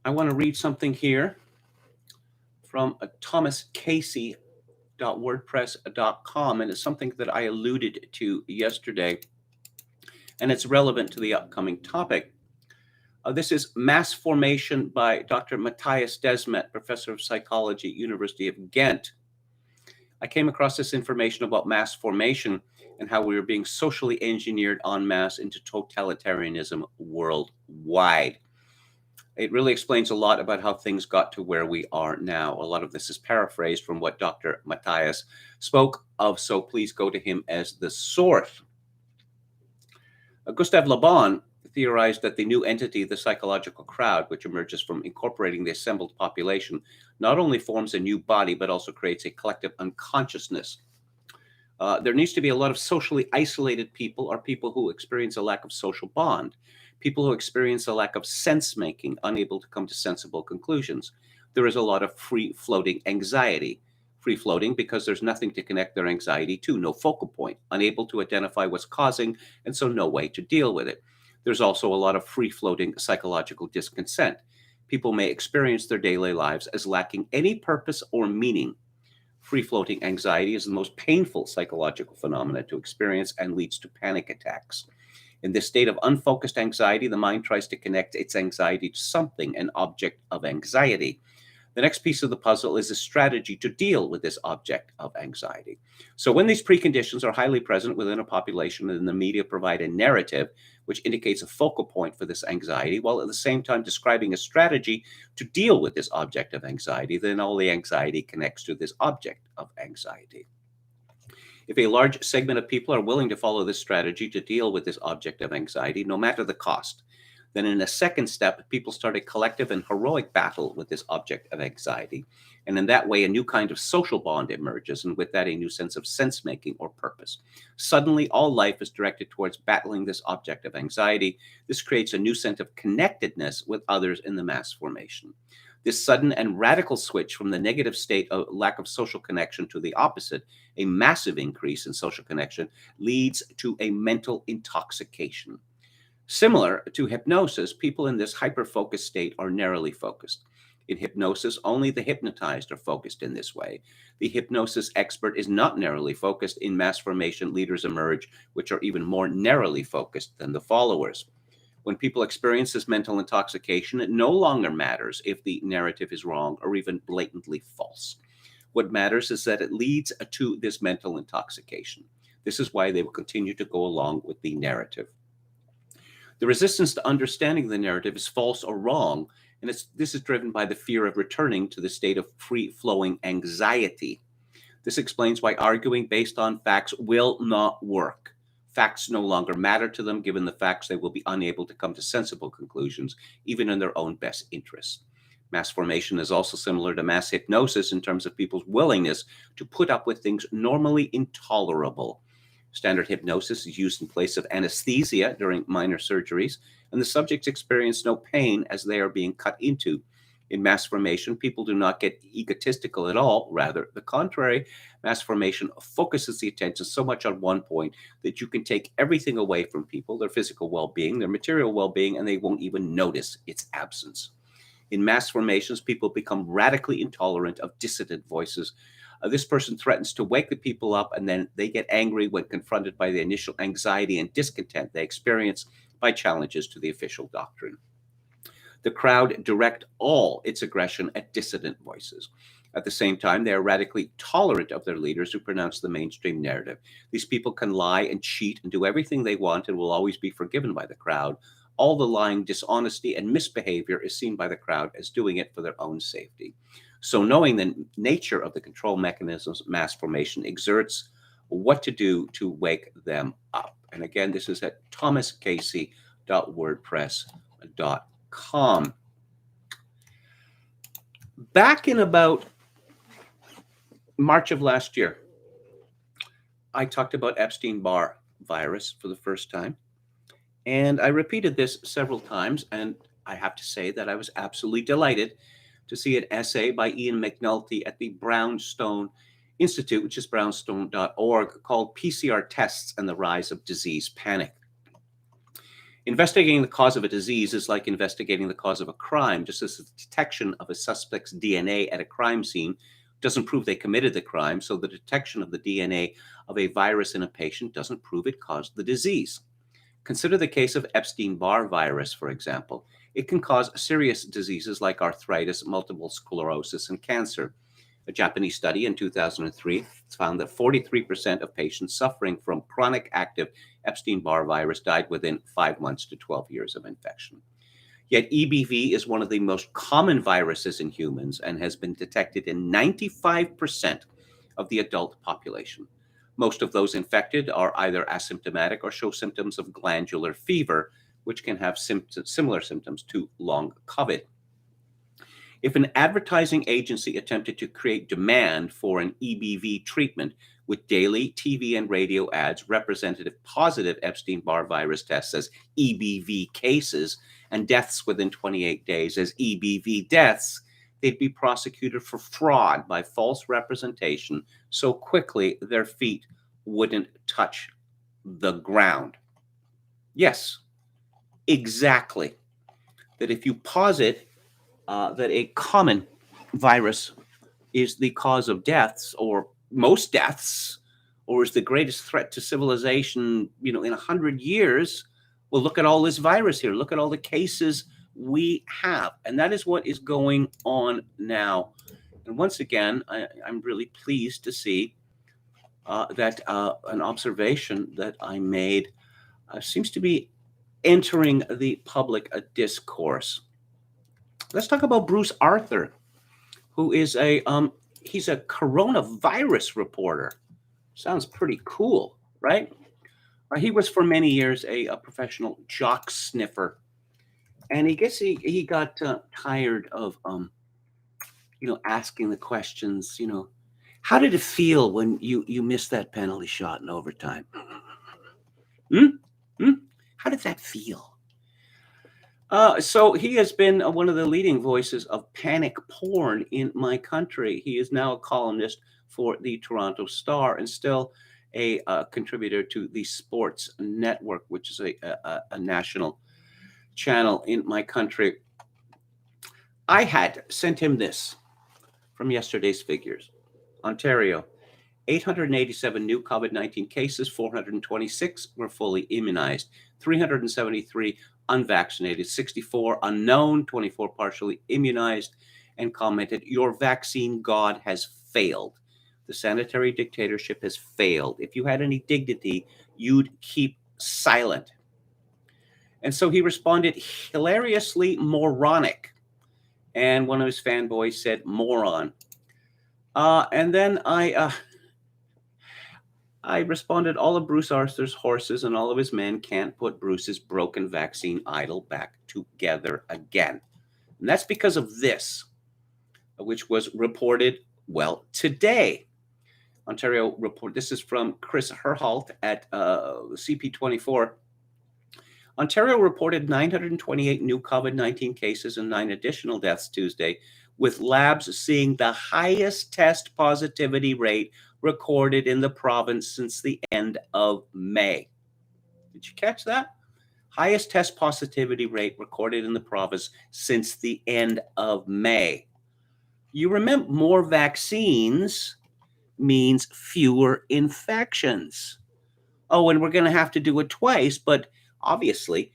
I want to read something here from thomascasey.wordpress.com, and it's something that I alluded to yesterday, and it's relevant to the upcoming topic. This is Mass Formation by Dr. Matthias Desmet, professor of psychology, University of Ghent. I came across this information about mass formation and how we were being socially engineered en masse into totalitarianism worldwide. It really explains a lot about how things got to where we are now. A lot of this is paraphrased from what Dr. Matthias spoke of, so please go to him as the source. Gustave Le Bon theorized that the new entity, the psychological crowd, which emerges from incorporating the assembled population, not only forms a new body, but also creates a collective unconsciousness. There needs to be a lot of socially isolated people or people who experience a lack of social bond, people who experience a lack of sense-making, unable to come to sensible conclusions. There is a lot of free-floating anxiety. Free-floating because there's nothing to connect their anxiety to, no focal point, unable to identify what's causing, and so no way to deal with it. There's also a lot of free-floating psychological discontent. People may experience their daily lives as lacking any purpose or meaning. Free-floating anxiety is the most painful psychological phenomenon to experience and leads to panic attacks. In this state of unfocused anxiety, the mind tries to connect its anxiety to something, an object of anxiety. The next piece of the puzzle is a strategy to deal with this object of anxiety. So when these preconditions are highly present within a population and the media provide a narrative which indicates a focal point for this anxiety, while at the same time describing a strategy to deal with this object of anxiety, then all the anxiety connects to this object of anxiety. If a large segment of people are willing to follow this strategy to deal with this object of anxiety, no matter the cost, then in a second step, people start a collective and heroic battle with this object of anxiety. And in that way, a new kind of social bond emerges, and with that, a new sense of sense-making or purpose. Suddenly, all life is directed towards battling this object of anxiety. This creates a new sense of connectedness with others in the mass formation. This sudden and radical switch from the negative state of lack of social connection to the opposite, a massive increase in social connection, leads to a mental intoxication. Similar to hypnosis, people in this hyper-focused state are narrowly focused. In hypnosis, only the hypnotized are focused in this way. The hypnosis expert is not narrowly focused. In mass formation, leaders emerge which are even more narrowly focused than the followers. When people experience this mental intoxication, it no longer matters if the narrative is wrong or even blatantly false. What matters is that it leads to this mental intoxication. This is why they will continue to go along with the narrative. The resistance to understanding the narrative is false or wrong, and this is driven by the fear of returning to the state of free-flowing anxiety. This explains why arguing based on facts will not work. Facts no longer matter to them. Given the facts, they will be unable to come to sensible conclusions, even in their own best interests. Mass formation is also similar to mass hypnosis in terms of people's willingness to put up with things normally intolerable. Standard hypnosis is used in place of anesthesia during minor surgeries, and the subjects experience no pain as they are being cut into. In mass formation, people do not get egotistical at all. Rather, the contrary. Mass formation focuses the attention so much on one point that you can take everything away from people, their physical well-being, their material well-being, and they won't even notice its absence. In mass formations, people become radically intolerant of dissident voices. This person threatens to wake the people up, and then they get angry when confronted by the initial anxiety and discontent they experience by challenges to the official doctrine. The crowd direct all its aggression at dissident voices. At the same time, they are radically tolerant of their leaders who pronounce the mainstream narrative. These people can lie and cheat and do everything they want and will always be forgiven by the crowd. All the lying, dishonesty, and misbehavior is seen by the crowd as doing it for their own safety. So knowing the nature of the control mechanisms mass formation exerts, what to do to wake them up. And again, this is at thomascasey.wordpress.com. Back in about March of last year, I talked about Epstein-Barr virus for the first time. And I repeated this several times, and I have to say that I was absolutely delighted to see an essay by Ian McNulty at the Brownstone Institute, which is brownstone.org, called PCR Tests and the Rise of Disease Panic. Investigating the cause of a disease is like investigating the cause of a crime, just as the detection of a suspect's DNA at a crime scene doesn't prove they committed the crime, so the detection of the DNA of a virus in a patient doesn't prove it caused the disease. Consider the case of Epstein-Barr virus, for example. It can cause serious diseases like arthritis, multiple sclerosis, and cancer. A Japanese study in 2003 found that 43% of patients suffering from chronic active Epstein-Barr virus died within 5 months to 12 years of infection. Yet EBV is one of the most common viruses in humans and has been detected in 95% of the adult population. Most of those infected are either asymptomatic or show symptoms of glandular fever, which can have similar symptoms to long COVID. If an advertising agency attempted to create demand for an EBV treatment with daily TV and radio ads representative positive Epstein-Barr virus tests as EBV cases and deaths within 28 days as EBV deaths, they'd be prosecuted for fraud by false representation so quickly their feet wouldn't touch the ground. Yes, exactly. That if you posit that a common virus is the cause of deaths or most deaths, or is the greatest threat to civilization, in 100 years, well, look at all this virus here. Look at all the cases we have. And that is what is going on now. And once again, I'm really pleased to see that an observation that I made seems to be entering the public discourse. Let's talk about Bruce Arthur, who is he's a coronavirus reporter. Sounds pretty cool, right? He was for many years a professional jock sniffer, and he got tired of asking the questions. How did it feel when you missed that penalty shot in overtime? How did that feel? So he has been one of the leading voices of panic porn in my country. He is now a columnist for the Toronto Star and still a contributor to the Sports Network, which is a national channel in my country. I had sent him this from yesterday's figures. Ontario, 887 new COVID-19 cases, 426 were fully immunized, 373 unvaccinated, 64 unknown, 24 partially immunized, and commented, "Your vaccine god has failed. The sanitary dictatorship has failed. If you had any dignity, you'd keep silent." And so he responded, hilariously moronic. And one of his fanboys said, moron. And then I responded, all of Bruce Arthur's horses and all of his men can't put Bruce's broken vaccine idol back together again. And that's because of this, which was reported, today. Ontario report, this is from Chris Herholt at CP24. Ontario reported 928 new COVID-19 cases and 9 additional deaths Tuesday, with labs seeing the highest test positivity rate recorded in the province since the end of May. Did you catch that? Highest test positivity rate recorded in the province since the end of May. You remember, more vaccines means fewer infections. Oh, and we're going to have to do it twice, but obviously,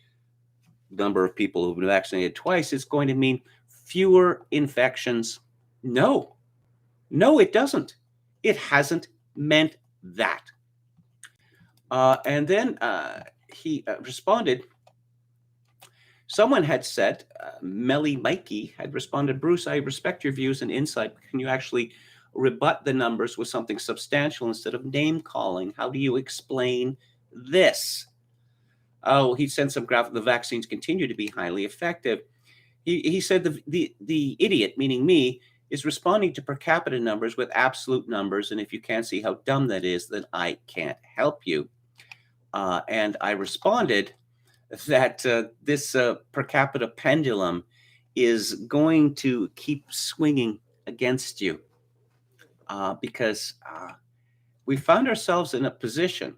the number of people who've been vaccinated twice is going to mean fewer infections. No, it doesn't. It hasn't meant that. And then he responded. Someone had said, Melly Mikey had responded, Bruce, I respect your views and insight. Can you actually rebut the numbers with something substantial instead of name calling? How do you explain this? Oh, he sent some graph. The vaccines continue to be highly effective. He said the idiot, meaning me, is responding to per capita numbers with absolute numbers. And if you can't see how dumb that is, then I can't help you. And I responded that this per capita pendulum is going to keep swinging against you because we found ourselves in a position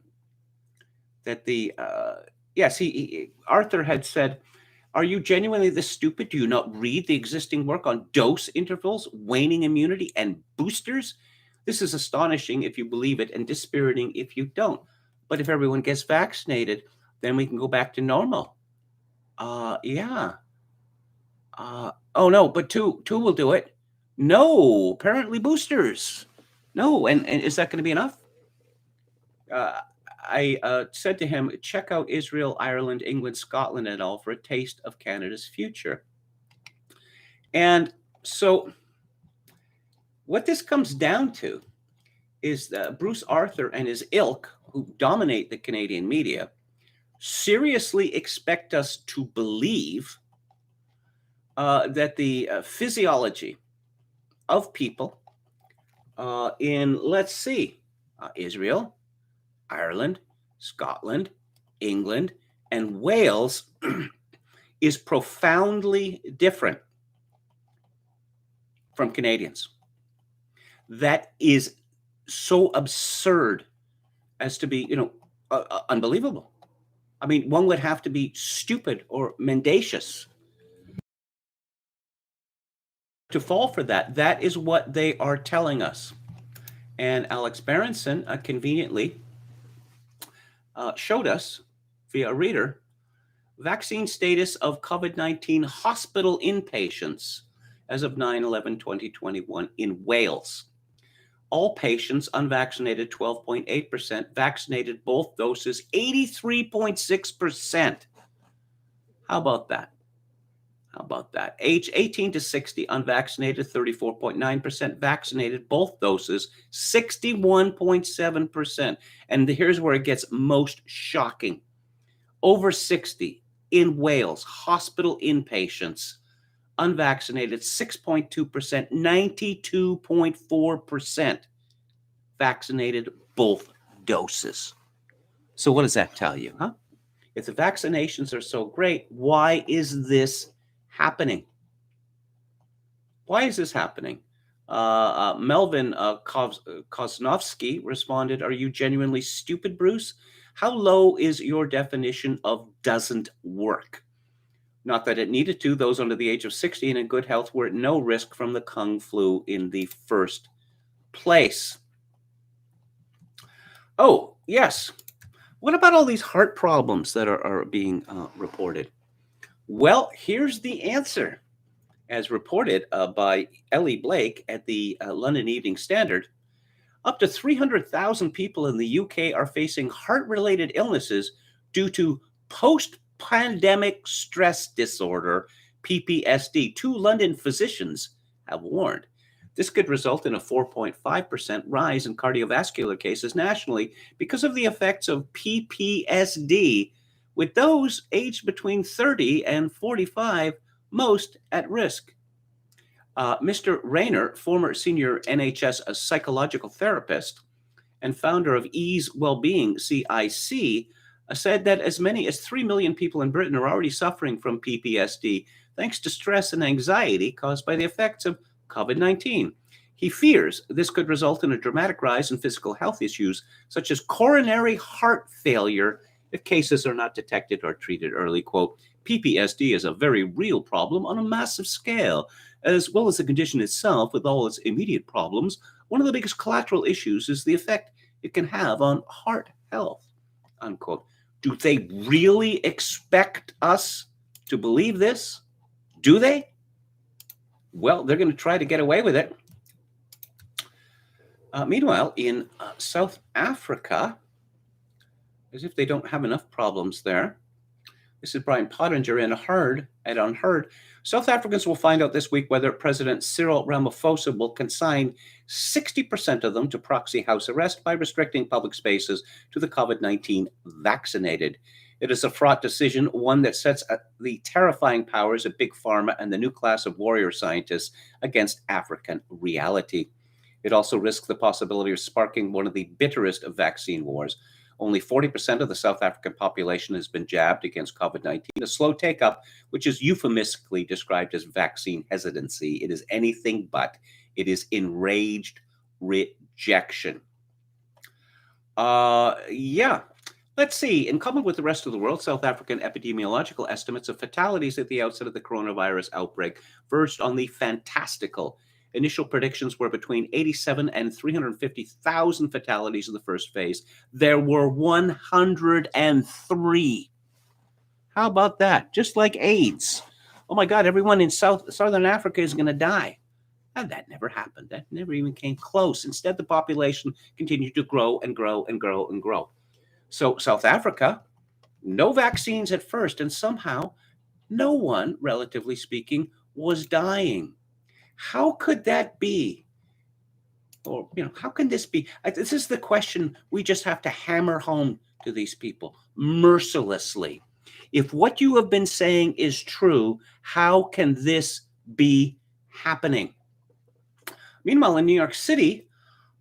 that Arthur had said, are you genuinely this stupid? Do you not read the existing work on dose intervals, waning immunity, and boosters? This is astonishing if you believe it and dispiriting if you don't. But if everyone gets vaccinated, then we can go back to normal. Yeah. Oh, no, but two will do it. No, apparently boosters. No, and is that going to be enough? I said to him, check out Israel, Ireland, England, Scotland, and all for a taste of Canada's future. And so what this comes down to is that Bruce Arthur and his ilk, who dominate the Canadian media, seriously expect us to believe that the physiology of people in, let's see, Israel, Ireland, Scotland, England, and Wales is profoundly different from Canadians. That is so absurd as to be, unbelievable. I mean, one would have to be stupid or mendacious to fall for that. That is what they are telling us. And Alex Berenson conveniently showed us via a reader vaccine status of COVID-19 hospital inpatients as of 9/11/2021 in Wales. All patients unvaccinated, 12.8%, vaccinated both doses, 83.6%. How about that? Age 18 to 60, unvaccinated, 34.9%, vaccinated both doses, 61.7%. And here's where it gets most shocking. Over 60 in Wales, hospital inpatients, unvaccinated, 6.2%, 92.4% vaccinated both doses. So what does that tell you, huh? If the vaccinations are so great, why is this happening? Why is this happening? Melvin Kosnovsky responded, are you genuinely stupid, Bruce? How low is your definition of doesn't work? Not that it needed to. Those under the age of 60 and in good health were at no risk from the Kung flu in the first place. Oh, yes. What about all these heart problems that are being reported? Well, here's the answer. As reported by Ellie Blake at the London Evening Standard, up to 300,000 people in the UK are facing heart-related illnesses due to post-pandemic stress disorder, PTSD. Two London physicians have warned. This could result in a 4.5% rise in cardiovascular cases nationally because of the effects of PTSD, with those aged between 30 and 45 most at risk. Mr. Rayner, former senior NHS psychological therapist and founder of Ease Wellbeing, CIC, said that as many as 3 million people in Britain are already suffering from PTSD thanks to stress and anxiety caused by the effects of COVID-19. He fears this could result in a dramatic rise in physical health issues such as coronary heart failure if cases are not detected or treated early. Quote, PPSD is a very real problem on a massive scale, as well as the condition itself with all its immediate problems. One of the biggest collateral issues is the effect it can have on heart health, unquote. Do they really expect us to believe this? Do they? Well, they're going to try to get away with it. Meanwhile, in South Africa, as if they don't have enough problems there, this is Brian Pottinger in Unheard. South Africans will find out this week whether President Cyril Ramaphosa will consign 60% of them to proxy house arrest by restricting public spaces to the COVID-19 vaccinated. It is a fraught decision, one that sets the terrifying powers of Big Pharma and the new class of warrior scientists against African reality. It also risks the possibility of sparking one of the bitterest of vaccine wars. Only 40% of the South African population has been jabbed against COVID-19, a slow take-up, which is euphemistically described as vaccine hesitancy. It is anything but. It is enraged rejection. Let's see. In common with the rest of the world, South African epidemiological estimates of fatalities at the outset of the coronavirus outbreak verged on the fantastical. Initial predictions were between 87 and 350,000 fatalities in the first phase. There were 103. How about that? Just like AIDS. Oh my God, everyone in Southern Africa is going to die. And that never happened. That never even came close. Instead, the population continued to grow and grow and grow and grow. So South Africa, no vaccines at first, and somehow no one, relatively speaking, was dying. How could that be? Or, how can this be? This is the question we just have to hammer home to these people mercilessly. If what you have been saying is true, how can this be happening? Meanwhile, in New York City,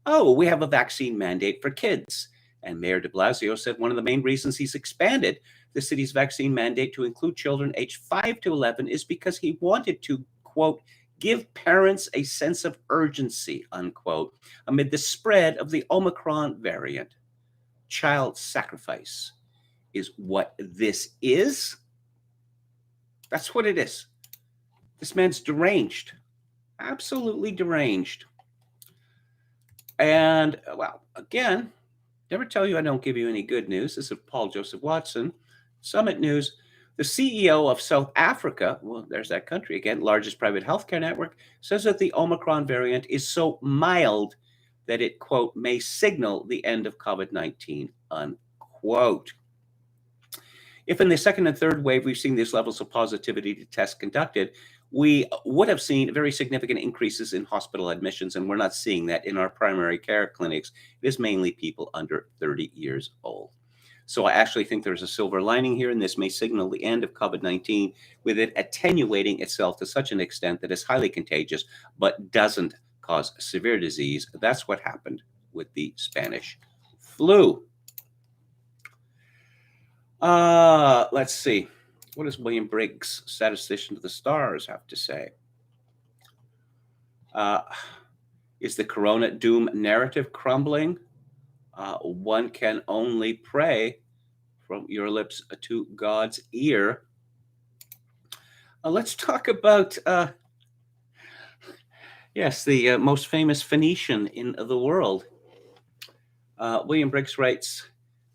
we have a vaccine mandate for kids. And Mayor de Blasio said one of the main reasons he's expanded the city's vaccine mandate to include children aged 5 to 11 is because he wanted to, quote, give parents a sense of urgency, unquote, amid the spread of the Omicron variant. Child sacrifice is what this is. That's what it is. This man's deranged, absolutely deranged. And, again, never tell you I don't give you any good news. This is Paul Joseph Watson, Summit News. The CEO of South Africa, well, there's that country again, largest private healthcare network, says that the Omicron variant is so mild that it, quote, may signal the end of COVID-19, unquote. If in the second and third wave we've seen these levels of positivity to tests conducted, we would have seen very significant increases in hospital admissions, and we're not seeing that in our primary care clinics. It is mainly people under 30 years old. So I actually think there's a silver lining here, and this may signal the end of COVID-19, with it attenuating itself to such an extent that it's highly contagious, but doesn't cause severe disease. That's what happened with the Spanish flu. Let's see. What does William Briggs, statistician to the stars, have to say? Is the corona doom narrative crumbling? One can only pray from your lips to God's ear. Let's talk about, the most famous Phoenician in the world. William Briggs writes,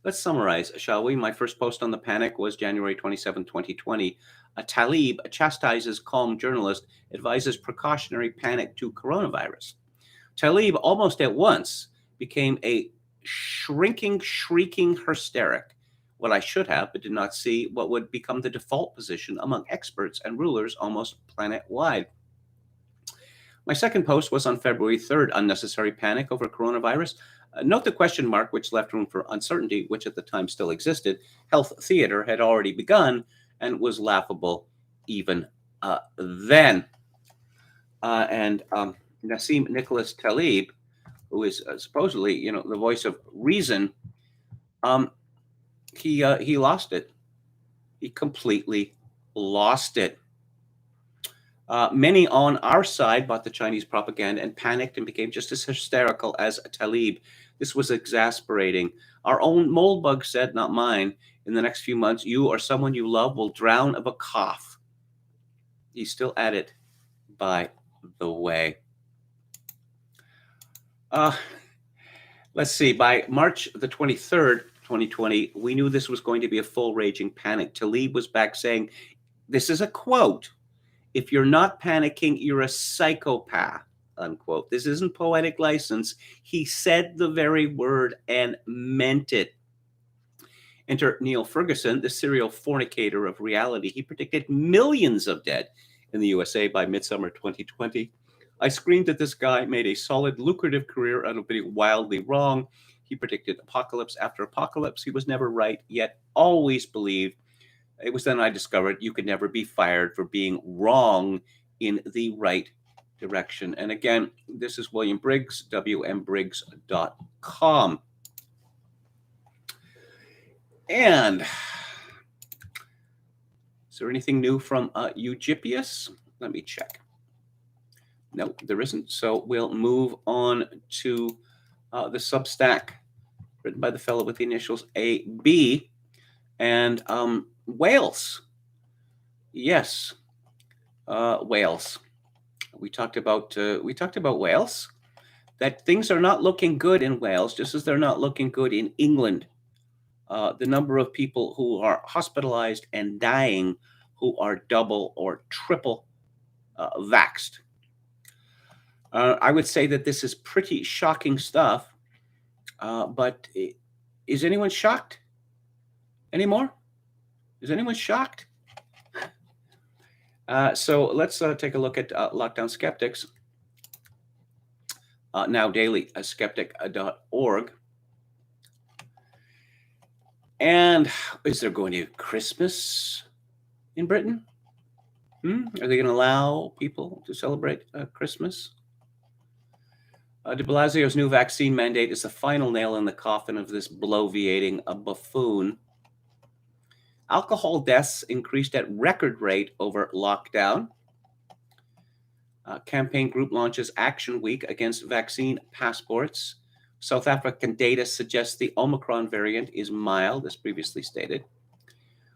let's summarize, shall we? My first post on the panic was January 27, 2020. A Talib chastises calm journalist, advises precautionary panic to coronavirus. Talib almost at once became a shrinking, shrieking hysteric. What I should have, but did not see, what would become the default position among experts and rulers almost planet-wide. My second post was on February 3rd, unnecessary panic over coronavirus. Note the question mark, which left room for uncertainty, which at the time still existed. Health theater had already begun and was laughable even then. And Nassim Nicholas Taleb, who is supposedly, the voice of reason, he lost it. He completely lost it. Many on our side bought the Chinese propaganda and panicked and became just as hysterical as Talib. This was exasperating. Our own Moldbug said, not mine, in the next few months, you or someone you love will drown of a cough. He's still at it, by the way. Let's see. By March the 23rd, 2020, we knew this was going to be a full raging panic. Tlaib was back saying, this is a quote, "If you're not panicking, you're a psychopath," unquote. This isn't poetic license. He said the very word and meant it. Enter Neil Ferguson, the serial fornicator of reality. He predicted millions of dead in the USA by midsummer 2020. I screamed at this guy, made a solid, lucrative career out of being wildly wrong. He predicted apocalypse after apocalypse. He was never right, yet always believed. It was then I discovered you could never be fired for being wrong in the right direction. And again, this is William Briggs, wmbriggs.com. And is there anything new from Eugippius? Let me check. No, there isn't. So we'll move on to the Substack written by the fellow with the initials AB. And Wales. Yes, Wales. We talked about Wales. That things are not looking good in Wales, just as they're not looking good in England. The number of people who are hospitalized and dying who are double or triple vaxxed. I would say that this is pretty shocking stuff, but is anyone shocked anymore? Is anyone shocked? So let's take a look at Lockdown Skeptics. Now daily, skeptic.org. And is there going to be Christmas in Britain? Are they going to allow people to celebrate Christmas? De Blasio's new vaccine mandate is the final nail in the coffin of this bloviating buffoon. Alcohol deaths increased at record rate over lockdown. Campaign group launches action week against vaccine passports. South African data suggests the Omicron variant is mild, as previously stated.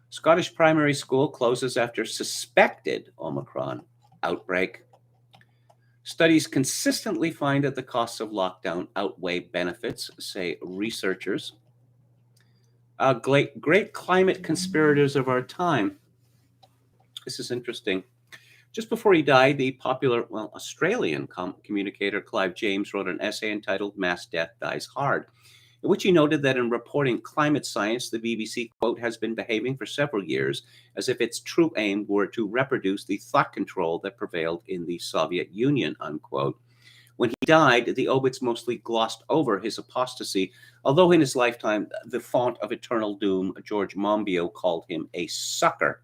Scottish primary school closes after suspected Omicron outbreak. Studies consistently find that the costs of lockdown outweigh benefits, say researchers. Great climate conspirators of our time. This is interesting. Just before he died, the popular, Australian communicator Clive James wrote an essay entitled "Mass Death Dies Hard," in which he noted that in reporting climate science, the BBC, quote, has been behaving for several years as if its true aim were to reproduce the thought control that prevailed in the Soviet Union, unquote. When he died, the obits mostly glossed over his apostasy, although in his lifetime, the font of eternal doom, George Monbiot, called him a sucker.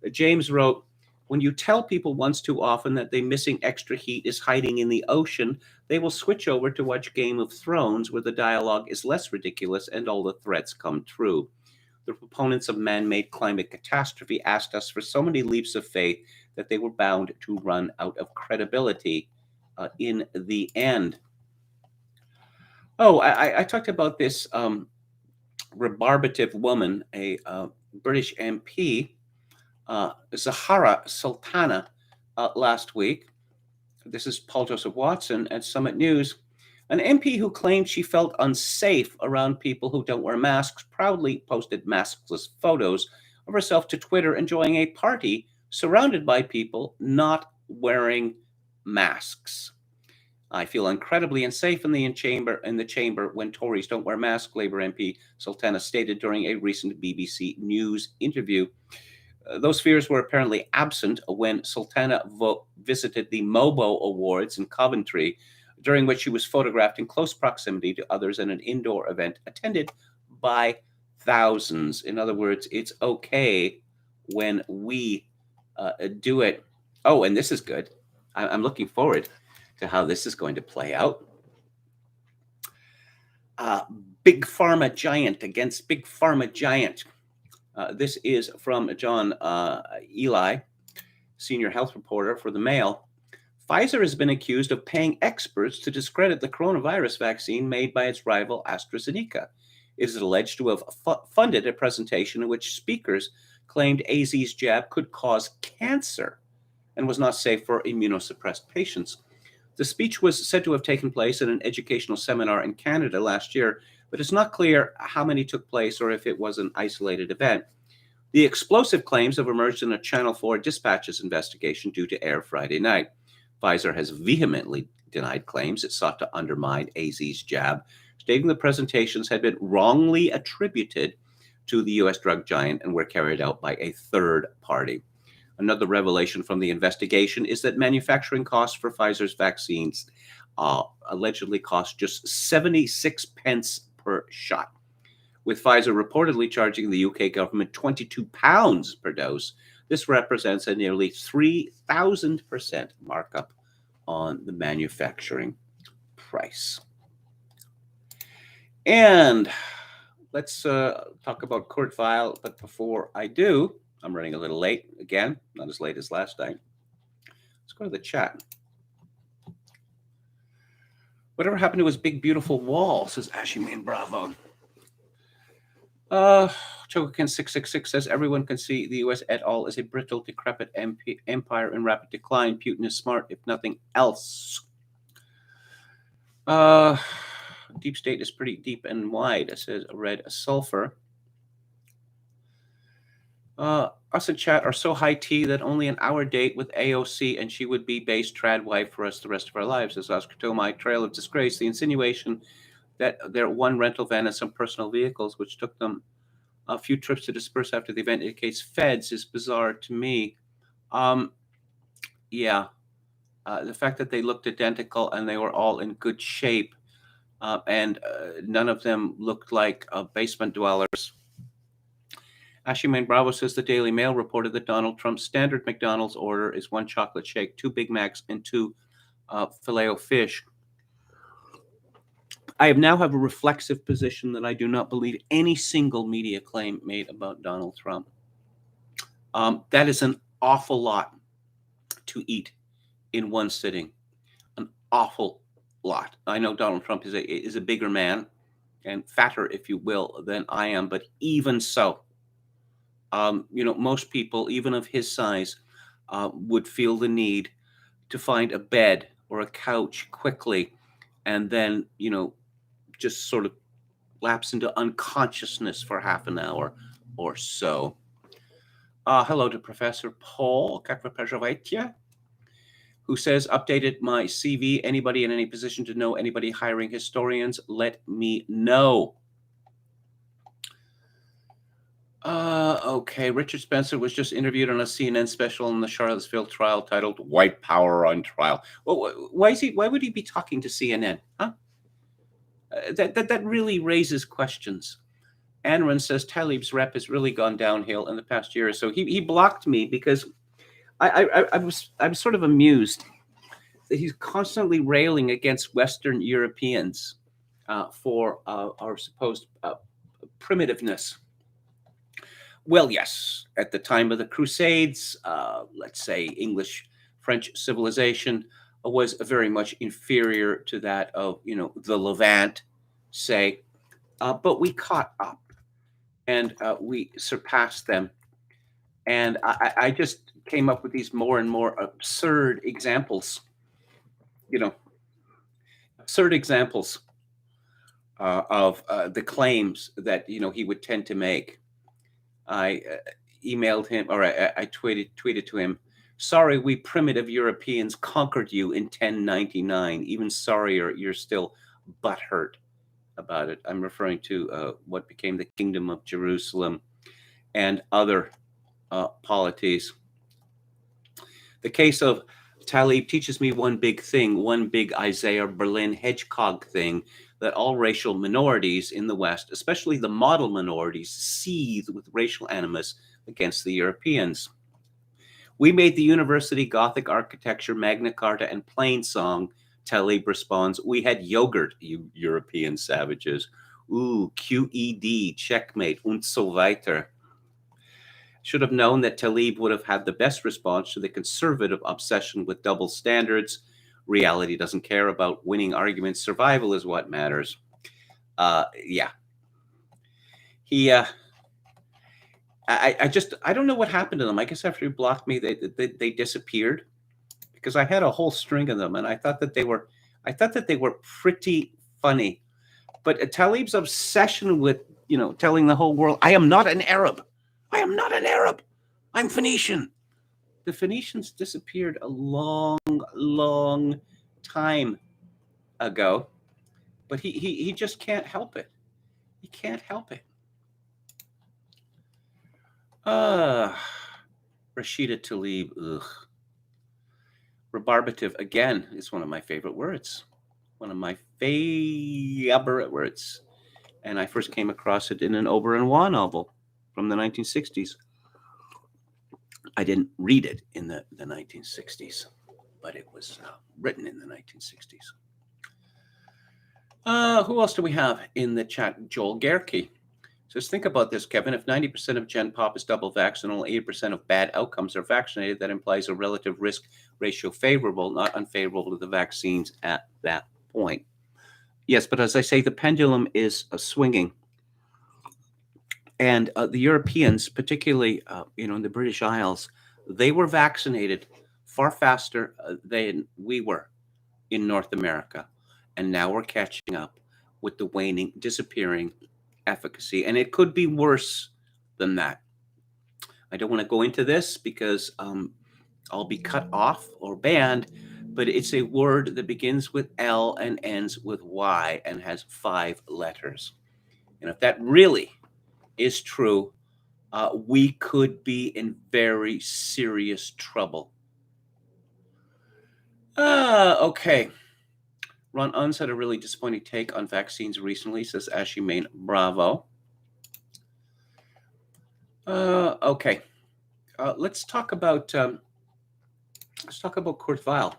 James wrote, "When you tell people once too often that the missing extra heat is hiding in the ocean, they will switch over to watch Game of Thrones, where the dialogue is less ridiculous and all the threats come true. The proponents of man-made climate catastrophe asked us for so many leaps of faith that they were bound to run out of credibility in the end." Oh, I talked about this rebarbative woman, a British MP, Zahara Sultana, last week. This is Paul Joseph Watson at Summit News. An MP who claimed she felt unsafe around people who don't wear masks proudly posted maskless photos of herself to Twitter enjoying a party surrounded by people not wearing masks. "I feel incredibly unsafe in the chamber when Tories don't wear masks," Labour MP Sultana stated during a recent BBC News interview. Those fears were apparently absent when Sultana visited the MOBO Awards in Coventry, during which she was photographed in close proximity to others at an indoor event attended by thousands. In other words, it's okay when we do it. Oh, and this is good. I'm looking forward to how this is going to play out. Big Pharma giant against Big Pharma giant. This is from John Eli, senior health reporter for the Mail. Pfizer has been accused of paying experts to discredit the coronavirus vaccine made by its rival AstraZeneca. It is alleged to have funded a presentation in which speakers claimed AZ's jab could cause cancer and was not safe for immunosuppressed patients. The speech was said to have taken place at an educational seminar in Canada last year, but it's not clear how many took place or if it was an isolated event. The explosive claims have emerged in a Channel 4 Dispatches investigation due to air Friday night. Pfizer has vehemently denied claims it sought to undermine AZ's jab, stating the presentations had been wrongly attributed to the U.S. drug giant and were carried out by a third party. Another revelation from the investigation is that manufacturing costs for Pfizer's vaccines allegedly cost just 76 pence per shot, with Pfizer reportedly charging the UK government £22 per dose. This represents a nearly 3,000% markup on the manufacturing price. And let's talk about Kurt Weill, but before I do, I'm running a little late again, not as late as last time. Let's go to the chat. Whatever happened to his big, beautiful wall, says Ashimane Bravo. Chokokin666 says everyone can see the U.S. et al. Is a brittle, decrepit empire in rapid decline. Putin is smart, if nothing else. Deep state is pretty deep and wide, says Red Sulfur. Us in chat are so high tea that only an hour date with AOC and she would be base trad wife for us the rest of our lives. As Oscar Tomai, trail of disgrace, the insinuation that their one rental van and some personal vehicles, which took them a few trips to disperse after the event, indicates feds, is bizarre to me. The fact that they looked identical and they were all in good shape, and none of them looked like basement dwellers. Ashimane Bravo says the Daily Mail reported that Donald Trump's standard McDonald's order is 1 chocolate shake, 2 Big Macs, and 2 Filet-O-Fish. I now have a reflexive position that I do not believe any single media claim made about Donald Trump. That is an awful lot to eat in one sitting. An awful lot. I know Donald Trump is a bigger man and fatter, if you will, than I am, but even so, most people, even of his size, would feel the need to find a bed or a couch quickly and then, just sort of lapse into unconsciousness for half an hour or so. Hello to Professor Paul, who says, updated my CV. Anybody in any position to know anybody hiring historians, let me know. Okay, Richard Spencer was just interviewed on a CNN special in the Charlottesville trial titled White Power on Trial. Well, why would he be talking to CNN? Huh? That really raises questions. Anran says Tlaib's rep has really gone downhill in the past year or so. He blocked me because I was sort of amused that he's constantly railing against Western Europeans for our supposed primitiveness. Well, yes, at the time of the Crusades, let's say English, French civilization was very much inferior to that of, the Levant, say, but we caught up and we surpassed them. And I just came up with these more and more absurd examples, of the claims that, he would tend to make. I emailed him, or I tweeted to him, sorry, we primitive Europeans conquered you in 1099. Even sorrier, you're still butthurt about it. I'm referring to what became the Kingdom of Jerusalem and other polities. The case of Tlaib teaches me one big thing, one big Isaiah Berlin Hedgehog thing, that all racial minorities in the West, especially the model minorities, seethe with racial animus against the Europeans. We made the university Gothic architecture, Magna Carta, and plain song. Tlaib responds, we had yogurt, you European savages. Ooh, QED, checkmate, und so weiter. Should have known that Tlaib would have had the best response to the conservative obsession with double standards. Reality doesn't care about winning arguments. Survival is what matters. Yeah. he I don't know what happened to them. I guess after he blocked me, they disappeared, because I had a whole string of them, and I thought that they were pretty funny. But Talib's obsession with, telling the whole world, I am not an Arab. I am not an Arab. I'm Phoenician. The Phoenicians disappeared a long, long time ago, but he just can't help it. He can't help it. Rashida Tlaib, ugh. Rebarbative, again, is one of my favorite words. One of my favorite words. And I first came across it in an Oberyn novel from the 1960s. I didn't read it in the 1960s, but it was written in the 1960s. Who else do we have in the chat? Joel Gerke says, think about this, Kevin. If 90% of Gen Pop is double vax and only 80% of bad outcomes are vaccinated, that implies a relative risk ratio favorable, not unfavorable to the vaccines at that point. Yes, but as I say, the pendulum is swinging. And the Europeans, particularly, in the British Isles, they were vaccinated far faster than we were in North America. And now we're catching up with the waning, disappearing efficacy. And it could be worse than that. I don't want to go into this because I'll be cut off or banned, but it's a word that begins with L and ends with Y and has 5 letters. And if that really is true, we could be in very serious trouble. Okay. Ron Unz had a really disappointing take on vaccines recently, says Ashley Main. Bravo. Okay. Let's talk about Kurt Weill.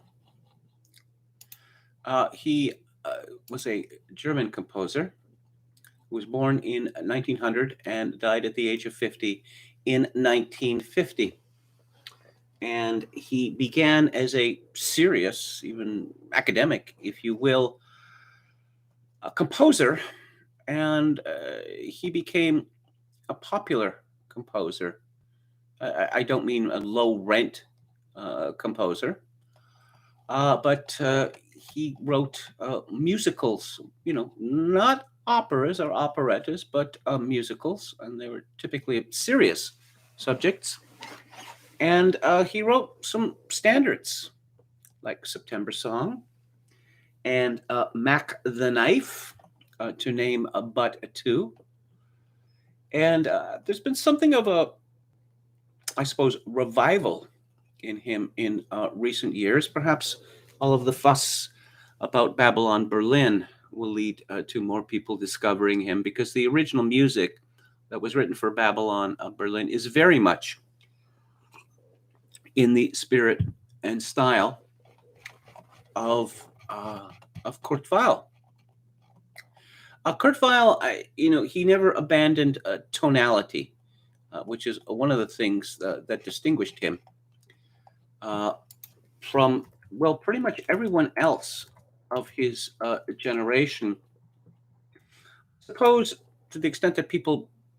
He was a German composer who was born in 1900 and died at the age of 50 in 1950. And he began as a serious, even academic, if you will, a composer, and he became a popular composer. I don't mean a low-rent composer, but he wrote musicals, not operas or operettas, but musicals, and they were typically serious subjects. And he wrote some standards like September Song and Mac the Knife, to name but 2. And there's been something of a, I suppose, revival in him in recent years. Perhaps all of the fuss about Babylon Berlin will lead to more people discovering him, because the original music that was written for Babylon Berlin is very much in the spirit and style of Kurt Weill. Kurt Weill, he never abandoned tonality, which is one of the things that distinguished him from, well, pretty much everyone else of his generation. Suppose, to the extent that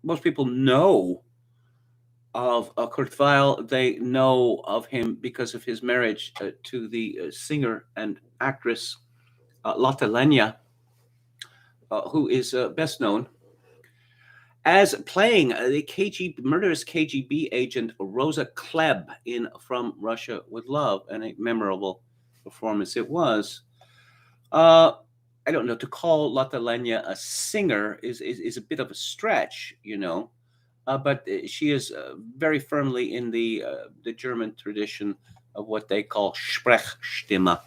most people know of Kurt Weill, they know of him because of his marriage to the singer and actress Lotte Lenya, who is best known as playing the murderous KGB agent Rosa Klebb in From Russia with Love, and a memorable performance it was. I don't know, to call Lotte Lenya a singer is a bit of a stretch, but she is very firmly in the German tradition of what they call Sprechstimme,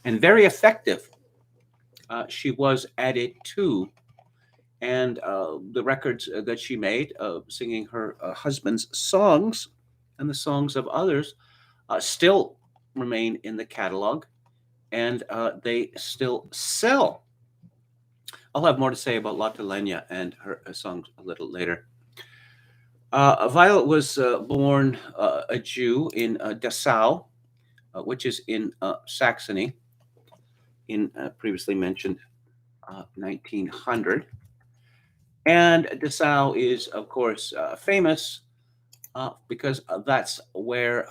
and very effective. She was at it too, and the records that she made, singing her husband's songs and the songs of others, still remain in the catalog, and they still sell. I'll have more to say about Lotte Lenya and her songs a little later. Weill was born a Jew in Dessau, which is in Saxony, in previously mentioned 1900. And Dessau is, of course, famous because that's where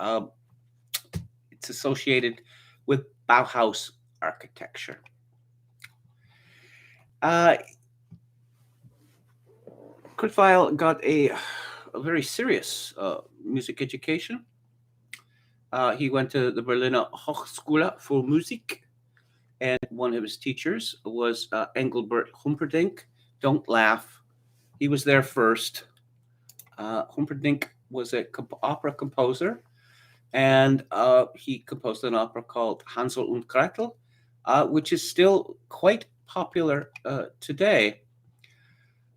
it's associated with Bauhaus architecture. Kurt Weill got a very serious music education. He went to the Berliner Hochschule für Musik, and one of his teachers was Engelbert Humperdinck. Don't laugh. He was there first. Humperdinck was an opera composer, and he composed an opera called Hansel und Gretel, which is still quite popular today.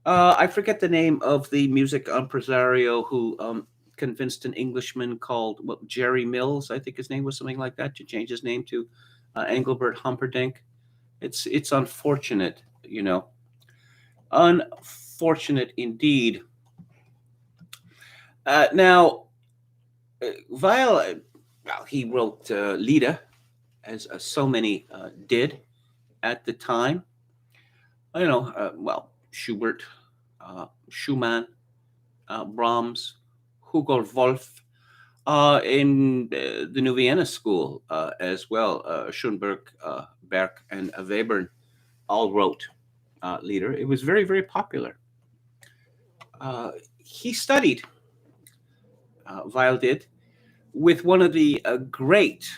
I forget the name of the music impresario who convinced an Englishman called Jerry Mills, I think his name was something like that, to change his name to Engelbert Humperdinck. It's unfortunate, unfortunate indeed. Now, Weill, he wrote Lieder, as so many did at the time. Schubert, Schumann, Brahms, Hugo Wolf, in the New Vienna School as well. Schoenberg, Berg, and Webern all wrote Lieder. It was very, very popular. He studied, Weill did, with one of the great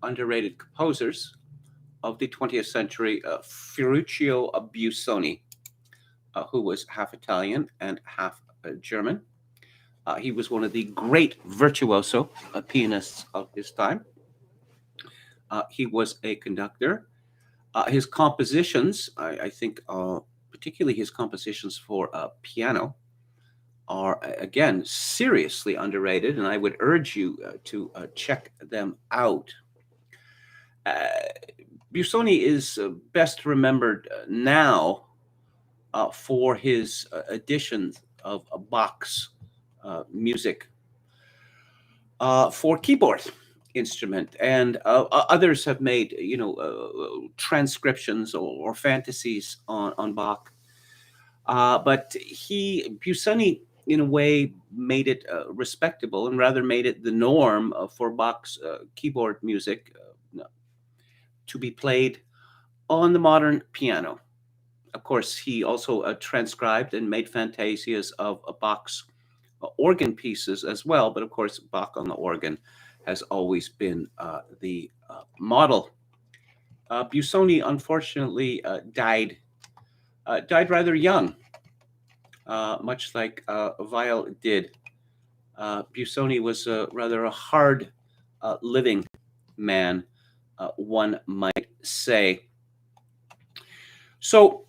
underrated composers of the 20th century, Ferruccio Busoni, who was half Italian and half German. He was one of the great virtuoso pianists of his time. He was a conductor. His compositions, I think, particularly his compositions for piano, are, again, seriously underrated, and I would urge you to check them out. Busoni is best remembered now for his editions of Bach's music for keyboard instrument, and others have made transcriptions or fantasies on Bach. But Busoni, in a way, made it respectable and rather made it the norm for Bach's keyboard music to be played on the modern piano. Of course, he also transcribed and made fantasias of Bach's organ pieces as well. But of course, Bach on the organ has always been the model. Busoni, unfortunately, died rather young, much like Weill did. Busoni was rather a hard living man, one might say. So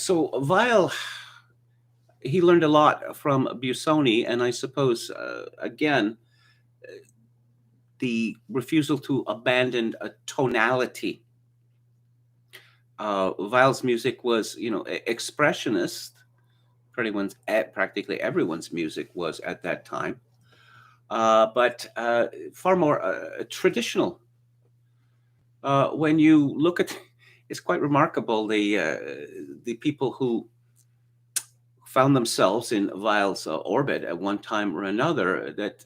Weill, he learned a lot from Busoni, and I suppose, again, the refusal to abandon a tonality. Weill's music was, expressionist. Practically everyone's music was at that time, but far more traditional. When you look at, it's quite remarkable, the people who found themselves in Weill's orbit at one time or another, that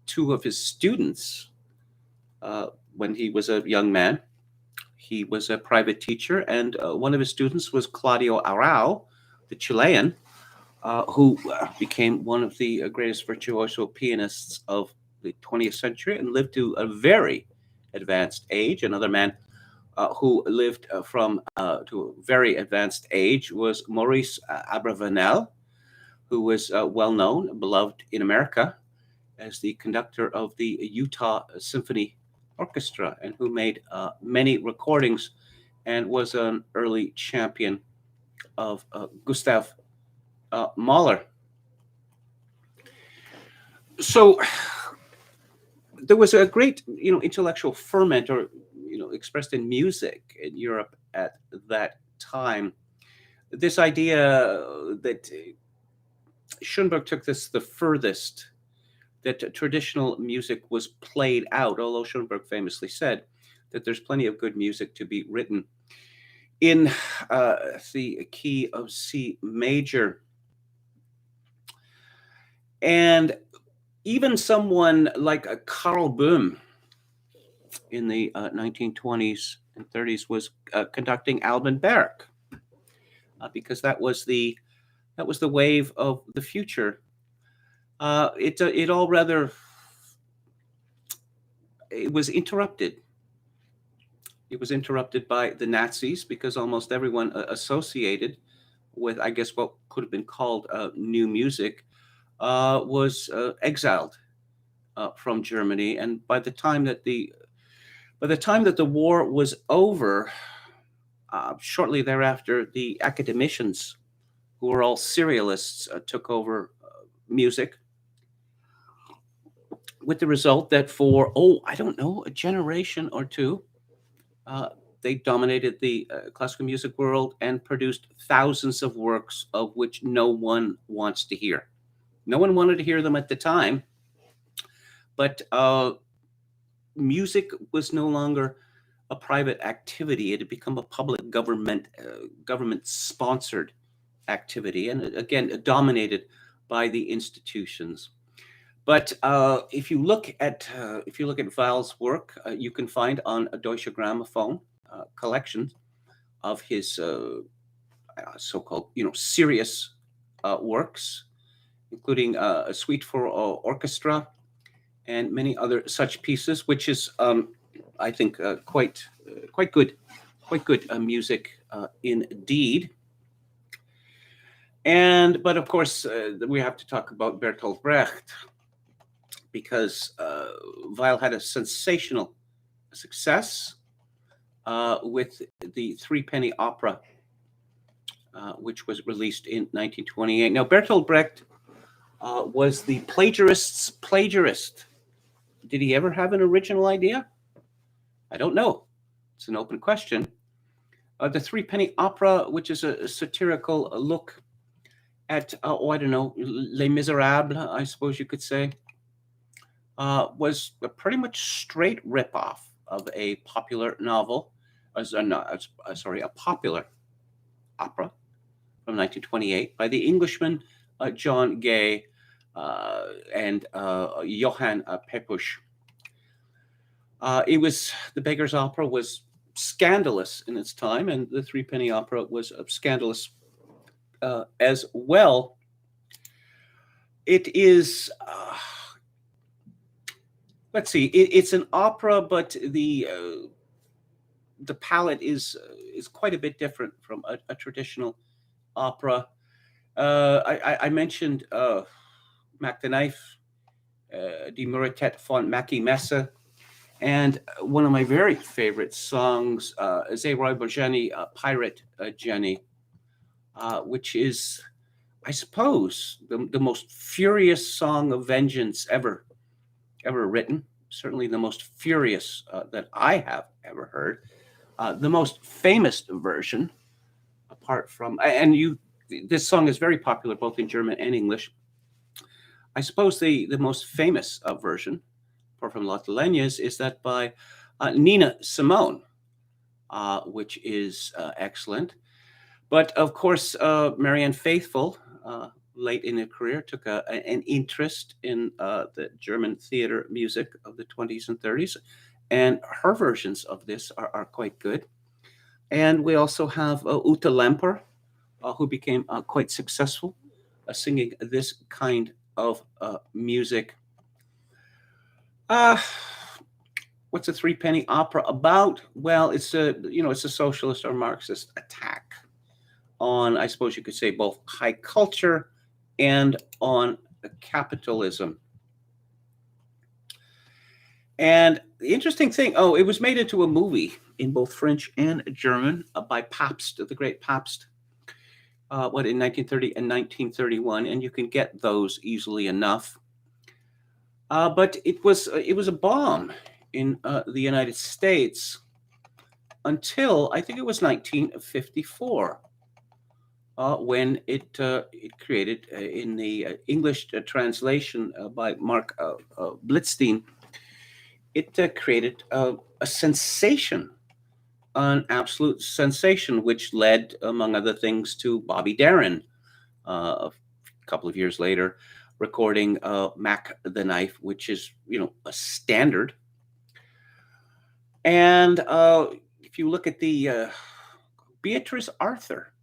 two of his students, when he was a young man, he was a private teacher, and one of his students was Claudio Arrau, the Chilean, who became one of the greatest virtuoso pianists of the 20th century and lived to a very advanced age. Another man who lived to a very advanced age was Maurice Abravanel, who was well known, beloved in America as the conductor of the Utah Symphony Orchestra, and who made many recordings and was an early champion of Gustav Mahler. So there was a great, intellectual ferment, or expressed in music in Europe at that time. This idea that Schoenberg took this the furthest, that traditional music was played out, although Schoenberg famously said that there's plenty of good music to be written in the key of C major. And even someone like Karl Böhm in the 1920s and 30s was conducting Alban Berg, because that was the wave of the future. It all rather, it was interrupted. It was interrupted by the Nazis, because almost everyone associated with, I guess, what could have been called new music was exiled from Germany. And by the time that the war was over, shortly thereafter, the academicians, who were all serialists, took over music, with the result that for, I don't know, a generation or two, they dominated the classical music world and produced thousands of works of which no one wants to hear. No one wanted to hear them at the time, but music was no longer a private activity. It had become a public government-sponsored activity, and again, dominated by the institutions. But if you look at Weil's work, you can find on a Deutsche Grammophon collections of his so-called, serious works, including a suite for orchestra and many other such pieces, which is, I think, quite good music indeed. But of course, we have to talk about Bertolt Brecht, because Weil had a sensational success with the Threepenny Opera, which was released in 1928. Now, Bertolt Brecht was the plagiarist's plagiarist. Did he ever have an original idea? I don't know. It's an open question. The Threepenny Opera, which is a satirical look at, I don't know, Les Miserables, I suppose you could say, was a pretty much straight ripoff of a popular novel, a popular opera from 1928 by the Englishmen John Gay and Johann Pepusch. The Beggar's Opera was scandalous in its time, and the Threepenny Opera was scandalous as well. It is, let's see, it's an opera, but the palette is quite a bit different from a traditional opera. I mentioned Mac the Knife, Die Moritet von Mackie Messe, and one of my very favorite songs is a Roy Jenny, Pirate Jenny, which is, I suppose, the most furious song of vengeance ever written. Certainly the most furious that I have ever heard. The most famous version, apart from, this song is very popular both in German and English. I suppose the most famous version, apart from Miscellaneous, is that by Nina Simone, which is excellent. But of course, Marianne Faithfull, late in her career, took an interest in the German theater music of the 20s and 30s, and her versions of this are quite good. And we also have Ute Lemper, who became quite successful singing this kind of music. What's a Threepenny Opera about? Well, it's a socialist or Marxist attack on, I suppose you could say, both high culture and on capitalism. And the interesting thing, it was made into a movie in both French and German by Pabst, the great Pabst, in 1930 and 1931, and you can get those easily enough. But it was a bomb in the United States until I think it was 1954. When it created, in the English translation by Mark Blitzstein, it created a sensation an absolute sensation, which led, among other things, to Bobby Darin, a couple of years later, recording Mac the Knife, which is, a standard. And if you look at the Beatrice Arthur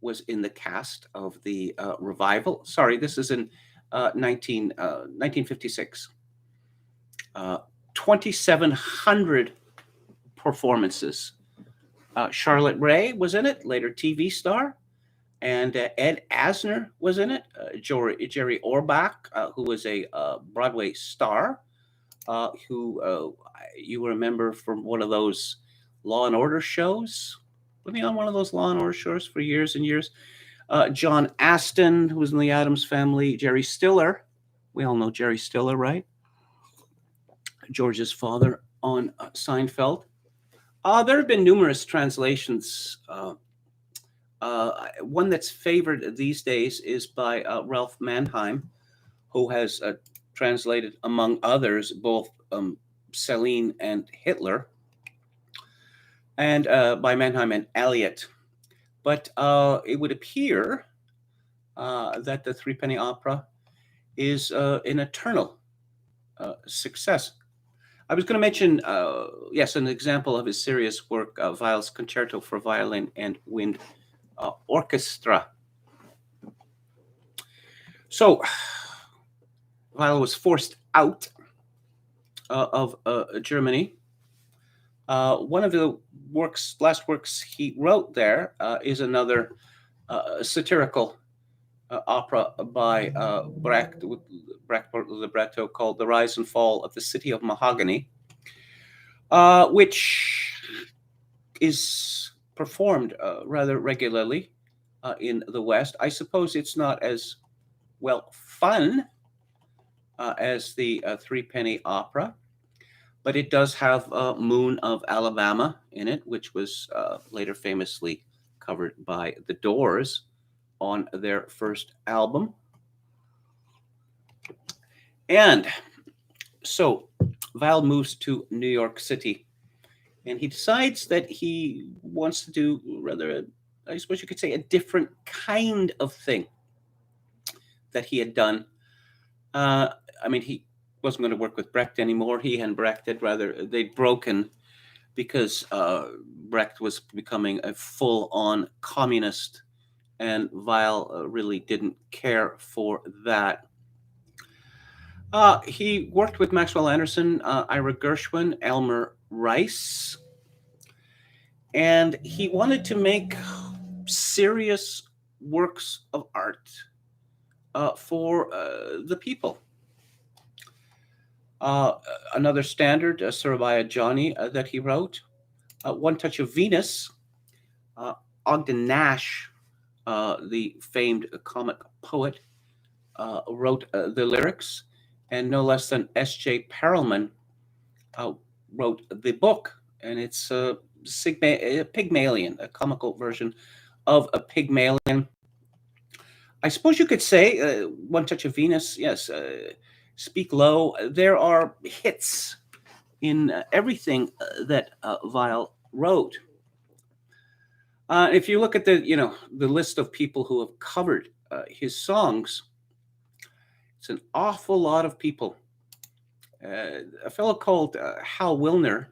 was in the cast of the revival. Sorry, this is in 1956. 2,700 performances. Charlotte Rae was in it, later TV star. And Ed Asner was in it. Jerry Orbach, who was a Broadway star, who you remember from one of those Law and Order shows. Living on one of those Law and Order shows for years and years. John Aston, who was in the Addams Family. Jerry Stiller. We all know Jerry Stiller, right? George's father on Seinfeld. There have been numerous translations. One that's favored these days is by Ralph Manheim, who has translated, among others, both Celine and Hitler, and by Manheim and Eliot. But it would appear that the Threepenny Opera is an eternal success. I was going to mention, yes, an example of his serious work, Weil's Concerto for Violin and Wind Orchestra. So, Weil was forced out of Germany. One of the last works he wrote there is another satirical opera by Brecht, with Brecht libretto, called The Rise and Fall of the City of Mahogany, which is performed rather regularly in the West. I suppose it's not as fun as the Threepenny Opera, but it does have Moon of Alabama in it, which was later famously covered by The Doors on their first album. And so Weil moves to New York City, and he decides that he wants to do rather, I suppose you could say, a different kind of thing that he had done. He wasn't going to work with Brecht anymore. He and Brecht they'd broken because Brecht was becoming a full-on communist, and Weil really didn't care for that. He worked with Maxwell Anderson, Ira Gershwin, Elmer Rice, and he wanted to make serious works of art for the people. Another standard, Surabaya Johnny, that he wrote, One Touch of Venus. Ogden Nash, the famed comic poet, wrote the lyrics, and no less than S.J. Perelman wrote the book, and it's Pygmalion, a comical version of a Pygmalion. I suppose you could say One Touch of Venus, yes, Speak Low. There are hits in everything that Weil wrote. If you look at the list of people who have covered his songs, it's an awful lot of people. A fellow called Hal Wilner,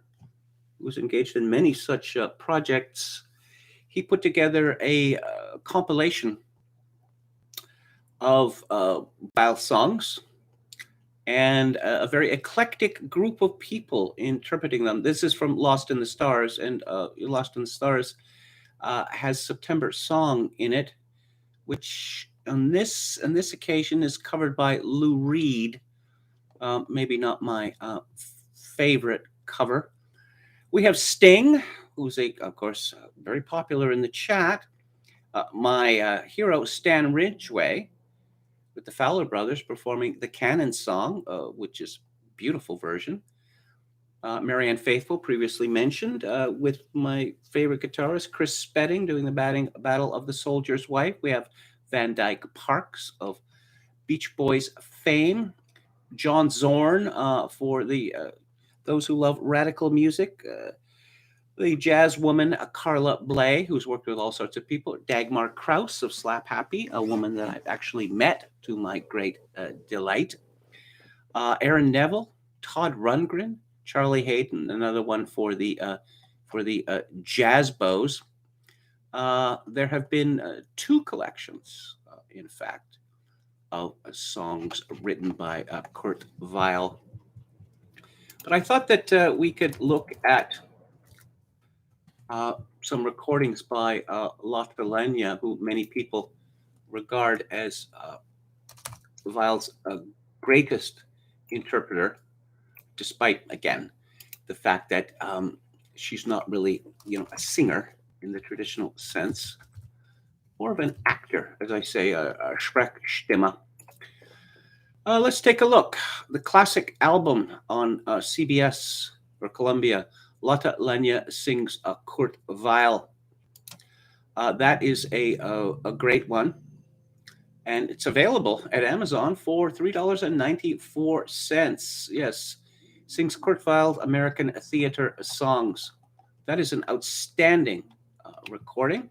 who was engaged in many such projects, he put together a compilation of Weil songs, and a very eclectic group of people interpreting them. This is from Lost in the Stars, and Lost in the Stars has September Song in it, which on this occasion is covered by Lou Reed. Maybe not my favorite cover. We have Sting, who's of course, very popular in the chat. My hero, Stan Ridgway, with the Fowler Brothers performing the Cannon Song, which is a beautiful version. Marianne Faithfull, previously mentioned, with my favorite guitarist, Chris Spedding, doing the Battle of the Soldier's Wife. We have Van Dyke Parks of Beach Boys fame. John Zorn for those who love radical music. The jazz woman Carla Bley, who's worked with all sorts of people. Dagmar Krause of Slap Happy, a woman that I've actually met to my great delight. Aaron Neville, Todd Rundgren, Charlie Hayden, another one for the jazz bows. There have been two collections, in fact, of songs written by Kurt Weill. But I thought that we could look at some recordings by Lotte Lenya, who many people regard as Weill's greatest interpreter, despite, again, the fact that she's not really, a singer in the traditional sense, more of an actor, as I say, a Sprechstimme. Let's take a look. The classic album on CBS or Columbia, Lotte Lenya sings Kurt Weill. That is a great one, and it's available at Amazon for $3.94. Yes, sings Kurt Weill's American theater songs. That is an outstanding recording.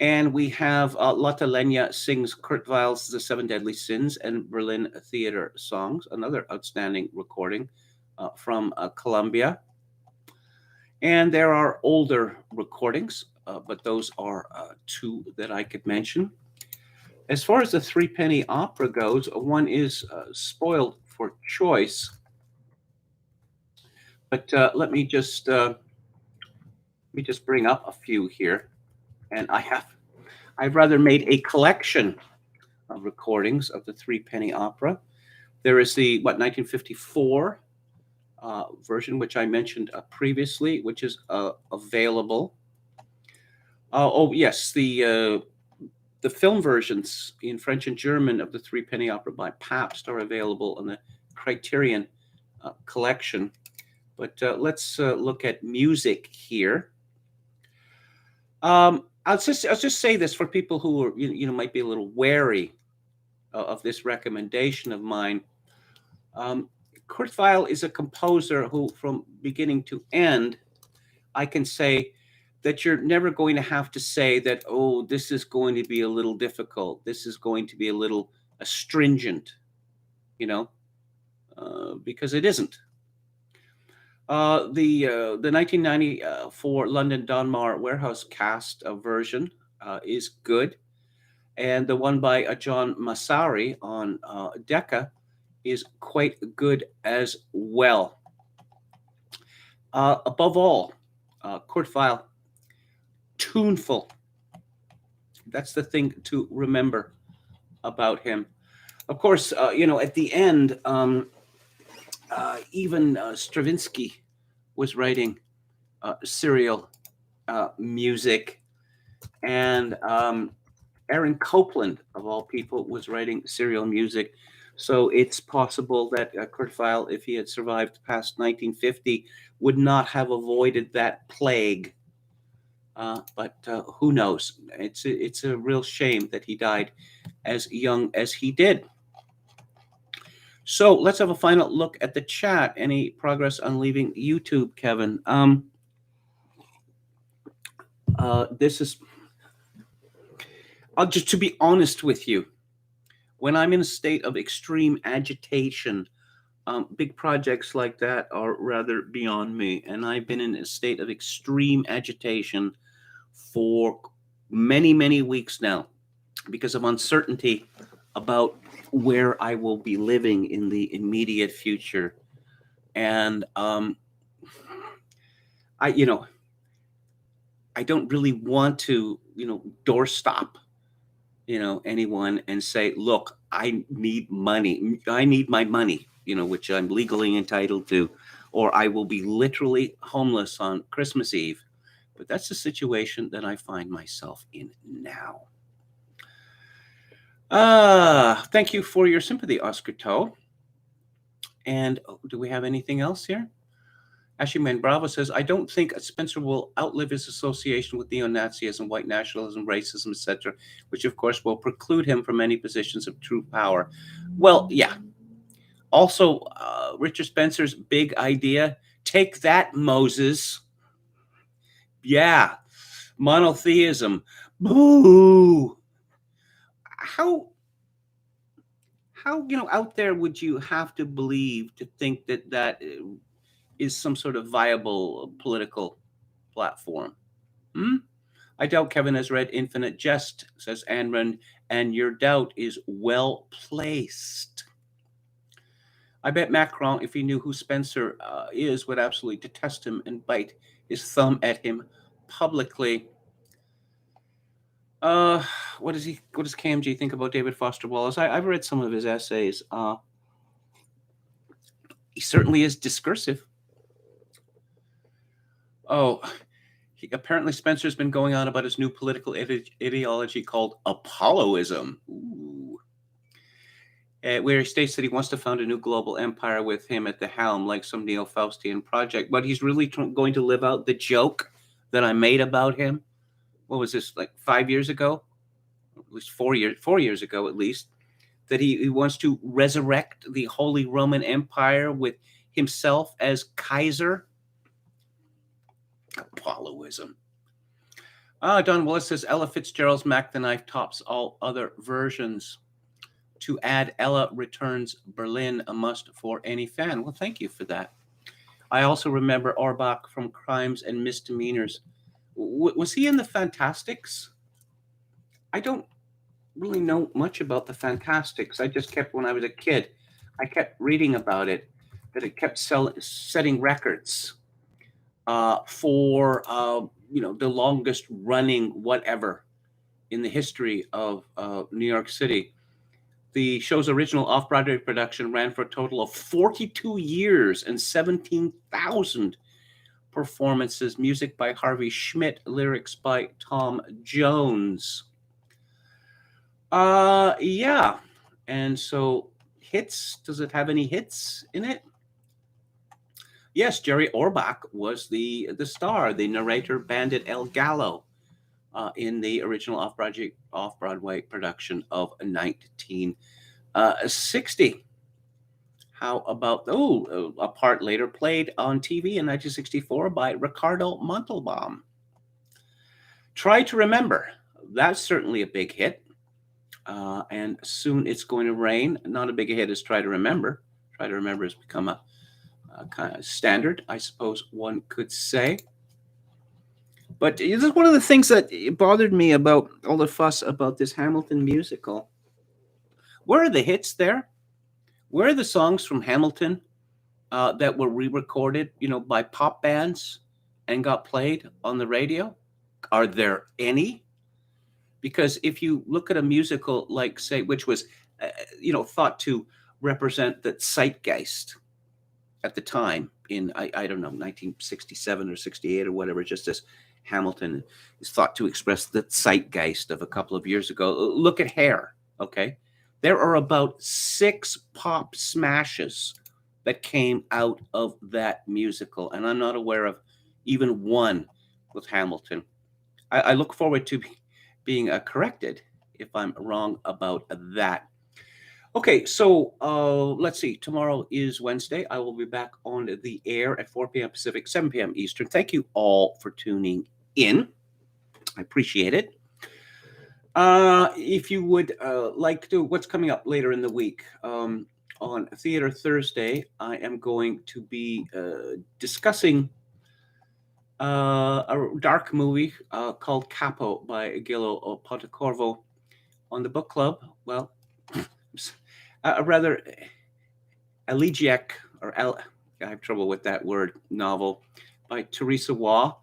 And we have Lotte Lenya sings Kurt Weill's The Seven Deadly Sins and Berlin Theater Songs, another outstanding recording from Columbia. And there are older recordings, but those are two that I could mention. As far as the Threepenny Opera goes, one is spoiled for choice. But let me just bring up a few here. And I've rather made a collection of recordings of the Threepenny Opera. There is the 1954 version, which I mentioned previously, which is available. Oh yes, the film versions in French and German of the Threepenny Opera by Pabst are available in the Criterion collection. But let's look at music here. I'll just say this for people who are, might be a little wary of this recommendation of mine. Kurt Weill is a composer who, from beginning to end, I can say that you're never going to have to say that, oh, this is going to be a little difficult. This is going to be a little astringent, because it isn't. The 1994 London Donmar Warehouse cast version is good, and the one by John Massari on Decca is quite good as well. Above all, Kurt Weill, tuneful. That's the thing to remember about him. Of course, at the end, even Stravinsky was writing serial music, and Aaron Copland, of all people, was writing serial music. So it's possible that Kurt Weill, if he had survived past 1950, would not have avoided that plague. But who knows? It's a real shame that he died as young as he did. So let's have a final look at the chat. Any progress on leaving YouTube, Kevin? This is, just to be honest with you, when I'm in a state of extreme agitation, big projects like that are rather beyond me. And I've been in a state of extreme agitation for many, many weeks now because of uncertainty about where I will be living in the immediate future. And I don't really want to, doorstop, anyone and say, look, I need money. I need my money, which I'm legally entitled to, or I will be literally homeless on Christmas Eve. But that's the situation that I find myself in now. Thank you for your sympathy, Oscar Toe. And do we have anything else here? Ashley Bravo says, I don't think Spencer will outlive his association with neo-Nazism, white nationalism, racism, etc., which of course will preclude him from any positions of true power. Well, yeah. Also, Richard Spencer's big idea, take that, Moses. Yeah, monotheism. Boo! How out there would you have to believe to think that is some sort of viable political platform? Hmm? I doubt Kevin has read Infinite Jest, says Anrand, and your doubt is well placed. I bet Macron, if he knew who Spencer is, would absolutely detest him and bite his thumb at him publicly. What does KMG think about David Foster Wallace? I've read some of his essays. He certainly is discursive. Oh, apparently Spencer's been going on about his new political ideology called Apolloism. Ooh. Where he states that he wants to found a new global empire with him at the helm, like some neo-Faustian project. But he's really going to live out the joke that I made about him. What was this, like 5 years ago? At least 4 years ago, at least. That he wants to resurrect the Holy Roman Empire with himself as Kaiser. Apolloism. Don Willis says Ella Fitzgerald's Mac the Knife tops all other versions. To add, Ella returns Berlin, a must for any fan. Well, thank you for that. I also remember Orbach from Crimes and Misdemeanors. Was he in the Fantastics? I don't really know much about the Fantastics. I just kept, when I was a kid, I kept reading about it, that it kept setting records for the longest running whatever in the history of New York City. The show's original off-Broadway production ran for a total of 42 years and 17,000 performances. Music by Harvey Schmidt, lyrics by Tom Jones. Yeah. And so hits, does it have any hits in it? Yes, Jerry Orbach was the star, the narrator, Bandit El Gallo, in the original off-Broadway production of 1960. How about a part later played on TV in 1964 by Ricardo Montalban. Try to Remember. That's certainly a big hit. And Soon It's Going to Rain. Not a big hit as Try to Remember. Try to Remember has become a kind of standard, I suppose one could say. But this is one of the things that bothered me about all the fuss about this Hamilton musical. Where are the hits there? Where are the songs from Hamilton that were re-recorded, by pop bands and got played on the radio? Are there any? Because if you look at a musical like, say, which was, thought to represent the zeitgeist at the time in, I don't know, 1967 or 68 or whatever, just as Hamilton is thought to express the zeitgeist of a couple of years ago. Look at Hair, okay? There are about 6 pop smashes that came out of that musical, and I'm not aware of even one with Hamilton. I look forward to being corrected if I'm wrong about that. Okay, so let's see. Tomorrow is Wednesday. I will be back on the air at 4 p.m. Pacific, 7 p.m. Eastern. Thank you all for tuning in. I appreciate it. If you would like to, what's coming up later in the week? On Theater Thursday, I am going to be discussing a dark movie called Capo by Gillo Pontecorvo on the book club. Well, a rather elegiac, I have trouble with that word, novel by Teresa Waugh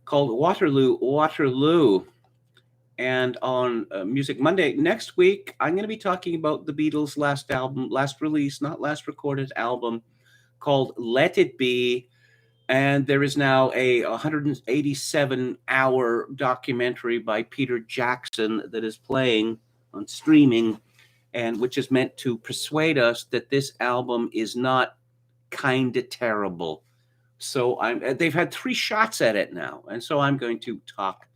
called Waterloo. And on Music Monday next week, I'm going to be talking about the Beatles' last release, not last recorded album, called Let It Be. And there is now a 187-hour documentary by Peter Jackson that is playing on streaming, and which is meant to persuade us that this album is not kind of terrible. So they've had 3 shots at it now, and so I'm going to talk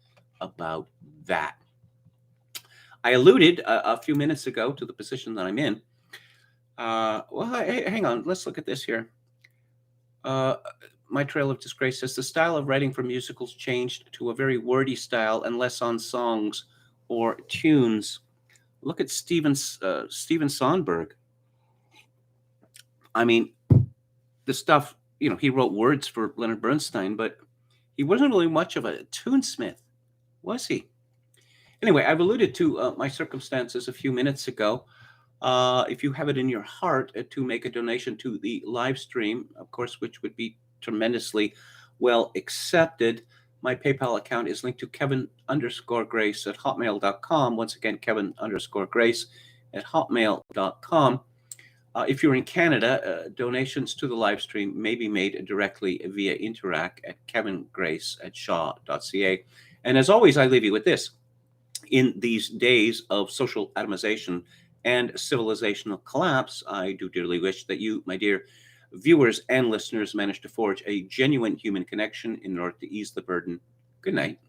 about that. I alluded a few minutes ago to the position that I'm in. Hang on. Let's look at this here. My Trail of Disgrace says the style of writing for musicals changed to a very wordy style and less on songs or tunes. Look at Steven Sonberg. I mean, the stuff, he wrote words for Leonard Bernstein, but he wasn't really much of a tunesmith, was he? Anyway, I've alluded to my circumstances a few minutes ago. If you have it in your heart to make a donation to the live stream, of course, which would be tremendously well accepted, my PayPal account is linked to Kevin_Grace at hotmail.com. Once again, Kevin_Grace at hotmail.com. If you're in Canada, donations to the live stream may be made directly via Interac at kevingrace@shaw.ca. And as always, I leave you with this. In these days of social atomization and civilizational collapse, I do dearly wish that you, my dear viewers and listeners, manage to forge a genuine human connection in order to ease the burden. Good night.